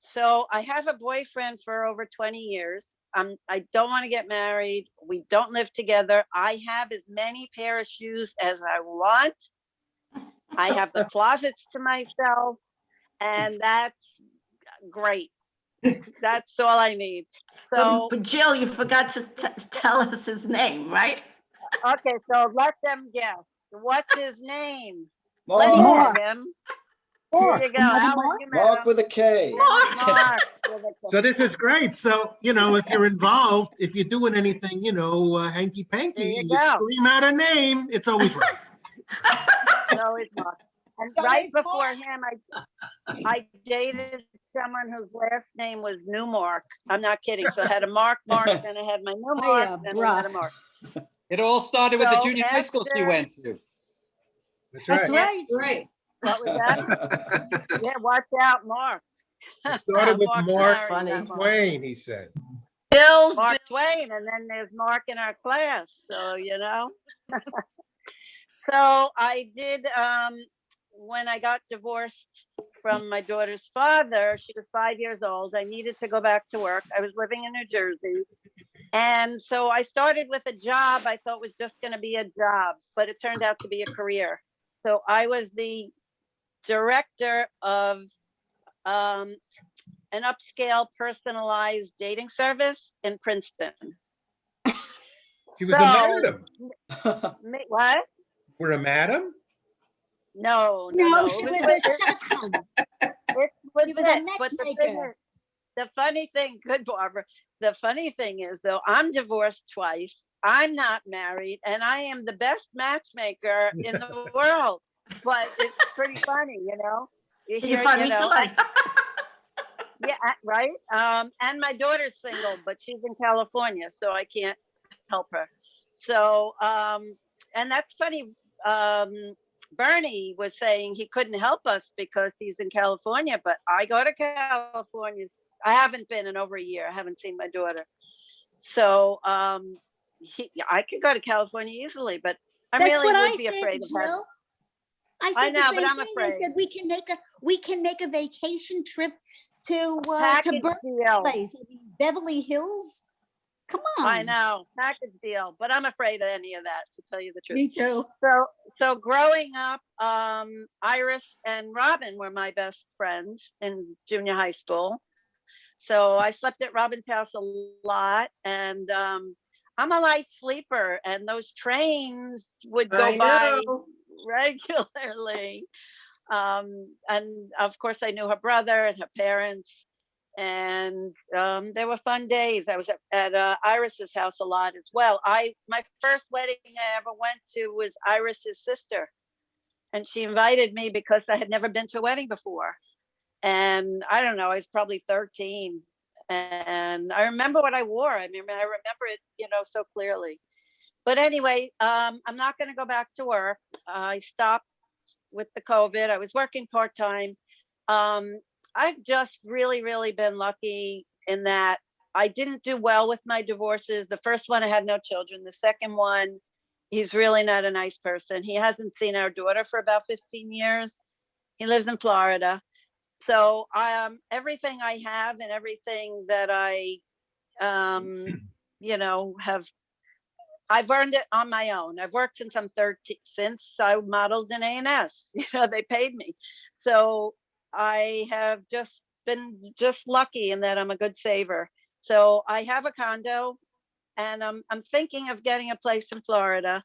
So I have a boyfriend for over 20 years. I don't want to get married. We don't live together. I have as many pair of shoes as I want. I have the closets to myself, and that's great. That's all I need. So, But Jill, you forgot to tell us his name, right? okay, so let them guess. What's his name? Mark. Lenny Mark. met him. Mark. There you go. Another Alan, Mark? you met Mark him. with a K. Mark with a K. So this is great. So, if you're involved, if you're doing anything, hanky panky, There you and you go. scream out a name, it's always right. So is Mark. And So right is before Mark. him, I dated someone whose last name was Newmark. I'm not kidding. So I had a Mark, then I had my new Mark, Hiya, then I had a bruh. Mark. It all started with the So junior high school she after- went to. That's That's right. right. Right. What was that? Yeah, watch out, Mark. It started with Mark's Mark married, Funny. that Mark. Twain, he said. Bill's Mark Twain, and then there's Mark in our class. So, So I did, when I got divorced from my daughter's father, she was 5 years old. I needed to go back to work. I was living in New Jersey. And so I started with a job I thought was just going to be a job, but it turned out to be a career. So I was the director of an upscale personalized dating service in Princeton. She was a madam. What? We're a madam? No, No, It she was was with- a shotgun. It was She was a it, but the thing matchmaker. is, the funny thing, good Barbara, the funny thing is though, I'm divorced twice. I'm not married, and I am the best matchmaker in the world. But it's pretty funny, You Can you hear, find me somebody? yeah, right. And my daughter's single, but she's in California, so I can't help her. So, and that's funny. Bernie was saying he couldn't help us because he's in California, but I go to California. I haven't been in over a year. I haven't seen my daughter. So, I could go to California easily, but I That's really what would I be said, afraid of that. Jill. I I said know, the but same I'm thing. I afraid. said we can make a vacation trip to Package Berkeley deal. place. I mean, Beverly Hills. Come on. I know, package deal, but I'm afraid of any of that, to tell you the truth. Me too. So growing up, Iris and Robin were my best friends in junior high school. So I slept at Robin's house a lot, and I'm a light sleeper, and those trains would go I by know. regularly. And of course, I knew her brother and her parents, and there were fun days. I was at Iris's house a lot as well. My first wedding I ever went to was Iris's sister, and she invited me because I had never been to a wedding before. And I don't know, I was probably 13, and I remember what I wore. I remember it, so clearly. But anyway, I'm not going to go back to work. I stopped with the COVID. I was working part-time. I've just really, really been lucky in that I didn't do well with my divorces. The first one, I had no children. The second one, he's really not a nice person. He hasn't seen our daughter for about 15 years. He lives in Florida. So everything I have and everything that I, I've earned it on my own. I've worked since I'm 13, since I modeled in A&S. They paid me. So I have just been lucky in that I'm a good saver. So I have a condo, and I'm thinking of getting a place in Florida,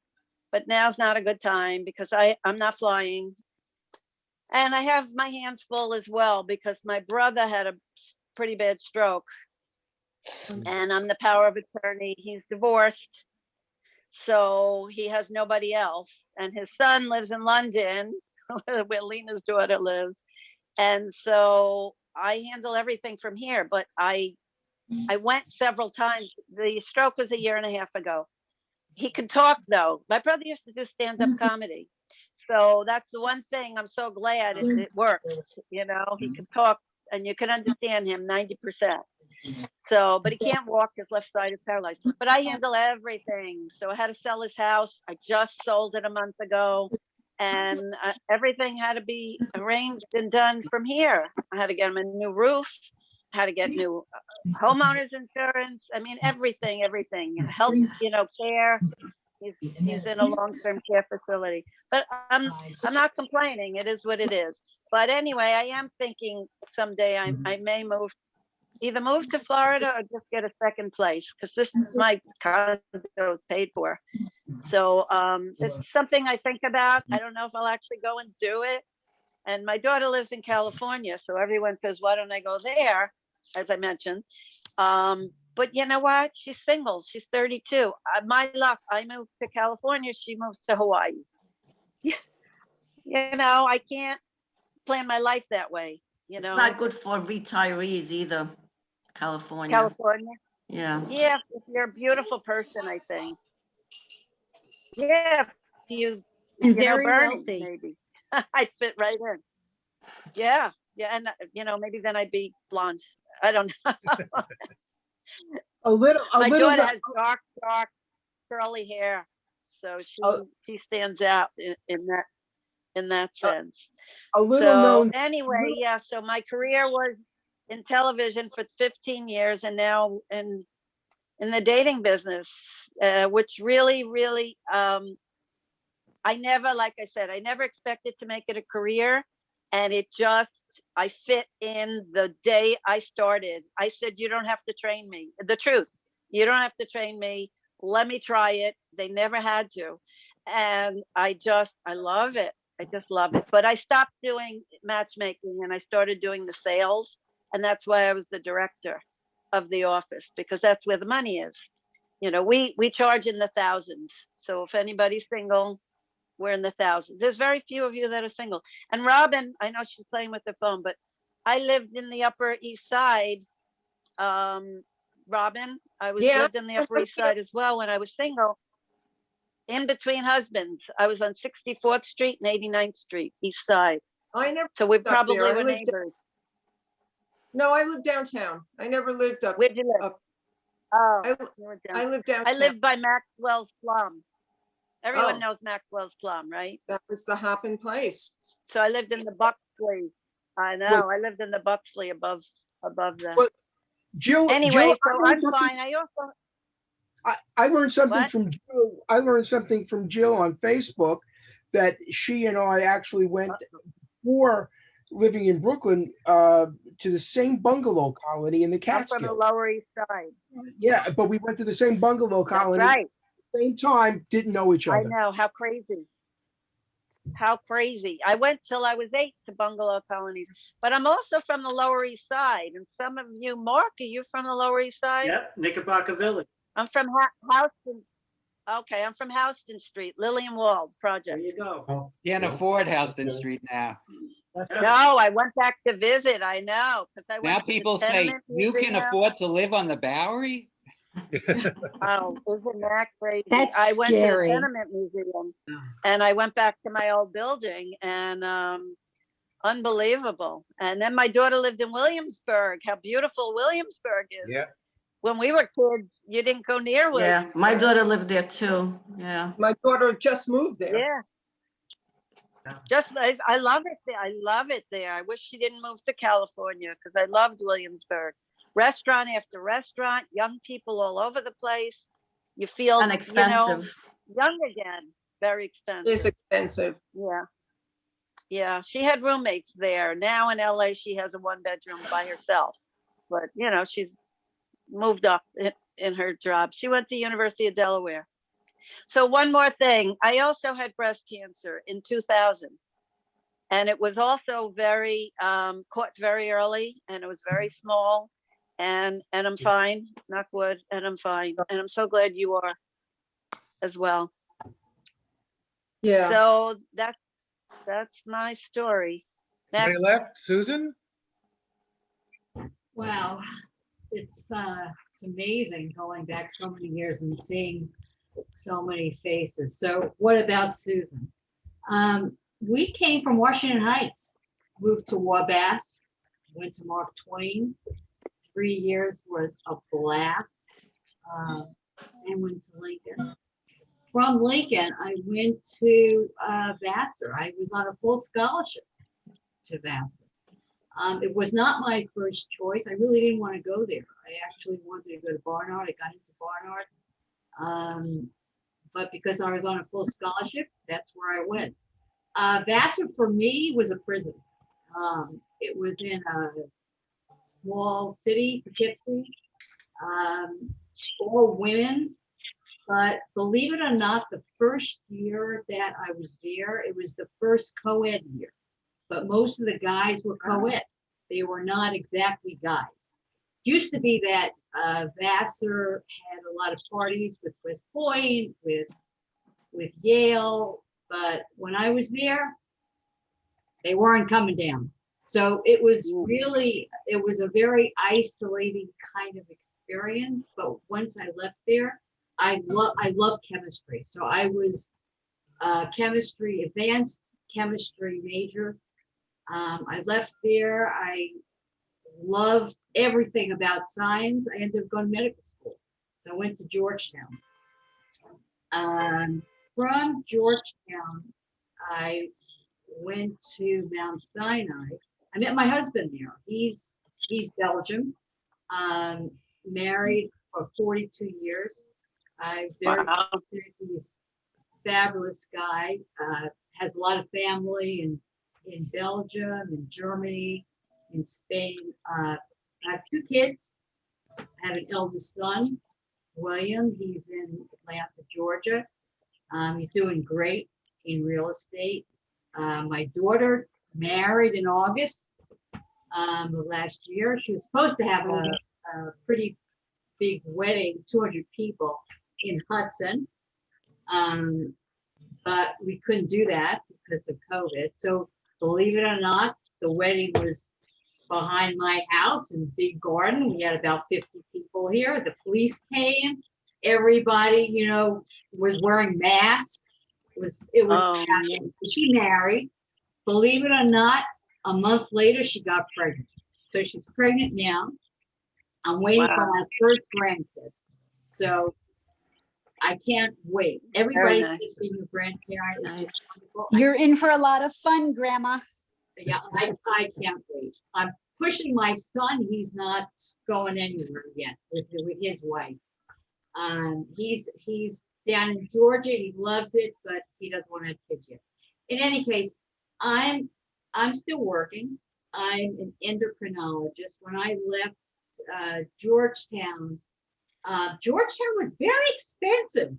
but now's not a good time because I'm not flying. And I have my hands full as well because my brother had a pretty bad stroke, and I'm the power of attorney. He's divorced. So he has nobody else. And his son lives in London, where Lena's daughter lives. And so I handle everything from here, but I went several times. The stroke was 1.5 years ago. He could talk though. My brother used to do stand-up comedy. So that's the one thing I'm so glad it works. You know, he could talk and you can understand him 90%. So, but he can't walk, his left side is paralyzed. But I handle everything. So I had to sell his house. I just sold it a month ago. And everything had to be arranged and done from here. I had to get him a new roof, had to get new homeowners insurance. I mean, everything, health, you know, care. He's in a long-term care facility, but I'm not complaining. It is what it is. But anyway, I am thinking someday I may either move to Florida or just get a second place, because this is my condo is paid for. So it's something I think about. I don't know if I'll actually go and do it. And my daughter lives in California, so everyone says, why don't I go there? As I mentioned. But you know what? She's single. She's 32. My luck, I moved to California. She moves to Hawaii. You know, I can't plan my life that way. You know, It's not good for retirees either, California. California. Yeah. Yeah, if you're a beautiful person, I think. Yeah, if you And know, very Bernie, wealthy. maybe I'd fit right in. Yeah, and you know, maybe then I'd be blonde. I don't know. My daughter has dark curly hair, so she stands out in that sense. A little So known. anyway, yeah. So my career was in television for 15 years, and now in the dating business, which really, I never, like I said, I never expected to make it a career, and I fit in the day I started. I said, you don't have to train me. The truth, you don't have to train me. Let me try it. They never had to. And I love it. I just love it. But I stopped doing matchmaking and I started doing the sales. And that's why I was the director of the office, because that's where the money is. You know, we charge in the thousands. So if anybody's single, we're in the thousands. There's very few of you that are single. And Robin, I know she's playing with the phone, but I lived in the Upper East Side. Robin, lived in the Upper East Side as well when I was single. In between husbands, I was on 64th Street and 89th Street, East Side. I never. So we lived up probably there. were neighbors. No, I lived downtown. I never lived up. Where'd you live? Oh, you were down. I lived downtown. I lived by Maxwell's Plum. Everyone Oh. knows Maxwell's Plum, right? That was the hopping place. So I lived in the Buxley. I know. I lived in the Buxley above that. But Jill, Anyway, Jill, so I'm fine. I also I learned something What? from Jill. I learned something from Jill on Facebook that she and I actually went before living in Brooklyn to the same bungalow colony in the I'm from the Catskills. Lower East Side. Yeah, but we went to the same bungalow colony Right. at the same time, didn't know each I other. know. How crazy. How crazy. I went till I was 8 to bungalow colonies, but I'm also from the Lower East Side. And some of you, Mark, are you from the Lower East Side? Yep, Knickerbocker Village. I'm from Houston. Okay, I'm from Houston Street, Lillian Wald Project. There you go. Oh, can't afford Houston Street now. No, I went back to visit. I know, because I went Now to the people say tenement you can museum. afford to live on the Bowery. Oh, isn't that crazy? That's I went scary. to the tenement museum and I went back to my old building and unbelievable. And then my daughter lived in Williamsburg. How beautiful Williamsburg is. Yeah. When we were kids, you didn't go near Yeah, Williamsburg. my daughter lived there too. Yeah. My daughter just moved there. Yeah. I love it there. I love it there. I wish she didn't move to California because I loved Williamsburg. Restaurant after restaurant, young people all over the place. You feel, Inexpensive. young again. Very expensive. It's expensive. Yeah. Yeah. She had roommates there. Now in LA, she has a 1-bedroom by herself. But, she's moved up in her job. She went to University of Delaware. So one more thing. I also had breast cancer in 2000. And it was also caught very early, and it was very small. And I'm fine, knock wood, and I'm fine. And I'm so glad you are. as well. Yeah. So that's my story. Anybody Next. left? Susan? Wow, it's amazing going back so many years and seeing so many faces. So what about Susan? We came from Washington Heights, moved to Wabash, went to Mark Twain. 3 years was a blast, and went to Lincoln. From Lincoln, I went to Vassar. I was on a full scholarship to Vassar. It was not my first choice. I really didn't want to go there. I actually wanted to go to Barnard. I got into Barnard. But because I was on a full scholarship, that's where I went. Vassar for me was a prison. It was in a small city, Poughkeepsie, all women. But believe it or not, the first year that I was there, it was the first co-ed year. But most of the guys were co-ed. They were not exactly guys. Used to be that Vassar had a lot of parties with West Point, with Yale, but when I was there, they weren't coming down. So it was really, it was a very isolating kind of experience. But once I left there, I love chemistry. So I was chemistry, advanced chemistry major. I left there. I loved everything about science. I ended up going to medical school. So I went to Georgetown. From Georgetown, I went to Mount Sinai. I met my husband there. He's Belgian, married for 42 years. He's a fabulous guy, has a lot of family in Belgium, in Germany, in Spain. I have 2 kids. I have an eldest son, Reuion. He's in Atlanta, Georgia. He's doing great in real estate. My daughter married in August of last year. She was supposed to have a pretty big wedding, 200 people in Hudson. But we couldn't do that because of COVID. So believe it or not, the wedding was behind my house in a big garden. We had about 50 people here. The police came. Everybody, was wearing masks. It was fabulous. She married. Believe it or not, a month later, she got pregnant. So she's pregnant now. I'm waiting for my first grandkid. So I can't wait. Everybody nice. being a grandparent. Nice. You're in for a lot of fun, Grandma. Yeah, I can't wait. I'm pushing my son. He's not going anywhere yet with his wife. He's down in Georgia. He loves it, but he doesn't want to have kids yet. In any case, I'm still working. I'm an endocrinologist. When I left Georgetown, Georgetown was very expensive.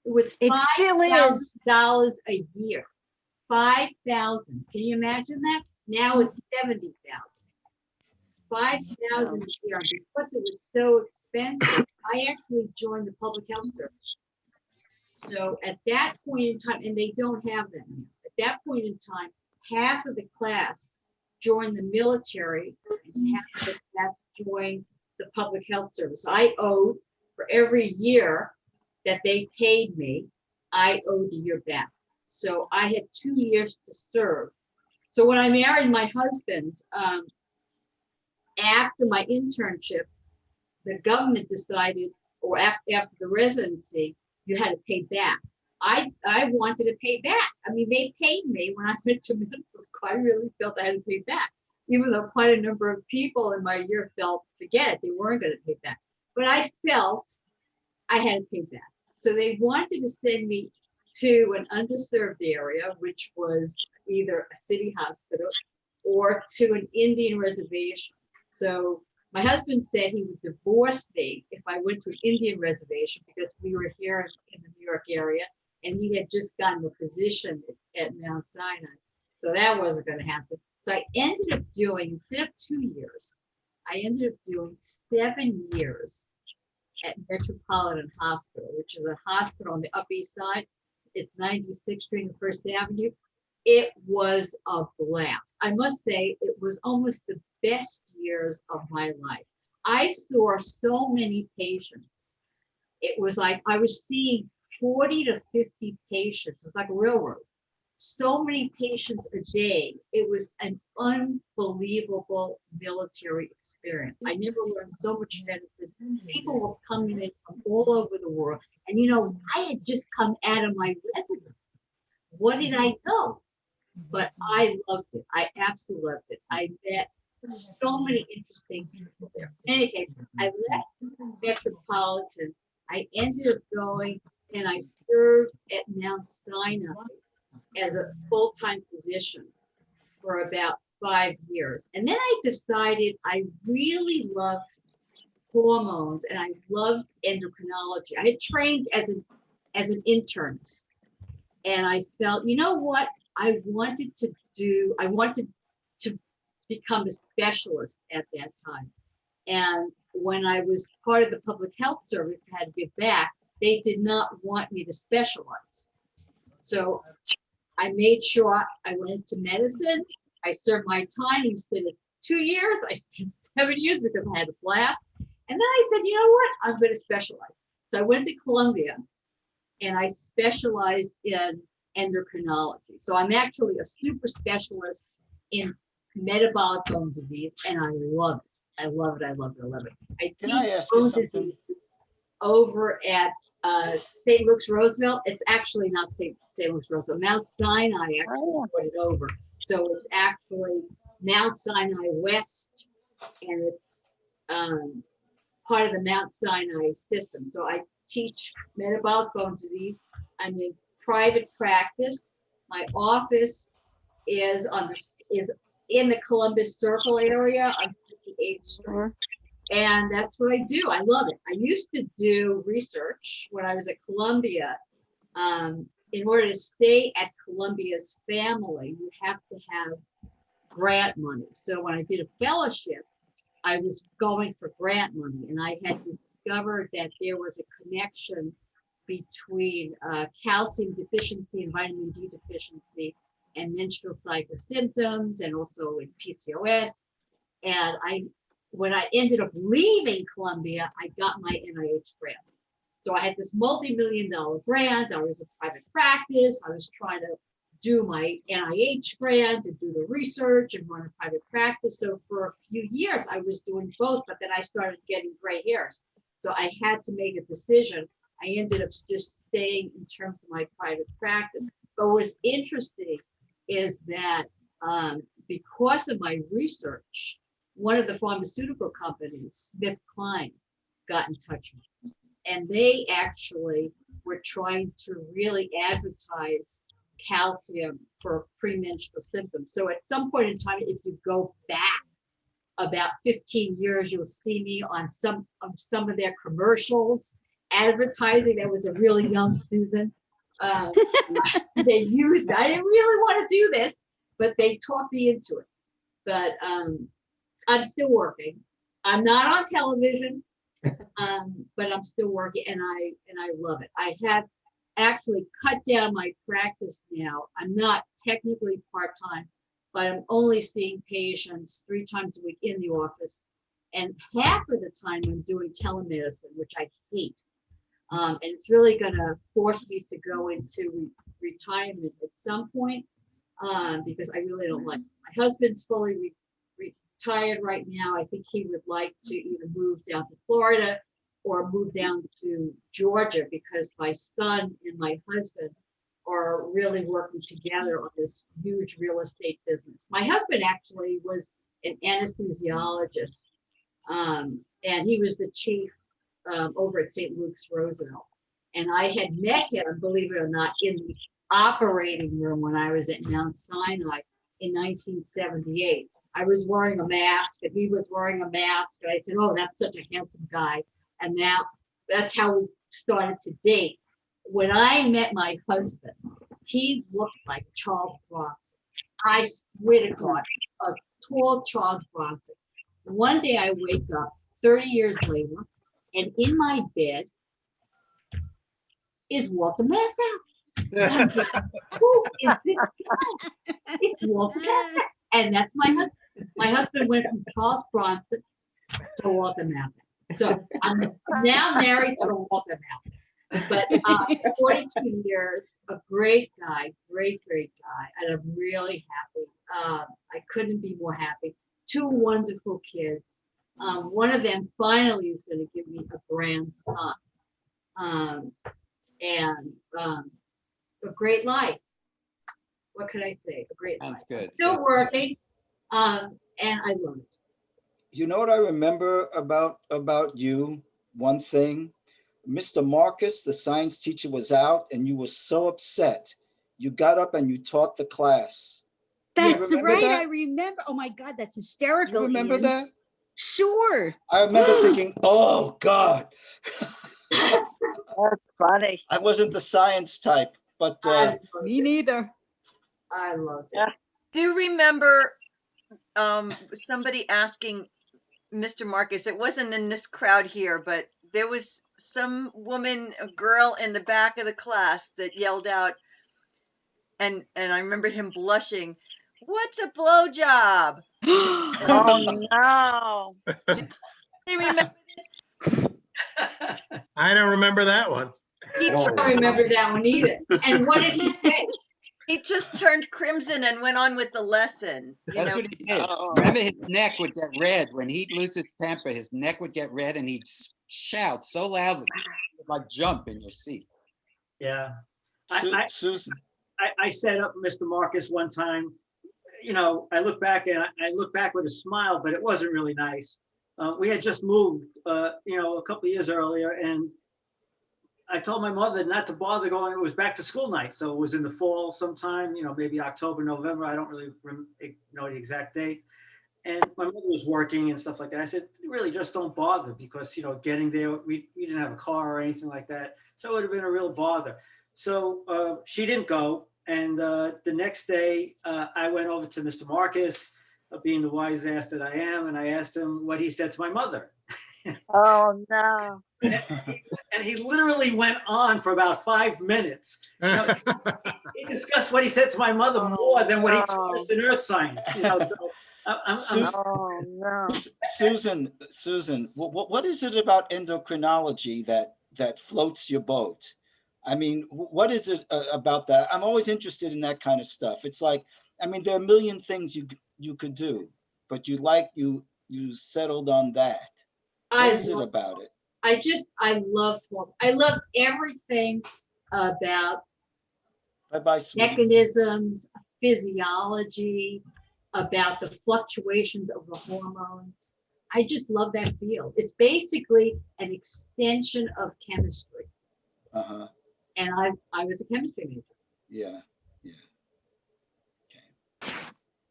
It was $5,000 a year. 5,000. Can you imagine that? Now it's 70,000. 5,000 a year. Because it was so expensive, I actually joined the public health service. So at that point in time, and they don't have that now. At that point in time, half of the class joined the military and half of the class joined the public health service. I owed, for every year that they paid me, I owed a year back. So I had 2 years to serve. So when I married my husband, after my internship, the government decided, or after the residency, you had to pay back. I wanted to pay back. I mean, they paid me when I went to medical school. I really felt I had to pay back, even though quite a number of people in my year felt, forget it, they weren't going to pay back. But I felt I had to pay back. So they wanted to send me to an underserved area, which was either a city hospital or to an Indian reservation. So my husband said he would divorce me if I went to an Indian reservation because we were here in the New York area and he had just gotten a position at Mount Sinai. So that wasn't going to happen. So I ended up doing, instead of 2 years, I ended up doing 7 years at Metropolitan Hospital, which is a hospital on the Upper East Side. It's 96th Street and First Avenue. It was a blast. I must say, it was almost the best years of my life. I saw so many patients. It was like I was seeing 40 to 50 patients. It was like a railroad. So many patients a day. It was an unbelievable military experience. I never learned so much medicine. People were coming in from all over the world. And you know, I had just come out of my residency. What did I know? But I loved it. I absolutely loved it. I met so many interesting people there. In any case, I left Metropolitan. I ended up going and I served at Mount Sinai as a full-time physician for about 5 years. And then I decided I really loved hormones and I loved endocrinology. I had trained as an internist. And I felt, you know what? I wanted to become a specialist at that time. And when I was part of the public health service, I had to give back, they did not want me to specialize. So I made sure I went into medicine. I served my time instead of 2 years. I spent 7 years because I had a blast. And then I said, you know what? I'm going to specialize. So I went to Columbia and I specialized in endocrinology. So I'm actually a super specialist in metabolic bone disease, and I love it. I love it. I love it. I love it. I Can I teach ask you bone something? disease over at St. Luke's Roosevelt. It's actually not St. Luke's Roosevelt. Mount Sinai actually put it over. So it's actually Mount Sinai West, and it's part of the Mount Sinai system. So I teach metabolic bone disease. I'm in private practice. My office is in the Columbus Circle area on 58th Street. And that's what I do. I love it. I used to do research when I was at Columbia. In order to stay at Columbia's family, you have to have grant money. So when I did a fellowship, I was going for grant money, and I had discovered that there was a connection between calcium deficiency and vitamin D deficiency and menstrual cycle symptoms, and also in PCOS. And when I ended up leaving Columbia, I got my NIH grant. So I had this multi-million-dollar grant. I was in private practice. I was trying to do my NIH grant and do the research and run a private practice. So for a few years, I was doing both, but then I started getting gray hairs. So I had to make a decision. I ended up just staying in terms of my private practice. But what's interesting is that because of my research, one of the pharmaceutical companies, SmithKline, got in touch with me. And they actually were trying to really advertise calcium for premenstrual symptoms. So at some point in time, if you go back about 15 years, you'll see me on some of their commercials advertising. That was a really young Susan. They used, I didn't really want to do this, but they talked me into it. But I'm still working. I'm not on television, but I'm still working, and I love it. I have actually cut down my practice now. I'm not technically part-time, but I'm only seeing patients 3 times a week in the office, and half of the time I'm doing telemedicine, which I hate. And it's really going to force me to go into retirement at some point, because I really don't like it. My husband's fully retired right now. I think he would like to either move down to Florida or move down to Georgia, because my son and my husband are really working together on this huge real estate business. My husband actually was an anesthesiologist, and he was the chief over at St. Luke's Roosevelt. And I had met him, believe it or not, in the operating room when I was at Mount Sinai in 1978. I was wearing a mask and he was wearing a mask. And I said, oh, that's such a handsome guy. And now that's how we started to date. When I met my husband, he looked like Charles Bronson. I swear to God, a tall Charles Bronson. One day I wake up 30 years later, And in my bed is Walter Matthau. I'm thinking, who is this guy? It's Walter Matthau. And that's my husband. My husband went from Charles Bronson to Walter Matthau. So I'm now married to Walter Matthau. But 42 years, a great guy, great guy. And I'm really happy. I couldn't be more happy. 2 wonderful kids. One of them finally is going to give me a grandson. And a great life. What could I say? A great life. Sounds good. Still working, and I love it. You know what I remember about you? One thing, Mr. Marcus, the science teacher, was out, and you were so upset. You got up and you taught the class. That's right. that? I remember. Oh my God, that's hysterical. You remember Ian. that? Sure. I remember thinking, oh God. That's funny. I wasn't the science type, but me neither. I loved it. Do you remember somebody asking Mr. Marcus, it wasn't in this crowd here, but there was some woman, a girl in the back of the class that yelled out, and I remember him blushing, "What's a blowjob?" Oh no. Do you remember this? I don't remember that one. I don't remember that one either. And what did he say? He just turned crimson and went on with the lesson. That's what he did. Remember, his neck would get red when he'd lose his temper. His neck would get red, and he'd shout so loudly, like jump in your seat. Yeah. Susan. I set up Mr. Marcus one time. You know, I look back with a smile, but it wasn't really nice. We had just moved, a couple of years earlier, and I told my mother not to bother going. It was back to school night, so it was in the fall sometime, maybe October, November. I don't really know the exact date. And my mother was working and stuff like that. I said, really, just don't bother, because getting there, we didn't have a car or anything like that, so it would have been a real bother. So she didn't go, and the next day I went over to Mr. Marcus, being the wise ass that I am, and I asked him what he said to my mother. Oh no. And he literally went on for about 5 minutes. He discussed what he said to my mother more than what he taught us in earth science. Oh no. Susan, what is it about endocrinology that floats your boat? I mean, what is it about that? I'm always interested in that kind of stuff. It's like, I mean, there are a million things you could do, but you settled on that. What is it about it? I loved everything about mechanisms, physiology, about the fluctuations of the hormones. I just love that field. It's basically an extension of chemistry. Uh-huh. And I was a chemistry major. Yeah.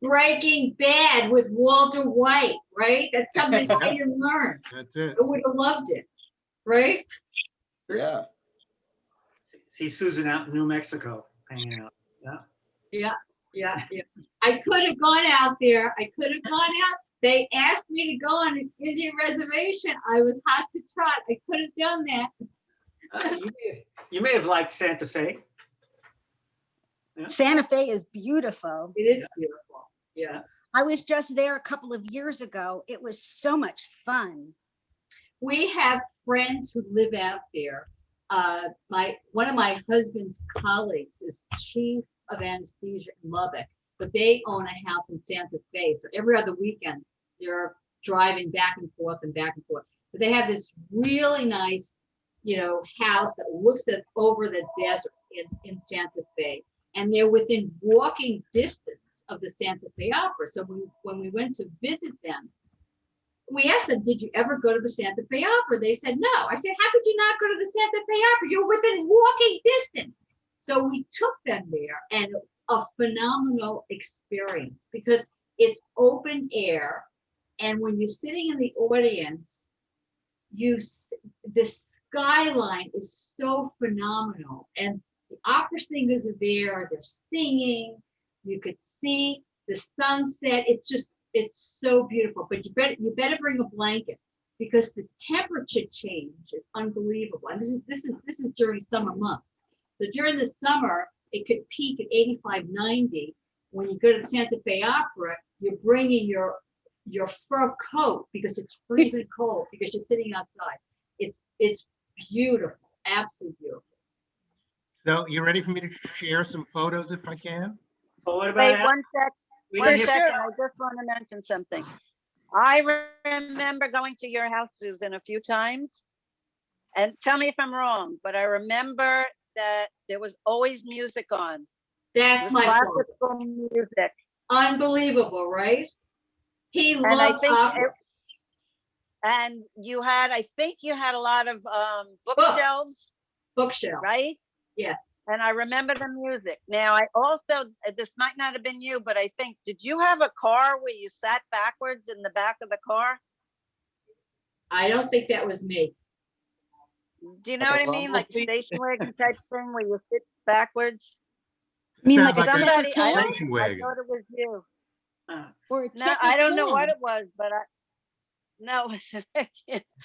Breaking Bad with Walter White, right? That's something I didn't learn. That's it. I would have loved it, right? Yeah. See Susan out in New Mexico hanging out. Yeah. I could have gone out there. They asked me to go on an Indian reservation. I was hot to trot. I could have done that. You may have liked Santa Fe. Yeah. Santa Fe is beautiful. It is beautiful. Yeah. I was just there a couple of years ago. It was so much fun. We have friends who live out there. One of my husband's colleagues is chief of anesthesia in Lubbock, but they own a house in Santa Fe. So every other weekend, they're driving back and forth. So they have this really nice, house that looks over the desert in Santa Fe. And they're within walking distance of the Santa Fe Opera. So when we went to visit them, we asked them, did you ever go to the Santa Fe Opera? They said, no. I said, how could you not go to the Santa Fe Opera? You're within walking distance. So we took them there, and it's a phenomenal experience because it's open air. And when you're sitting in the audience, the skyline is so phenomenal. And the opera singers are there, they're singing, you could see the sunset. It's so beautiful, but you better bring a blanket because the temperature change is unbelievable. And this is during summer months. So during the summer, it could peak at 85, 90. When you go to the Santa Fe Opera, you're bringing your fur coat because it's freezing cold because you're sitting outside. It's beautiful, absolutely beautiful. So you ready for me to share some photos if I can? But what Wait, about? one sec. We One didn't hear- second. I just want to mention something. I remember going to your house, Susan, a few times. And tell me if I'm wrong, but I remember that there was always music on. It That's was my fault. classical music. Unbelievable, right? He And I loved think opera. and I think you had a lot of bookshelves, Bookshelf. right? Yes. And I remember the music. Now, I also, this might not have been you, but I think, did you have a car where you sat backwards in the back of the car? I don't think that was me. Do you know Like what a I mean? lumber Like seat? station wagon type thing where you sit backwards? You mean Sounds like a checker Somebody, I cab? station I wagon. thought it was you. Or a No, checker I don't know what cab? it was, but no.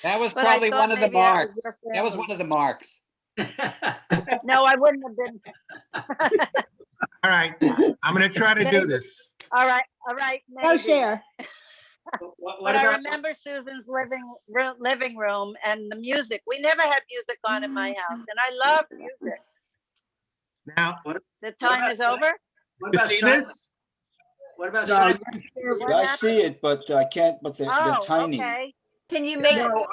That was But I probably thought one of the maybe that was marks. your That was family. one of the marks. No, I wouldn't have been. All right, I'm gonna try to do this. All right, Go maybe. share. What But I about? remember Susan's living room and the music. We never had music on in my house, and I love music. Now, The time is over. What you about see Shine? this? What about No, Shine? What I happened? see it, but I can't, but they're Oh, tiny. okay. Can you make, No,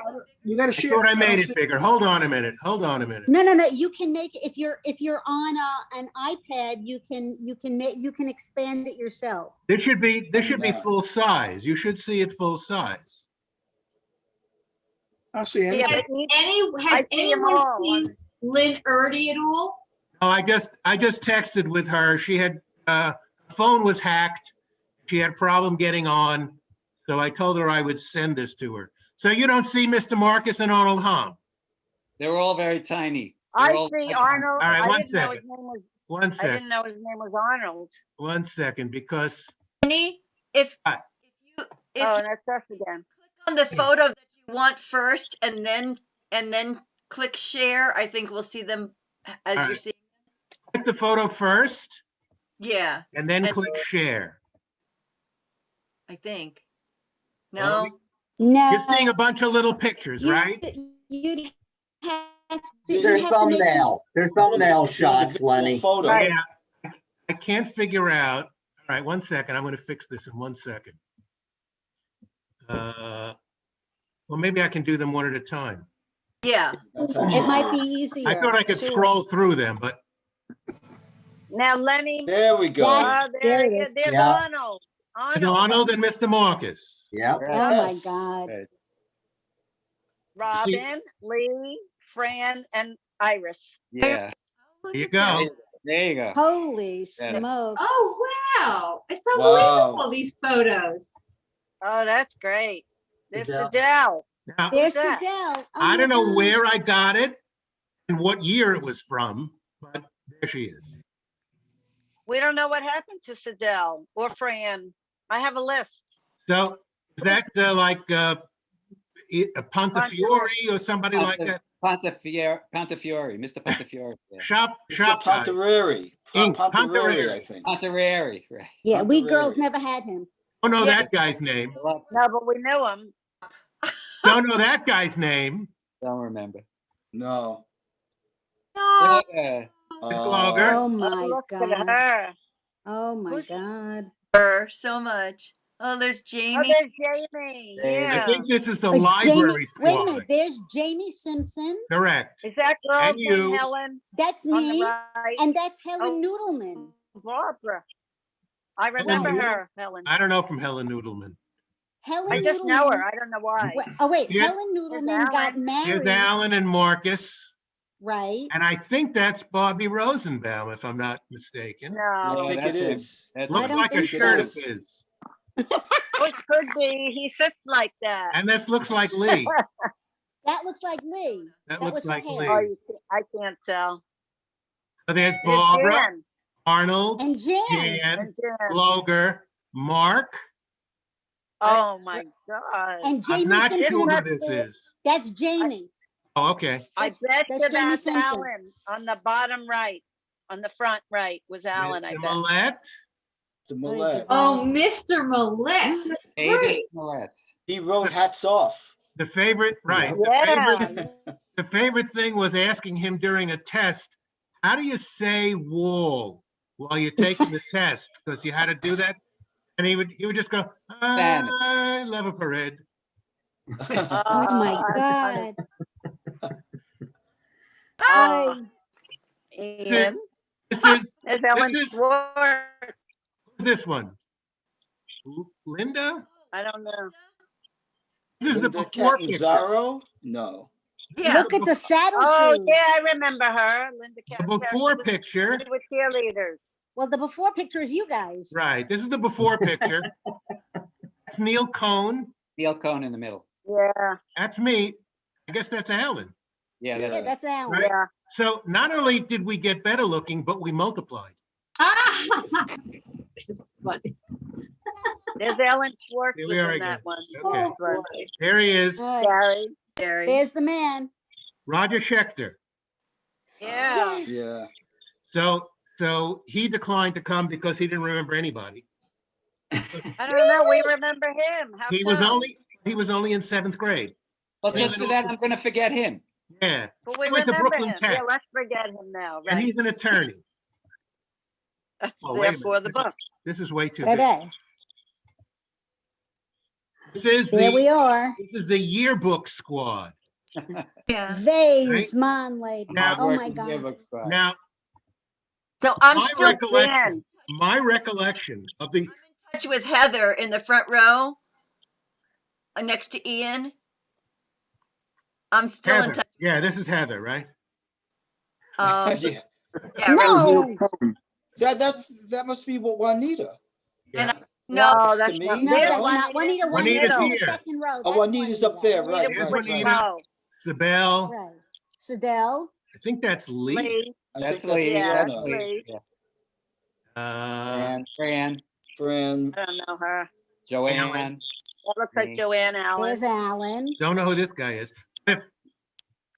you gotta I share. thought I don't made see- it bigger. Hold on a minute. Hold on a minute. No, you can make it if you're on an iPad, you can expand it yourself. This should be full size. You should see it full size. I'll see Yeah, anything. but Has I see 'em anyone all seen Lynn Erdy at all? Oh, I just texted with her. She had phone was hacked. She had a problem getting on. So I told her I would send this to her. So you don't see Mr. Marcus and Arnold Hahn? They were all very tiny. I They're all see icons. Arnold. All right, I one didn't know his second. name was. One I second. didn't know his name was Arnold. One second, because Jenny, if Hi. you Oh, and that's us again. on the photo that you want first and then click share, I think we'll see them as All you're right. seeing. click the photo first Yeah, and then And- click share. I think. Well, No, No. You're seeing a bunch of little pictures, right? You'd have to. There's you'd have to make this- thumbnail. There's thumbnail shots, Lenny. Photo. Right. Yeah. I can't figure out. All right, one second. I'm going to fix this in 1 second. Well, maybe I can do them one at a time. yeah. That's how It you might do be it. easier. I thought I could Sure. scroll through them, but Now, Lenny. There we go. That's- there it is. There's Yeah. Arnold. it's Arnold and Mr. Marcus. Yep. Oh my Yes. God. Right. Robin, Lee, Fran, and Iris. Yeah. There you go. There you go. Holy Yeah. smokes. Oh, wow. It's Wow. unbelievable, these photos. Oh, that's great. There's Adele. Adele. Now, There's that? Adele. Oh I my don't know gosh. where I got it and what year it was from, but there she is. We don't know what happened to Adele or Fran. I have a list. So is that like a Pontefiore or somebody like that? Pontefiore, Mr. Pontefiore. Yeah. Shop Mr. guy. Pontareri. Inc. Pontareri, I think. Pontareri, right. Yeah, we Pontareri. girls never had him. Don't know Yeah. that guy's name. No, but we knew him. Don't know that guy's name. Don't remember. No. No, Yeah. It's Gloger. Oh my Look at God. her. Oh my Who's- God. her so much. Oh, there's Oh, Jamie. there's Jamie. I think this is the Jamie, library wait a squad. minute. There's Jamie Simpson. Correct. Is that girl And named you. Helen That's on the me. right? And that's Helen Oh. Noodleman. Barbara. I remember Right. her, Helen. I don't know from Helen Noodleman. Helen I just Noodleman. know her. I don't know why. Oh wait, Yes. Helen Noodleman got Alan. Here's married, Alan and Marcus. right? And I think that's Bobby Rosenbaum, if I'm not mistaken. No. I Yeah, think it that's him. is. That's Looks I don't like a think shirt of so. his. It could be. He sits like that. And this looks like Lee. That looks like Lee. That was looks her like hair. Lee. I can't tell. So there's There's Barbara, Jan Arnold, And Jan. Jan, and Jan. Gloger, Mark, Oh my God. And I'm Jamie not Simpson. sure who and- this is. That's Jamie. Oh, okay. I bet that's you Jamie that's Simpson. Alan on the bottom right, on the front right was Alan, I Mr. bet. Millette? The Millette. Oh, Mr. Millette. That's David great. Millette. He wrote Hats Off. The favorite, right. Yeah. The favorite thing was asking him during a test, how do you say wall while you're taking the test? Because you had to do that. And he would just go, I love a parade. Oh my God. Oh, This Ian. is, this There's Ellen is, Schwartz. who's this one? Linda? I don't know. This is the Linda before picture. Catanzaro? No. Look at the saddle Oh, shoes. yeah, I remember her. Linda The Catanzaro. before She was picture. good with cheerleaders. Well, the before picture is you guys. Right. This is the before picture. That's Neil Cohn. Neil Cohn in the middle. Yeah. That's me. I guess that's Alan. Yeah, Yeah, that's Alan. Right? So not only did we get better looking, but we multiplied. It's funny. There's Ellen Schwartz Here was we are in again. that one. Okay. Oh, boy. There he is. Right. Gary. There's the man. Roger Schechter. Yeah. Yes. Yeah. So he declined to come because he didn't remember anybody. I don't know. We remember him. How He was come? only in 7th grade. Well, just for that, I'm going to forget him. Yeah. But we He went to remember Brooklyn him. Tech. Yeah, let's forget him now. And Right. he's an attorney. That's Oh, wait a therefore minute. the This is- book. This is way too big. Baby. This is There we are. This is the yearbook squad. Yeah. Vase Monley. Now- Oh my God. Now, So I'm my still recollection, my recollection of the in touch with Heather in the front row next to Ian. I'm still in Heather. touch. Yeah, this is Heather, right? Yeah. Yeah, That was No. Neil Cohn. That must be what Juanita. Yeah. No, Next that's to me? not. No, There's that's not Juanita. Juanita's Juanita's in the here. second row. Oh, That's Juanita's up there, right, Juanita There's was right, with Juanita. Mo. Sibel. Right. Sidell. I think that's Lee. Lee. I That's think Lee. Yeah, Fiona. that's Lee. Yeah. Fran. Fran. I don't know her. Joanne. That looks like Me. Joanne Allen. There's Alan. Don't know who this guy is. Wait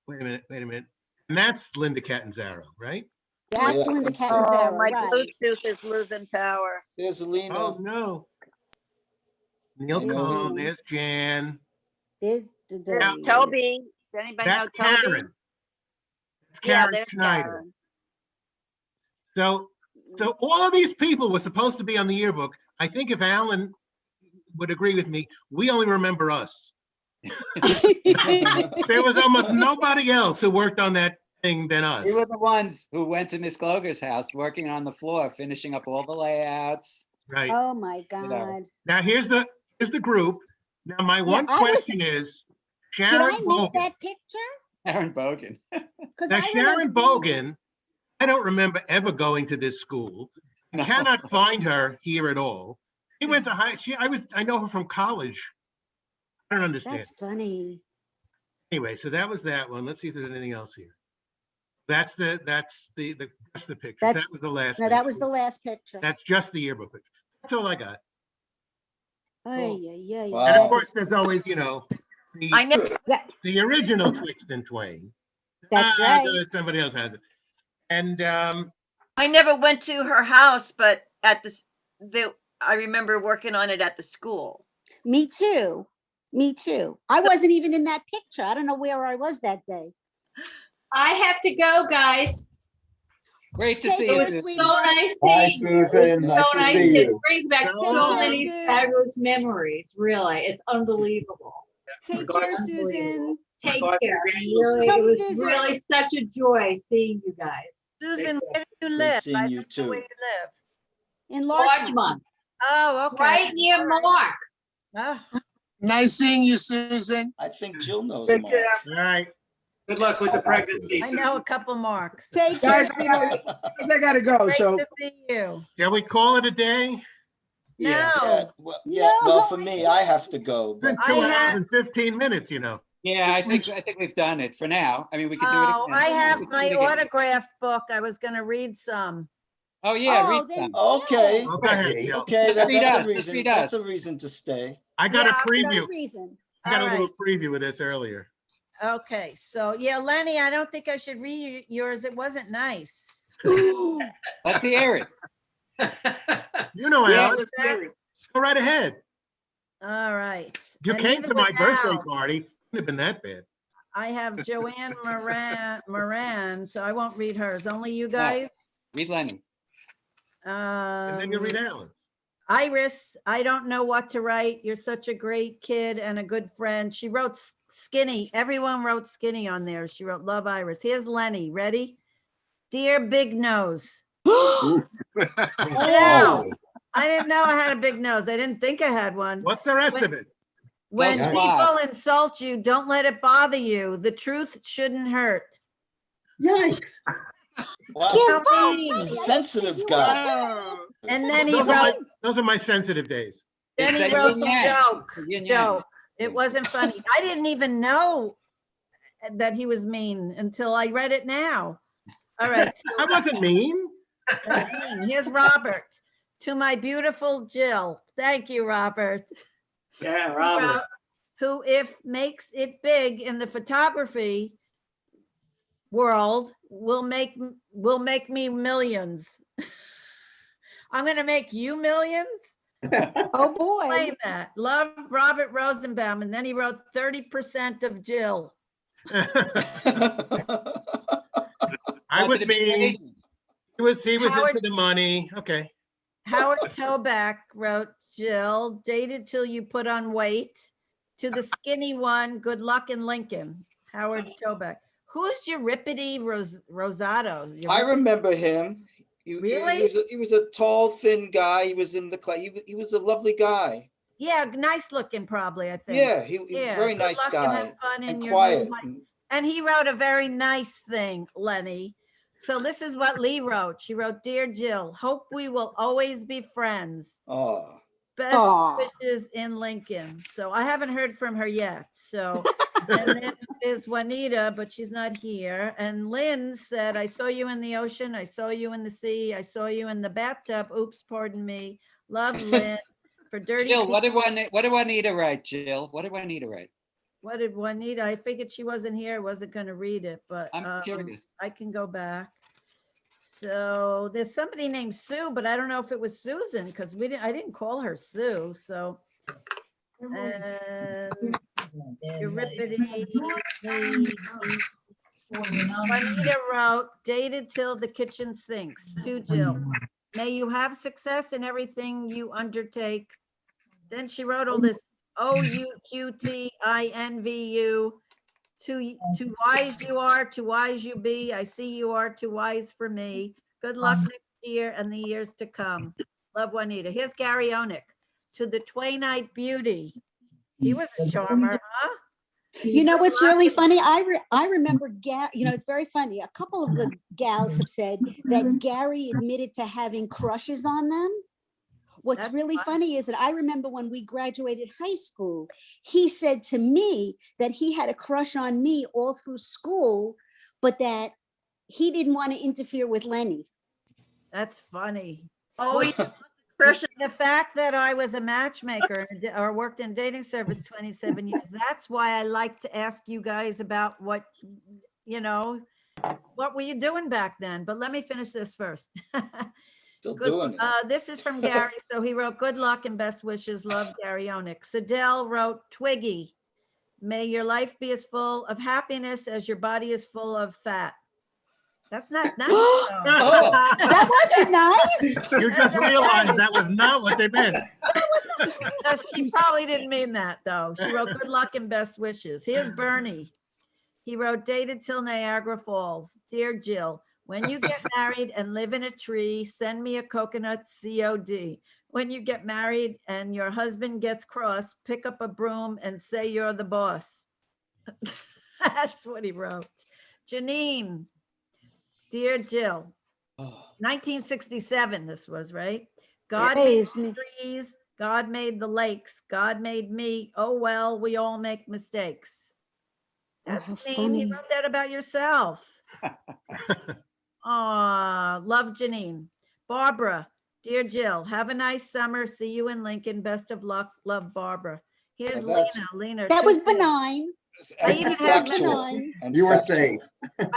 a minute. And that's Linda Catanzaro, right? That's Yeah. Linda Oh, Catanzaro. my Right. Bluetooth is losing power. There's Lena. Oh, no. Neil There's Cohn, Lee. there's Jan. There's There's Toby. Does anybody That's know Toby? Karen. That's Yeah, Karen there's Snyder. Karen. So all of these people were supposed to be on the yearbook. I think if Alan would agree with me, we only remember us. There was almost nobody else who worked on that thing than us. We were the ones who went to Miss Gloger's house, working on the floor, finishing up all the layouts. Right. Oh my know. God. Now here's the group. Now my one I was- question is, Did Sharon I miss Bogan. that picture? Aaron Bogan. Because Now Sharon Bogan, I don't remember ever going to this school. I No. cannot find her here at all. She went to I know her from college. I don't understand. That's funny. Anyway, so that was that one. Let's see if there's anything else here. That's the picture. That's- That was the last. No, thing. that was the last picture. That's just the yearbook picture. That's all I got. Ay, ay, ay. Wow. And of That course, is- there's always, I know. the original Twixt and Twain. That's right. Somebody else has it. And I never went to her house, but at I remember working on it at the school. Me too. Me too. I wasn't even in that picture. I don't know where I was that day. I have to go, guys. Great to Take see It care, you. was so sweetheart. nice Bye, seeing you. Susan. Nice So to nice. see It you. brings back Thank so you, many Sue. fabulous memories. Really, it's unbelievable. Take care, Susan. Take Regarding care. the Really, Come it was visit. really such a joy seeing you guys. Susan, where do you Great live? seeing I you don't know where too. you live. In Largemont, Larchmont. Oh, okay. right near All right. Mark. Oh, Nice seeing you, Susan. I think Jill knows Take Mark. care. all right. Good luck with the pregnancy. I know a couple marks. Take care, Guys, sweetheart. I gotta go, Great so to see you. Shall we call it a day? yeah. Yeah, No. well, for me, I have to go. It's been But 2 I hours have- and 15 minutes, Yeah, I think we've done it for now. I mean, we could do it Oh, again. I have We could do my it again. autograph book. I was gonna read some. Oh, yeah, Oh, read then them. Okay, Oh, go ahead, Jill. okay, Just read us, just read that's a us. reason to stay. I got a Yeah, preview. reason. I got a All little right. preview of this earlier. Okay, so yeah, Lenny, I don't think I should read yours. It wasn't nice. Let's hear it. You know, Yeah, Alan. let's hear it. Go right ahead. All right. You And came even to my birthday without, party. Couldn't have been that bad. I have Joanne Moran, so I won't read hers. Only you No. guys. Read Lenny. And then you read Alan. Iris, I don't know what to write. You're such a great kid and a good friend. She wrote skinny. Everyone wrote skinny on there. She wrote love Iris. Here's Lenny. Ready? Dear Big Nose. Oh. I didn't know I had a big nose. I didn't think I had one. What's the rest of it? When Don't people swat. insult you, don't let it bother you. The truth shouldn't hurt. Yikes. Wow, How mean. sensitive guy. Wow. And then he Those are wrote, those are my sensitive days. then It's he a wrote yin the yang. joke. Yin yang. Joke. It wasn't funny. I didn't even know that he was mean until I read it now. All right. I wasn't mean. That's mean. Here's Robert. To my beautiful Jill. Thank you, Robert. Yeah, Robert. Who, if makes it big in the photography world, will make me millions. I'm gonna make you millions. Oh, boy. Explain that. Love, Robert Rosenbaum. And then he wrote 30% of Jill. I was Wanted to be mean. Asian. He was Howard- into the money. Okay. Howard Toback wrote, Jill, dated till you put on weight. To the skinny one, good luck in Lincoln. Howard Toback. Who's Euripide Rosado? I remember him. Really? He was a tall, thin guy. He was in the class. He was a lovely guy. Yeah, nice looking probably, I think. Yeah, he very good nice luck and guy have fun in and your quiet. new life. And he wrote a very nice thing, Lenny. So this is what Lee wrote. She wrote, Dear Jill, hope we will always be friends. Oh, Best Aw. wishes in Lincoln. So I haven't heard from her yet. So, and then there's Juanita, but she's not here. And Lynn said, I saw you in the ocean. I saw you in the sea. I saw you in the bathtub. Oops, pardon me. Love, Lynn. For dirty Jill, what did people. Juanita write, Jill? What did Juanita write? What did Juanita? I figured she wasn't here. I wasn't going to read it, but I'm curious. I can go back. So there's somebody named Sue, but I don't know if it was Susan because I didn't call her Sue. So and Euripide, Juanita wrote, dated till the kitchen sinks. To Jill, may you have success in everything you undertake. Then she wrote all this OUQTINVU. Too wise you are, too wise you be. I see you are too wise for me. Good luck next year and the years to come. Love, Juanita. Here's Gary Onick. To the Twainite beauty. He was a charmer, huh? You know what's really funny? I remember, it's very funny. A couple of the gals have said that Gary admitted to having crushes on them. What's That's really fun. funny is that I remember when we graduated high school, he said to me that he had a crush on me all through school, but that he didn't want to interfere with Lenny. That's funny. Oh, yeah. The fact that I was a matchmaker or worked in dating service 27 years, that's why I like to ask you guys about what were you doing back then? But let me finish this first. still doing it. This is from Gary. So he wrote, good luck and best wishes. Love, Gary Onick. Sidell wrote, Twiggy, may your life be as full of happiness as your body is full of fat. That's not nice. That wasn't nice. You just realized that was not what they meant. No, she probably didn't mean that though. She wrote good luck and best wishes. Here's Bernie. He wrote dated till Niagara Falls. Dear Jill, when you get married and live in a tree, send me a coconut COD. When you get married and your husband gets cross, pick up a broom and say you're the boss. That's what he wrote. Janine. Dear Jill, 1967 this was, right? God made the trees, God made the lakes, God made me. Oh, well, we all make mistakes. That's mean. funny. You wrote that about yourself. Aw, love Janine. Barbara, dear Jill, have a nice summer. See you in Lincoln. Best of luck. Love, Barbara. Here's Now that's- Lena. That was two Jills. benign. I even have Factual. benign. And You were factual. safe.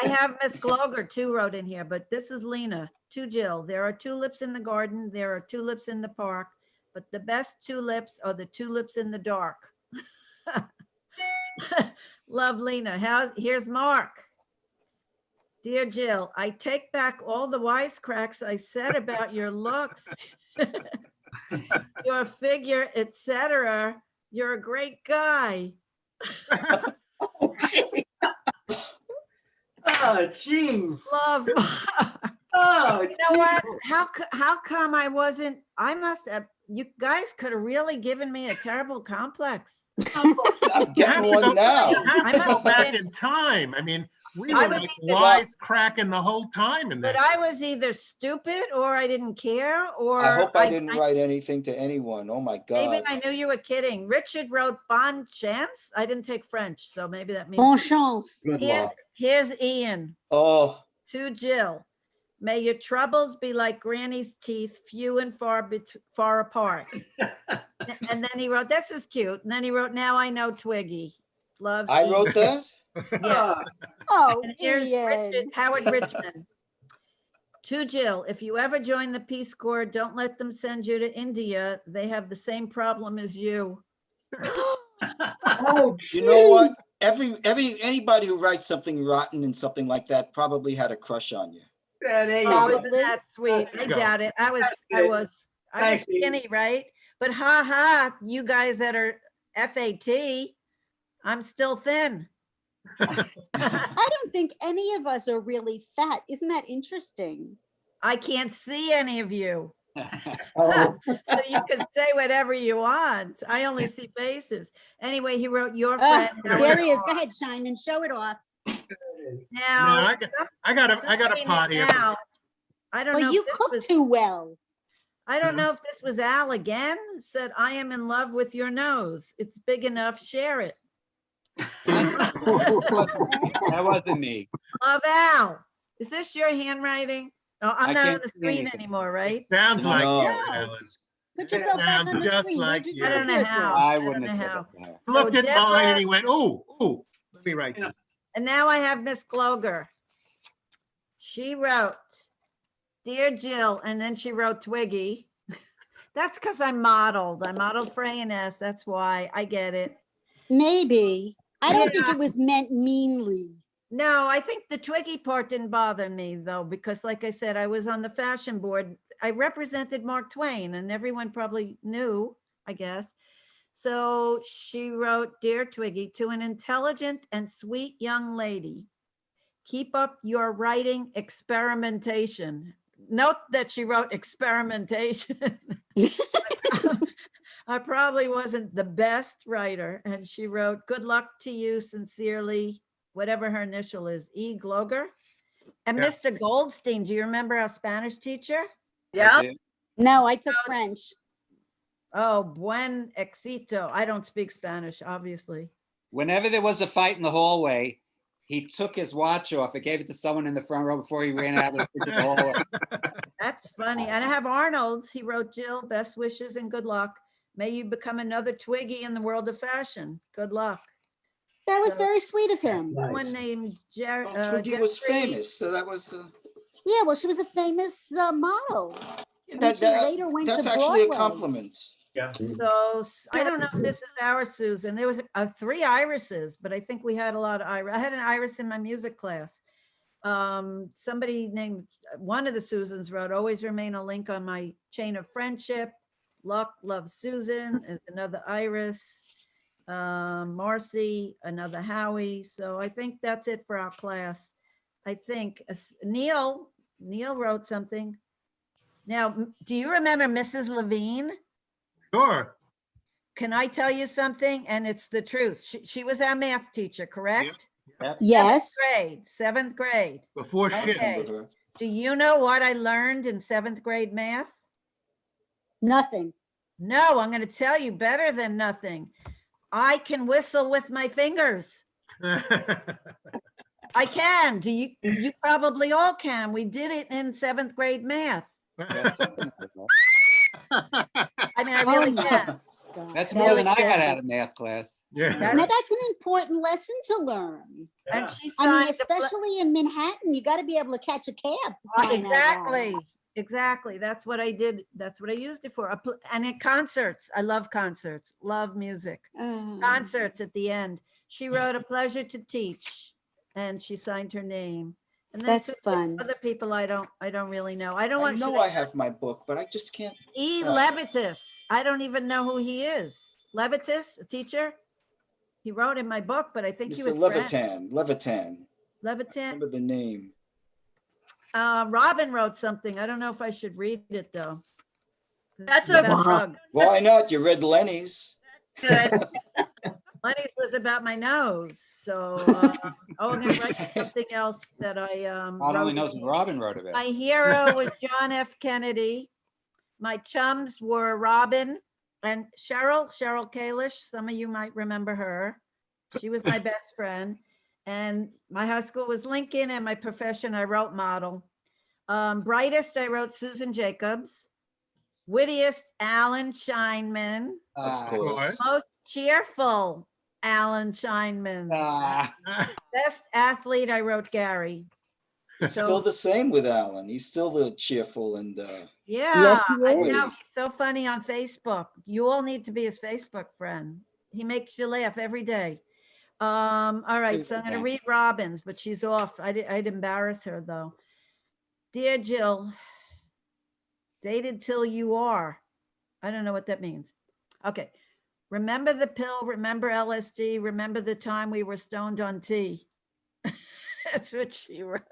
I have Miss Gloger too wrote in here, but this is Lena to Jill. There are tulips in the garden. There are tulips in the park, but the best tulips are the tulips in the dark. Love, Lena. Here's Mark. Dear Jill, I take back all the wisecracks I said about your looks, your figure, etc. You're a great guy. Oh, jeez. Love. Oh, You know what? How come I wasn't? I must have. You guys could have really given me a terrible complex. I'm You have getting to one go, now. you have I to must go have back been- in time. I mean, we I were was like either- wisecracking the whole time in But that. I was either stupid or I didn't care, or I hope I didn't write anything to anyone. Oh my maybe God. I knew you were kidding. Richard wrote bon chance. I didn't take French, so maybe that means Bon chance. Good Here's, luck. here's Ian Oh, to Jill. May your troubles be like Granny's teeth, few and far apart. And then he wrote, this is cute. And then he wrote, now I know Twiggy. Loves I Ian. wrote that? Yeah. Oh, And here's Ian. Howard Richmond. To Jill, if you ever join the Peace Corps, don't let them send you to India. They have the same problem as you. Oh, You know what? Anybody who writes something rotten and something like that probably had a crush on you. Yeah, there you Oh, go. isn't that sweet? I go. doubt it. I was Thanks, Ian. skinny, right? But ha, you guys that are FAT, I'm still thin. I don't think any of us are really fat. Isn't that interesting? I can't see any of you. Oh, So you can say whatever you want. I only see faces. Anyway, he wrote your Ah, friend. there he is. Go ahead, shine and show it off. Now, No, I got a pot here. Now, I don't know. Well, if you this cook was- too well. I don't know if this was Al again. Said, I am in love with your nose. It's big enough. Share it. That wasn't me. Love, Al. Is this your handwriting? Oh, I'm I not on can't the see screen anything. anymore, right? Sounds like No. you, No. Alan. Put It yourself back sounds on the just screen. like Where'd you. I don't know disappear to? how. I don't wouldn't know have said how. that to her. He looked at mine Deborah- and he went, ooh, let me write this. And now I have Miss Gloger. She wrote, Dear Jill, and then she wrote Twiggy. That's because I modeled for A&S. That's why I get it. Maybe. I don't think Yeah. it was meant meanly. No, I think the Twiggy part didn't bother me though, because like I said, I was on the fashion board. I represented Mark Twain and everyone probably knew, I guess. So she wrote, Dear Twiggy, to an intelligent and sweet young lady, keep up your writing experimentation. Note that she wrote experimentation. I probably wasn't the best writer. And she wrote, good luck to you sincerely, whatever her initial is, E. Gloger. And Yeah. Mr. Goldstein, do you remember our Spanish teacher? Yeah. No, I took French. Oh, buen éxito. I don't speak Spanish, obviously. Whenever there was a fight in the hallway, he took his watch off and gave it to someone in the front row before he ran out into the hallway. That's funny. And I have Arnold. He wrote, Jill, best wishes and good luck. May you become another Twiggy in the world of fashion. Good luck. That was So- very sweet of him. Someone named Twiggy was Jeffrey- famous, so that was. Yeah, well, she was a famous model. I mean, she later went that's to actually a Broadway. compliment. Yeah. So I don't know if this is our Susan. There was 3 irises, but I think we had a lot of iris. I had an iris in my music class. Somebody named one of the Susans wrote, always remain a link on my chain of friendship. Luck, love Susan is another iris. Marcy, another Howie. So I think that's it for our class. I think Neil wrote something. Now, do you remember Mrs. Levine? Sure. Can I tell you something? And it's the truth. She was our math teacher, correct? Yes. 7th grade. Before shit. Okay. Do you know what I learned in 7th grade math? Nothing. No, I'm going to tell you better than nothing. I can whistle with my fingers. I can. You probably all can. We did it in 7th grade math. That's something like I mean, I Oh really my can. God. That's That more is than I so got cool. out of math class. Yeah. Now that's an important lesson to learn. And she I mean, signed the pla- especially in Manhattan, you got to be able to catch a cab. for crying out loud. Exactly. Exactly. That's what I did. That's what I used it for. And at concerts, I love concerts, love music. Concerts at the end. She wrote "A Pleasure to Teach," and she signed her name. And then That's some fun. other people I don't really know. I don't I want. know I have my book, but I just can't. E. Levitus. I don't even know who he is. Levitus, a teacher. He wrote in my book, but I think he Mr. was French. Levitan. Levitan. Remember the name. Robin wrote something. I don't know if I should read it though. That's It's about drugs. Why not? You read Lenny's. good. Lenny's was about my nose. So, I'm going to write something else that I God only wrote. knows what Robin wrote about. My hero was John F. Kennedy. My chums were Robin and Cheryl Kalish. Some of you might remember her. She was my best friend. And my high school was Lincoln, and my profession, I wrote model. Brightest, I wrote Susan Jacobs. Wittiest, Alan Scheinman. Of course. Most cheerful, Alan Scheinman. Best athlete, I wrote Gary. Still the same with Alan. He's still the cheerful and Yeah, Yes, he I is. know. So funny on Facebook. You all need to be his Facebook friend. He makes you laugh every day. All right, so I'm going to read Robin's, but she's off. I'd embarrass her though. Dear Jill, dated till you are. I don't know what that means. Okay. Remember the pill, remember LSD, remember the time we were stoned on tea. That's what she wrote.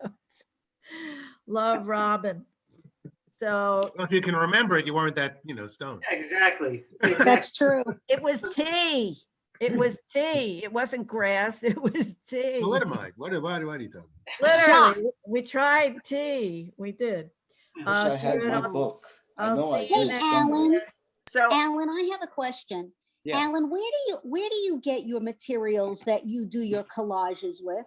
Love, Robin. So Well, if you can remember it, you weren't that, stoned. Exactly. That's true. it was tea. It was tea. It wasn't grass. It was tea. Thalidomide. What are you talking? Literally, we tried tea. We did. wish I had Sharon, my book. I I'll know I see you did next somewhere. Alan, So Alan, I have a question. Yeah. Alan, where do you get your materials that you do your collages with?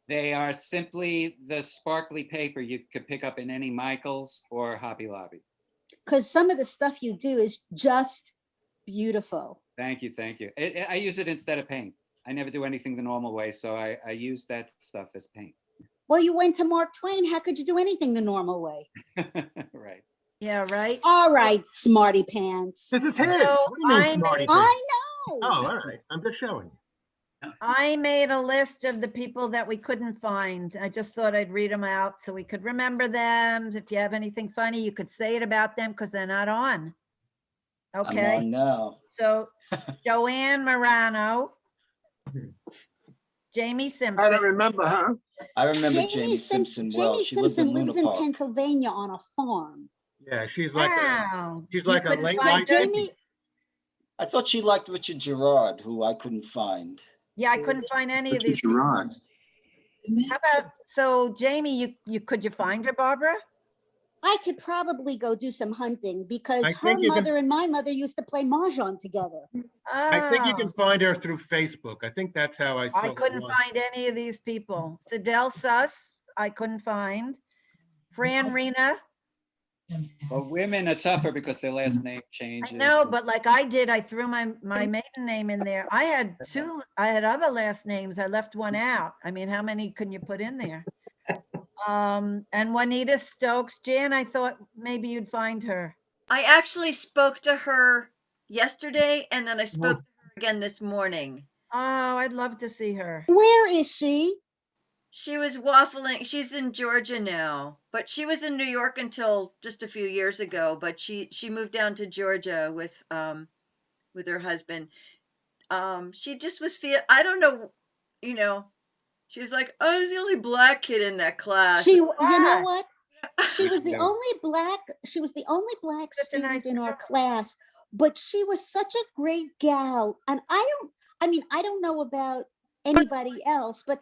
They are simply the sparkly paper you could pick up in any Michael's or Hobby Lobby. Because some of the stuff you do is just beautiful. Thank you. I use it instead of paint. I never do anything the normal way, so I use that stuff as paint. Well, you went to Mark Twain. How could you do anything the normal way? Right. Yeah, right. All right, smarty pants. This is his. So What do you mean, I smarty made- pants? I know. Oh, all right. I'm just showing you. I made a list of the people that we couldn't find. I just thought I'd read them out so we could remember them. If you have anything funny, you could say it about them because they're not on. I'm Okay. on now. So Joanne Morano, Jamie Simpson. I don't remember, huh? I remember Jamie Simpson well. Jamie She lived in Simpson lives Luna in Park. Pennsylvania on a farm. Yeah, she's like Wow. she's You like a couldn't late find night. Jamie, I thought she liked Richard Gerard, who I couldn't find. Yeah, I couldn't find any of Richard these. Gerard. How about, so Jamie, could you find her, Barbara? I could probably go do some hunting because I her think you can- mother and my mother used to play mahjong together. I think you Oh, can find her through Facebook. I think that's how I saw I her couldn't once. find any of these people. Sidel Suss, I couldn't find. Fran Rena, But women are tougher because their last name I changes. know, but like I did, I threw my maiden name in there. I had other last names. I left one out. I mean, how many can you put in there? And Juanita Stokes. Jan, I thought maybe you'd find her. I actually spoke to her yesterday and then I spoke to her again this morning. Oh, I'd love to see her. Where is she? She was waffling. She's in Georgia now, but she was in New York until just a few years ago. But she moved down to Georgia with her husband. She just was I don't know, she was like, I was the only black kid in that class. You know what? She was the Yeah. only black. She was the only black Such a student nice in our girl. class, but she was such a great gal. And I don't know about anybody else, but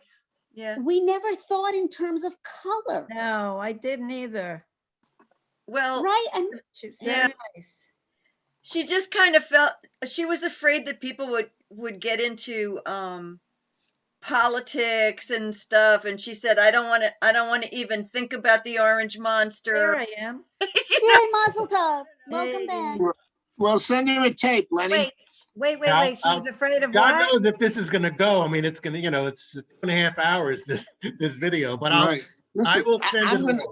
Yeah. we never thought in terms of color, No, I didn't either. Well, right? And She's Yeah. very nice. she just kind of felt she was afraid that people would get into politics and stuff. And she said, I don't want to even think about the orange There monster. I am. Yay, Mazel Tov. Welcome back. Well, send her a tape, Lenny. Wait. I'll- She was afraid of God what? knows if this is gonna go. I mean, it's gonna, it's 2.5 hours, this video, but Right. I Listen, will send I'm it. gonna-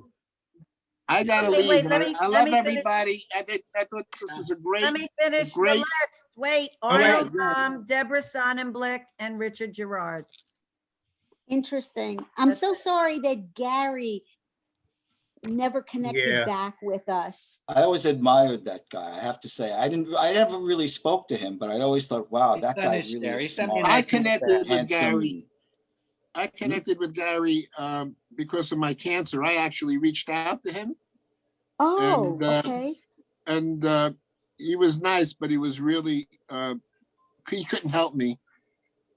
I gotta Wait, leave. let me- I let love me finish. everybody. I thought this was a great. Let me finish the great- list. Wait, All right, Arnold, go. Deborah Sonnenblick, and Richard Gerard. Interesting. I'm so sorry that Gary never connected Yeah. back with us. I always admired that guy. I have to say, I never really spoke to him, but I always thought, wow, He's that done guy his really share. is He sent me smart. a nice I connected with handsome, Gary. I connected with Gary because of my cancer. I actually reached out to him. Oh, And, okay. And he was nice, but he was really, he couldn't help me.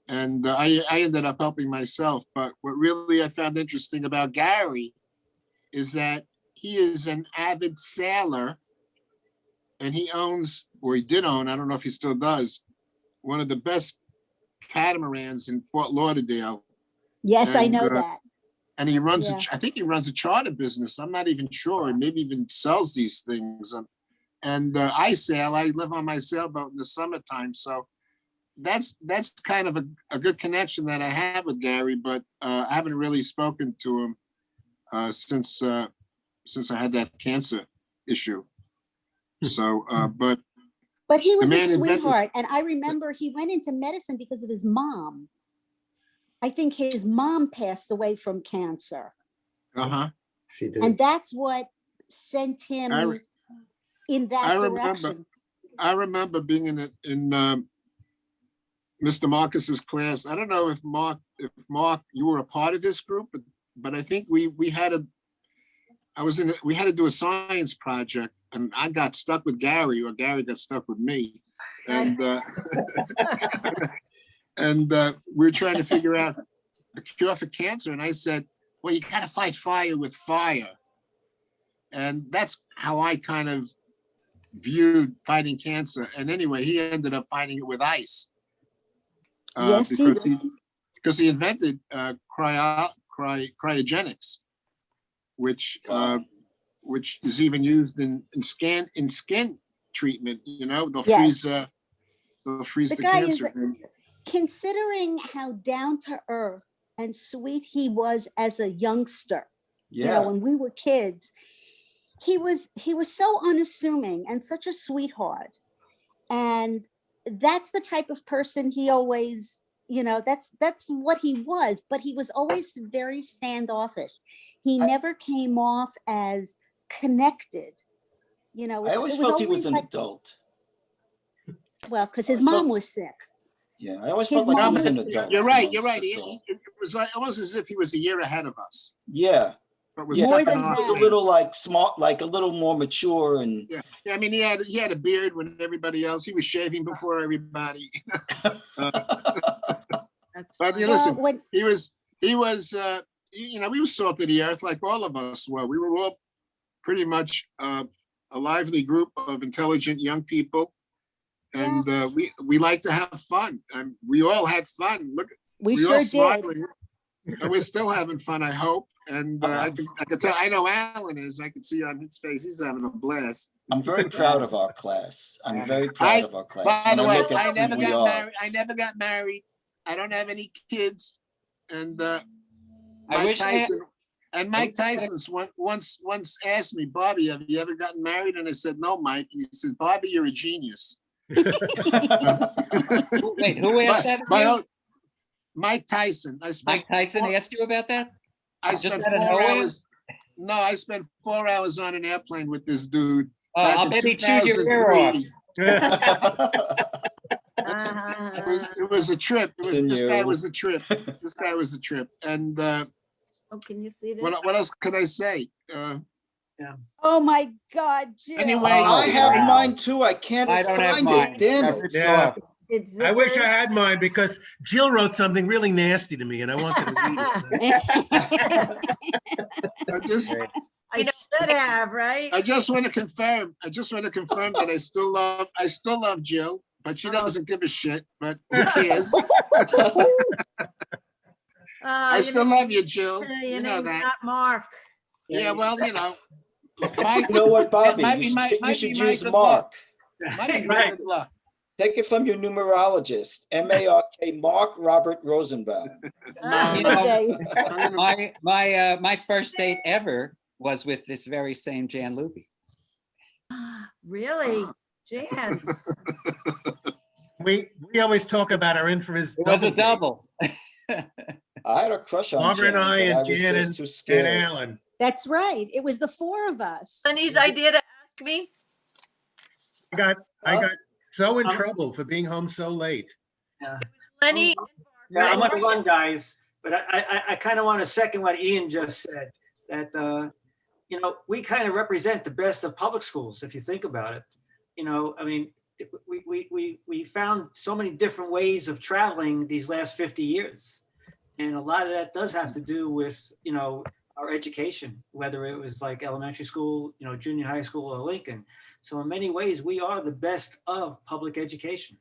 And I ended up helping myself. But what really I found interesting about Gary is that he is an avid sailor, and he owns, or he did own, I don't know if he still does, one of the best catamarans in Fort Lauderdale. Yes, I know And, that. And he runs, Yeah. I think he runs a charter business. I'm not even sure. And maybe even sells these things. And I sail. I live on my sailboat in the summertime. So that's kind of a good connection that I have with Gary. But I haven't really spoken to him since I had that cancer issue. So, But he was the a man invented- sweetheart. And I remember he went into medicine because of his mom. I think his mom passed away from cancer. She did. And that's what sent him in that direction. I remember being in Mr. Marcus's class. I don't know if Mark, you were a part of this group, but I think we had to do a science project, and I got stuck with Gary, or Gary got stuck with me, and we were trying to figure out the cure for cancer. And I said, well, you gotta fight fire with fire. And that's how I kind of viewed fighting cancer. And anyway, he ended up fighting it with ice. Yes, because he invented cryogenics, which is even used in skin treatment. They'll Yes. freeze The the guy is, cancer. considering how down to earth and sweet he was as a youngster, Yeah. when we were kids, he was so unassuming and such a sweetheart. And that's the type of person he always, that's what he was, but he was always very standoffish. He never came off as connected. I always felt he was an adult. Well, because his mom was sick. Yeah, I always His felt like he mom was an was- adult. You're right. amongst us all. It was almost as if he was a year ahead of us. Yeah. But was Yeah, stuck but in he our was a place. little like smart, like a little more mature, and Yeah, I mean, he had a beard when everybody else. He was shaving before everybody. But listen, he was we were salt of the earth like all of us were. We were all pretty much a lively group of intelligent young people, and we like to have fun, and we all had fun. Look, we all sure did. smiling, and we're still having fun, I hope. And I can tell. I know Alan is. I can see on his face he's having a blast. I'm very proud of our class. I'm very proud of our class. By the When way, look at I never who we got are. married. I never got married. I don't have any kids. And Mike wish I had- Tyson. And Mike Tyson once asked me, Bobby, have you ever gotten married? And I said, no, Mike. And he said, Bobby, you're a genius. Wait, who asked that? Mike Tyson. Mike Tyson asked you about that? I Just spent out of 4 nowhere? hours. No, I spent 4 hours on an airplane with this dude. Oh, back I'll in bet he chewed your ear off. 2003. It was a trip. This guy was a trip. This guy was a trip. And Oh, can you see this? what else could I say? Oh my God, Jim. Anyway, I have mine too. I can't I don't have find mine. it. Damn Yeah, it. yeah. It's I wish I had mine because Jill wrote something really nasty to me and I wanted to read it. I should have, right? I just want to confirm that I still love Jill, but she doesn't give a shit. But who cares? I your still name- love you, Jill. Your You know name's that. not Mark. Yeah, well, you know. You know what, Bobby? might You be should, my- you might should be my use good Mark. luck. Might be my good luck. Take it from your numerologist, M-A-R-K, Mark Robert Rosenbaum. You know, my first date ever was with this very same Jan Luby. Really? Jan? We always talk about our infamous. It was a date. double. I had a crush on Barbara and Jan, I but and I was Jan just and, too and scared. Alan. That's right. It was the four of us. Lenny's idea to ask me? I got so in trouble for being home so late. Yeah. Lenny. Yeah, I'm gonna run, guys, but I kind of want to second what Ian just said, that, you know, we kind of represent the best of public schools, if you think about it. You know, I mean, we found so many different ways of traveling these last 50 years. And a lot of that does have to do with, you know, our education, whether it was like elementary school, you know, junior high school or Lincoln. So in many ways, we are the best of public education.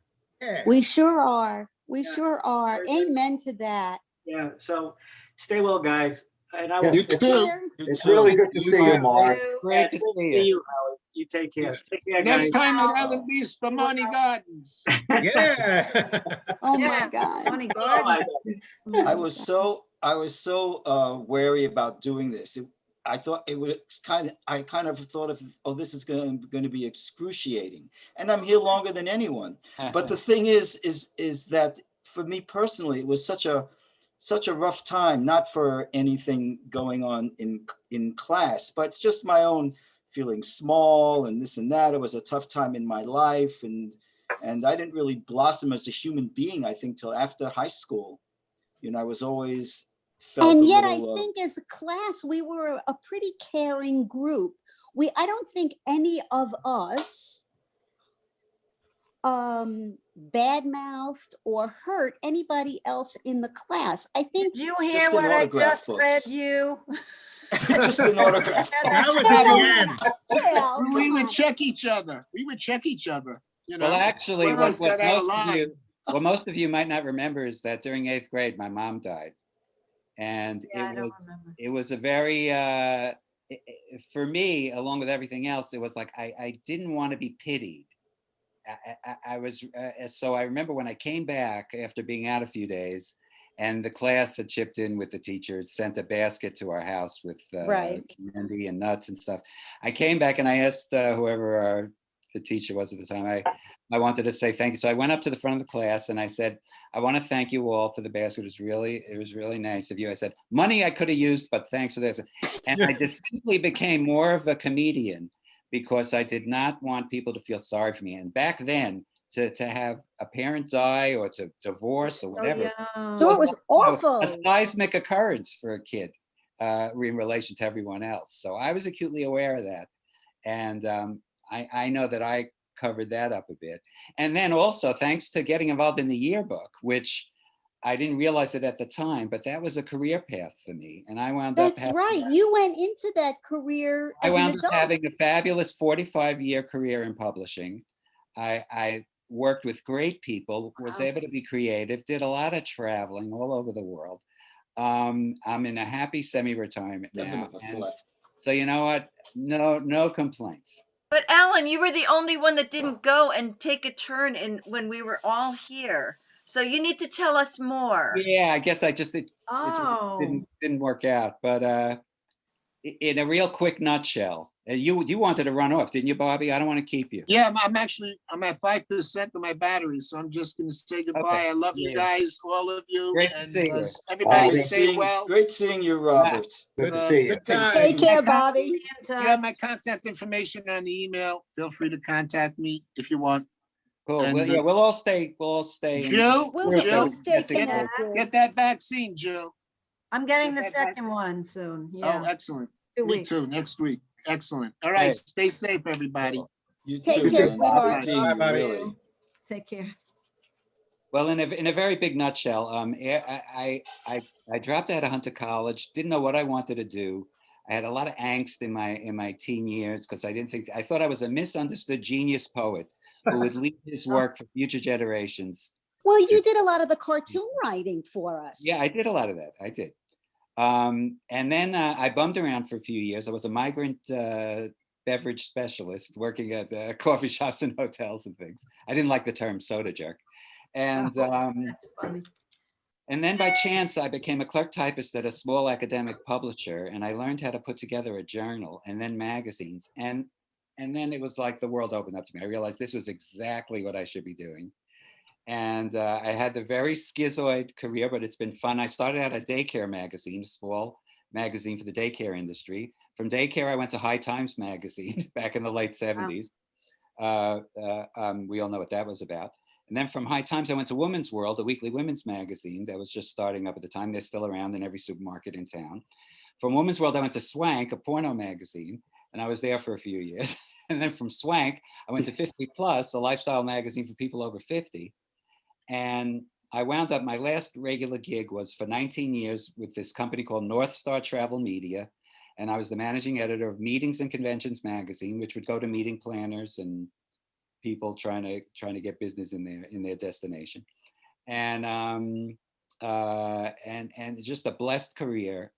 We sure are. We sure are. Amen to that. Yeah, so stay well, guys. And I will. You too. It's really good to see you, Mark. Yeah, it's great to see you, Howard. You take care. Take care, Next guys. time at Ellen B. Spumoni Gardens. Yeah. Oh Yeah. my God. Funny garden. I was so wary about doing this. I thought it was I kind of thought of, oh, this is going to be excruciating, and I'm here longer than anyone. But the thing is that for me personally, it was such a rough time, not for anything going on in class, but it's just my own feeling small and this and that. It was a tough time in my life, and I didn't really blossom as a human being, I think, till after high school. You know, I was always felt And a yet little, I think as a class, we were a pretty caring group. I don't think any of us badmouthed or hurt anybody else in the class. I think. Did you hear what I just read you? just an autograph. That was at the end. We would check each other. You know. Well, actually, One of us got out alive. what most of you might not remember is that during 8th grade, my mom died. And it was a very, for me, along with everything else, it was like, I didn't want to be pitied. I was, so I remember when I came back after being out a few days, and the class had chipped in with the teachers, sent a basket to our house with candy and nuts and stuff. I came back and I asked whoever the teacher was at the time, I wanted to say thank you. So I went up to the front of the class and I said, I want to thank you all for the basket. It was really nice of you. I said, money I could have used, but thanks for this. And I distinctly became more of a comedian because I did not want people to feel sorry for me. And back then, to have a parent die or to divorce or whatever, So it was awful. a seismic occurrence for a kid in relation to everyone else. So I was acutely aware of that. And I know that I covered that up a bit. And then also, thanks to getting involved in the yearbook, which I didn't realize it at the time, but that was a career path for me. And I wound up. That's right. You went into that career I as an wound up adult. having a fabulous 45-year career in publishing. I worked with great people, was able to be creative, did a lot of traveling all over the world. I'm in a happy semi-retirement now. So you know what? No complaints. But Alan, you were the only one that didn't go and take a turn when we were all here. So you need to tell us more. Yeah, I guess it just didn't work out. But in a real quick nutshell, you wanted to run off, didn't you, Bobby? I don't want to keep you. Yeah, I'm at 5% of my battery, so I'm just going to say goodbye. Okay. I love you guys, all of you. Great to and see you. everybody stay well. Great seeing you, Robert. Good to see you. Good time. Take care, Bobby. You have my contact information on the email. Feel free to contact me if you want. Cool. And, Well, we'll all stay. Jill, stay get that vaccine, Jill. I'm getting the second one soon. Yeah. Oh, excellent. 2 Me weeks. too. Next week. Excellent. All right. Hey. Stay safe, everybody. You Take too, care, man. sweetheart. Good seeing you, really. Take care. Well, in a very big nutshell, I dropped out of Hunter College. Didn't know what I wanted to do. I had a lot of angst in my teen years because I thought I was a misunderstood genius poet who would leave his work for future generations. Well, you did a lot of the cartoon writing for us. Yeah, I did a lot of that. I did. And then I bummed around for a few years. I was a migrant beverage specialist working at coffee shops and hotels and things. I didn't like the term soda jerk. And That's funny. and then by chance, I became a clerk typist at a small academic publisher, and I learned how to put together a journal and then magazines. And then it was like the world opened up to me. I realized this was exactly what I should be doing. And I had the very schizoid career, but it's been fun. I started out a daycare magazine, a small magazine for the daycare industry. From daycare, I went to High Times magazine back in the late 70s. We all know what that was about. And then from High Times, I went to Women's World, a weekly women's magazine that was just starting up at the time. They're still around in every supermarket in town. From Women's World, I went to Swank, a porno magazine, and I was there for a few years. And then from Swank, I went to 50 Plus, a lifestyle magazine for people over 50. And I wound up, my last regular gig was for 19 years with this company called North Star Travel Media. And I was the managing editor of Meetings and Conventions magazine, which would go to meeting planners and people trying to get business in their destination. And just a blessed career.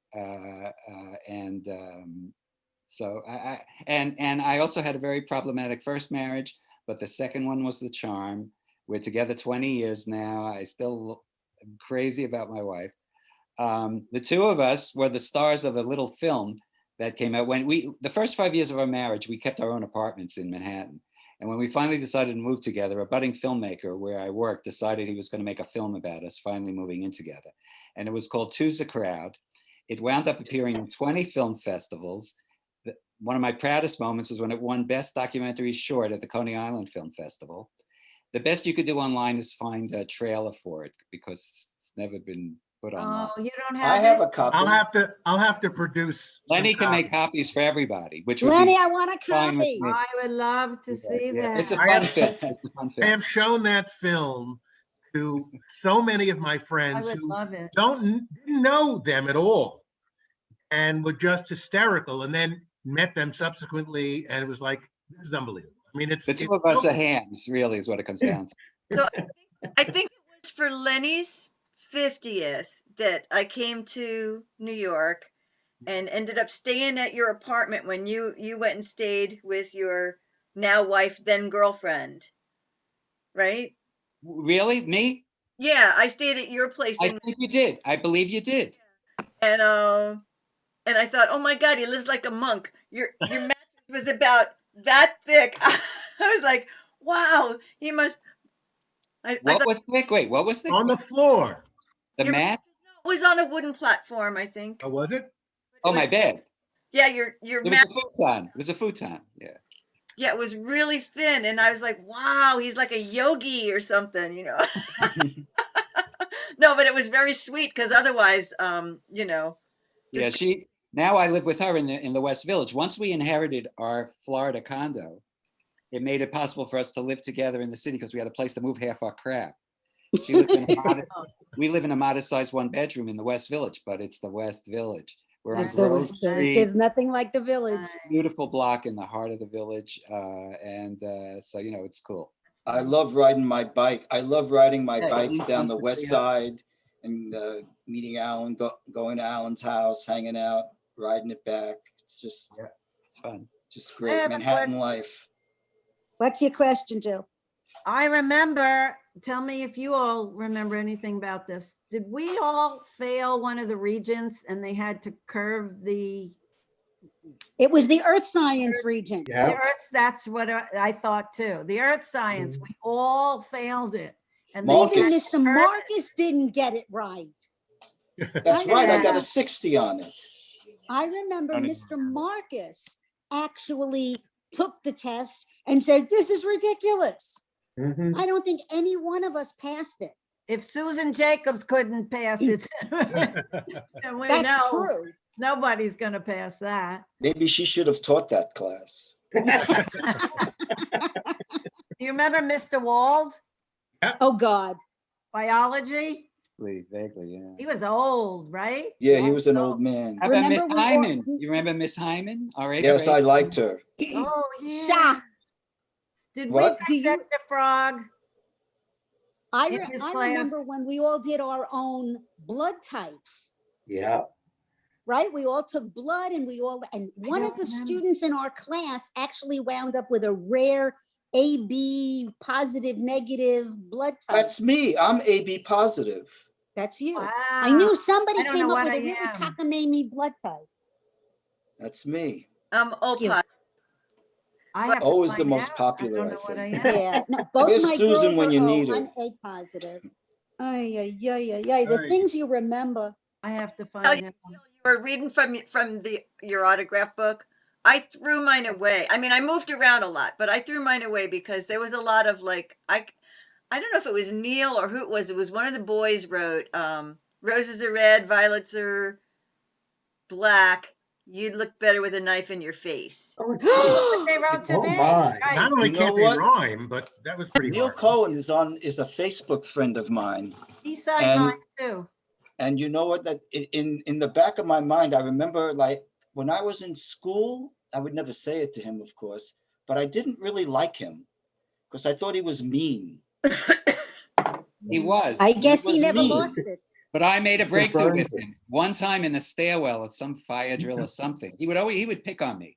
So I also had a very problematic first marriage, but the second one was the charm. We're together 20 years now. I still am crazy about my wife. The two of us were the stars of a little film that came out when the first 5 years of our marriage, we kept our own apartments in Manhattan. And when we finally decided to move together, a budding filmmaker where I worked decided he was going to make a film about us finally moving in together. And it was called Two's a Crowd. It wound up appearing in 20 film festivals. One of my proudest moments was when it won Best Documentary Short at the Coney Island Film Festival. The best you could do online is find a trailer for it because it's never been put online. Oh, you don't I have have it? a copy. I'll have to produce. Lenny can make copies for everybody, which would Lenny, be I want a fine with copy. me. I would love to see that. It's a I fun have- film. It's a fun I film. have shown that film to so many of my I friends would who love it. didn't know them at all and were just hysterical, and then met them subsequently, and it was like, this is unbelievable. I mean, The two of us are hams, really, is what it comes down to. So I think it was for Lenny's 50th that I came to New York and ended up staying at your apartment when you went and stayed with your now wife, then girlfriend, right? Really? Me? Yeah, I stayed at your place I think you did. I believe you did. and I thought, oh my God, he lives like a monk. Your mattress was about that thick. I was like, wow, he must. I What thought was thick? Wait, what was thick? on the floor. The your mat? it was on a wooden platform, I think. Oh, was it? Oh, my bed. Yeah, your It was mat. a futon. It was a futon. Yeah. Yeah, it was really thin, and I was like, wow, he's like a yogi or something, you know. No, but it was very sweet because otherwise, you know. Yeah, now I live with her in the West Village. Once we inherited our Florida condo, it made it possible for us to live together in the city because we had a place to move half our crap. She lived in we live in a modest-sized one-bedroom in the West Village, but it's the West Village. We're on That's Grove the- Street, There's nothing like the village. beautiful block in the heart of the village, so you know it's cool. I love riding my bike. I love riding my Yeah, bike you down the constantly west have- side and meeting Alan, going to Alan's house, hanging out, riding it back. It's just, it's fun. Just I great have a Manhattan question. life. What's your question, Jill? I remember, tell me if you all remember anything about this. Did we all fail one of the regents and they had to curve the? It was the earth science region. The earth, that's what I thought too. The earth science, we all failed it. And they Even had Mr. to curve it. Marcus didn't get it right. That's right. I got remember- a 60 on it. I remember Funny. Mr. Marcus actually took the test and said, this is ridiculous. I don't think any one of us passed it. If Susan Jacobs couldn't pass it, then we That's know true. nobody's gonna pass that. Maybe she should have taught that class. Do you remember Mr. Wald? Oh, God. Biology? Vaguely, yeah. He was old, right? Yeah, he was an old man. How about Miss Remember we Hyman? You remember Miss Hyman? Our eighth Yes, grade- I liked her. Oh, yeah. Did What? we dissect a frog? I In his class. remember when we all did our own blood types, Yeah. right? We all took blood and one of the students in our class actually wound up with a rare AB positive, negative blood type. That's me. I'm AB positive. That's you. Wow. I knew somebody I don't came know up what with a I really am. cockamamie blood type. That's me. O positive. I have to O is the find most out. popular, I I don't know what I think. am. Yeah, no, both Where's my Susan girls when are you O. need her? I'm A positive. Ay, ay, ay, ay, ay. The Ay. things you remember. I have to Tell find you, out. you were reading from your autograph book. I threw mine away. I mean, I moved around a lot, but I threw mine away because there was a lot of like I don't know if it was Neil or who it was. It was one of the boys wrote, "Roses are red, violets are black. You'd look better with a knife in your face." Oh, What they wrote to Oh, me. my. Right. Not only You know can't they what? rhyme, but that was pretty Neil hard. Cohen is a Facebook friend of mine. He signed And mine too. and you know what? That in the back of my mind, I remember like when I was in school, I would never say it to him, of course, but I didn't really like him because I thought he was mean. He was. I guess he was never mean. lost it. But I made a breakthrough with burns it. him. One time in the stairwell at some fire drill or something. He would pick on me.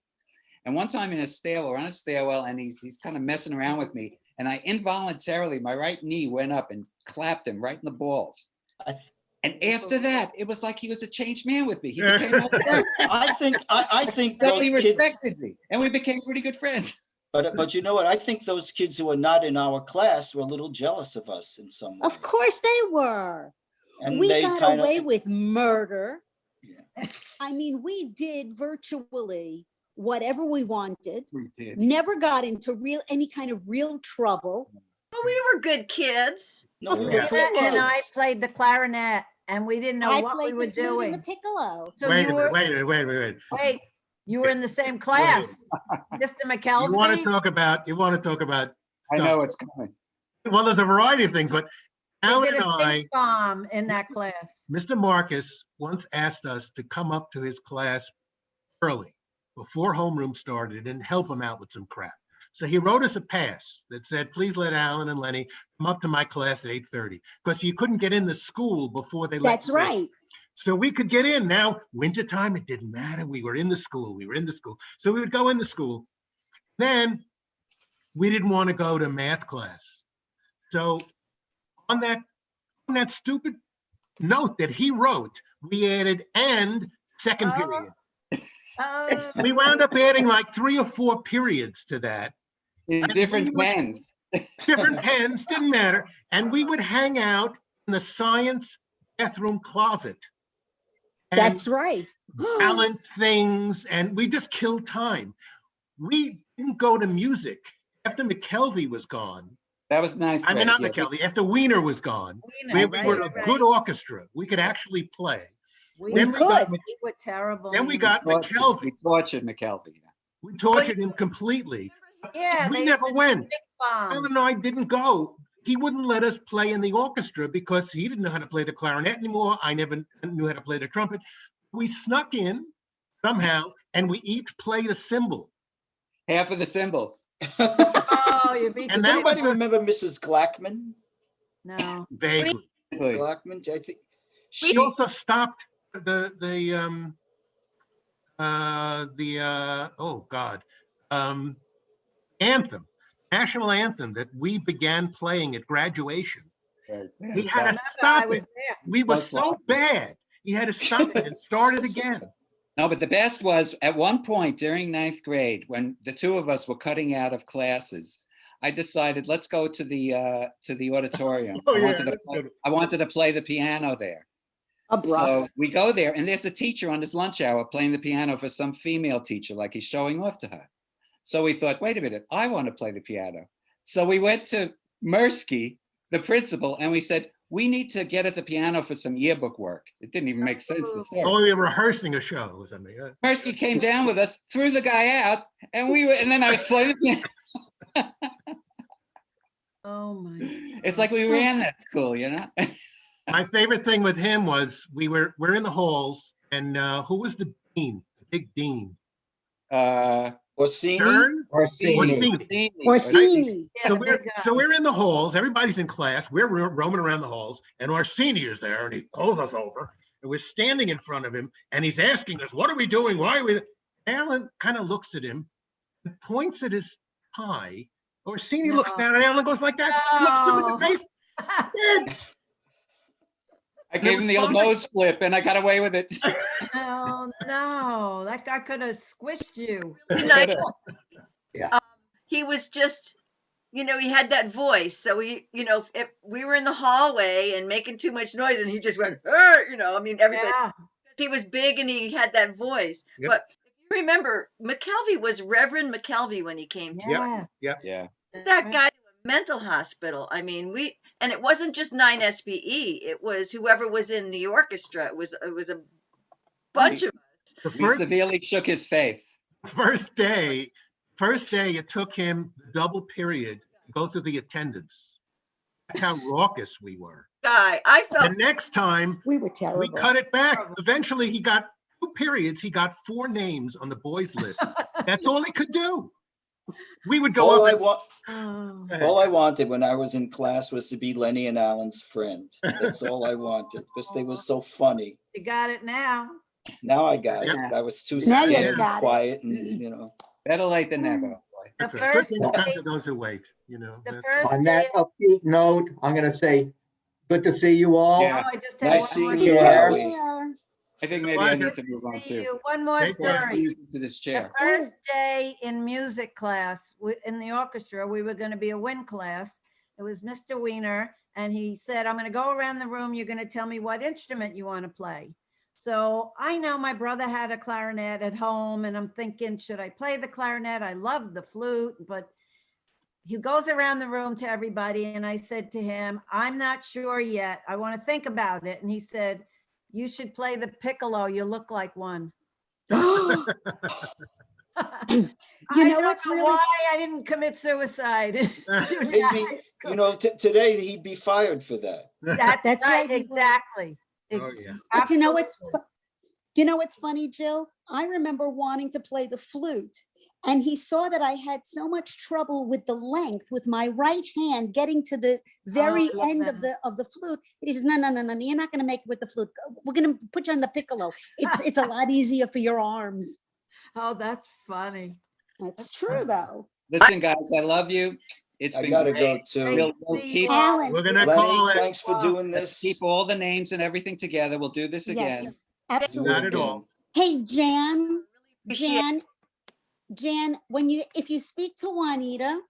And one time in a stairwell, we're on a stairwell, and he's kind of messing around with me. And I involuntarily, my right knee went up and clapped him right in the balls. And after that, it was like he was a changed man with me. He became my friend. I think So those he kids. respected me, and we became pretty good friends. But you know what? I think those kids who are not in our class were a little jealous of us in some way. Of course they were. And We they got kinda- away with murder. I mean, we did virtually whatever we wanted. We did. Never got into any kind of real trouble. Well, we were good kids. No, Of we course were we And I kids. played the clarinet, and we didn't know I what we played were the flute doing. and the piccolo. So Wait you a were minute, wait a minute. wait, you were in the same class, Mr. McKelvey. You want to talk about I know stuff. it's coming. Well, there's a variety of things, but We Alan did and a I, stink bomb in that class. Mr. Marcus once asked us to come up to his class early before homeroom started and help him out with some crap. So he wrote us a pass that said, please let Alan and Lenny come up to my class at 8:30, because you couldn't get in the school before they let That's you in. right. So we could get in. Now, wintertime, it didn't matter. We were in the school. So we would go in the school. Then we didn't want to go to math class. So on that stupid note that he wrote, we added "and second period." We wound up adding like 3 or 4 periods to that. In And different we would- pens. Different pens, didn't matter. And we would hang out in the science bathroom closet. And That's right. balance things, and we just killed time. We didn't go to music after McKelvey was gone. That was ninth I mean, grade, not yeah. McKelvey, after Weiner was gone. Weiner, We were a right. good orchestra. We could actually play. We Then we got We were terrible. Then we got McKelvey. We tortured McKelvey. Yeah. We tortured him completely. Yeah, We they never used to do went. stink bombs. Alan and I didn't go. He wouldn't let us play in the orchestra because he didn't know how to play the clarinet anymore. I never knew how to play the trumpet. We snuck in somehow, and we each played a cymbal. Half of the cymbals. Oh, you beat And Does that was anybody the- remember Mrs. Glackman? No. Vaguely. Glackman, I think She also stopped anthem, national anthem that we began playing at graduation. He had to stop it. We were so bad. He had to stop it and start it again. No, but the best was at one point during ninth grade, when the two of us were cutting out of classes, I decided, let's go to the auditorium. Oh, yeah, I wanted to play the piano there. So we go there, and there's a teacher on his lunch hour playing the piano for some female teacher, like he's showing off to her. So we thought, wait a minute, I want to play the piano. So we went to Mirsky, the principal, and we said, we need to get at the piano for some yearbook work. It didn't even make sense to start. Oh, we were rehearsing a show or something. Mirsky came down with us, threw the guy out, and then I was playing the piano. Oh my. It's like we ran that school, you know? My favorite thing with him was we're in the halls, and who was the dean? The big dean. Orsini? Stern? Orsini. Orsini. Orsini. So Yeah, we're in the halls. Everybody's in class. We're roaming around the halls, and Orsini is there, and he calls us over, and we're standing in front of him, and he's asking us, "What are we doing? Why are we?" Alan kind of looks at him and points at his tie. Orsini looks down, and Alan goes like that. He looks him in the face. Dead. I gave him the old nose flip and I got away with it. No, no, that guy could have squished you. He was just, he had that voice. So if we were in the hallway and making too much noise and he just went, everybody, he was big and he had that voice. Yep. But if you remember, McKelvey was Reverend McKelvey when he came to Yep. Yeah. that guy to a mental hospital. I mean, and it wasn't just 9SBE. It was whoever was in the orchestra. It was a bunch of us. We severely shook his faith. First day, it took him double period to go through the attendance. That's how raucous we were. I felt the next time we were terrible. We cut it back. Eventually, he got 2 periods. He got 4 names on the boys' list. That's all he could do. We would go All up. All I wanted when I was in class was to be Lenny and Alan's friend. That's all I wanted because they were so funny. You got it now. Now I got it. I was too Now you scared and got it. quiet and Better late than never. The Good first things come day, to those who wait. On that upbeat note, I'm gonna say, good to see you all. Yeah. I just Nice one seeing more you, story. Howie. I think maybe I need to move on too. One more story. To this The chair. first day in music class in the orchestra, we were going to be a wind class. It was Mr. Weiner, and he said, I'm going to go around the room. You're going to tell me what instrument you want to play. So I know my brother had a clarinet at home, and I'm thinking, should I play the clarinet? I love the flute, but he goes around the room to everybody, and I said to him, I'm not sure yet. I want to think about it. And he said, you should play the piccolo. You look like one. You know what's really why I didn't commit suicide. Maybe, today he'd be fired for that. That's right. Exactly. Oh, yeah. But you know what's funny, Jill? I remember wanting to play the flute, and he saw that I had so much trouble with the length with my right hand getting to the very end of the flute. He says, no, you're not going to make it with the flute. We're going to put you on the piccolo. It's a lot easier for your arms. Oh, that's funny. That's true, though. Listen, guys, I love you. It's I been gotta great. go too. We'll keep. Alan. We're gonna Lenny, call it. thanks for doing Let's this. keep all the names and everything together. We'll do this again. Yes, absolutely. Not at all. Hey, Jan, if you speak to Juanita,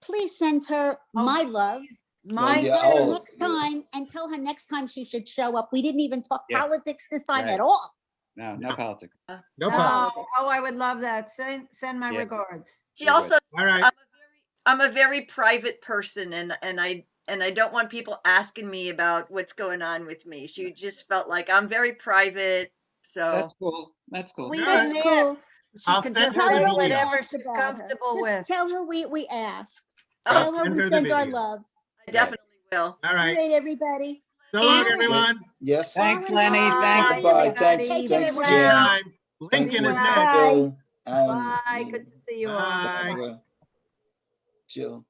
please send her my love. Tell her next time, and tell her next time she should show up. We didn't even talk politics this time at all. No politics. No politics. Oh, I would love that. Send my regards. She also, all right. I'm a very private person, and I don't want people asking me about what's going on with me. She just felt like I'm very private. So That's cool. That's cool. We That's didn't cool. ask. She I'll could send just her the say video. whatever Asked she's about her. comfortable Just with. tell her we asked. I'll Tell her send we her the send our video. love. I definitely will. All All right. right, everybody. So long, everyone. Yes. Thanks, Alan, Lenny. bye. Thank you. Bye. everybody. Thanks. Take Thanks, it Jan. well. Time. Lincoln is Bye. next. Bill, Alan, Bye. Good to see you all. Bye. Barbara, Jill.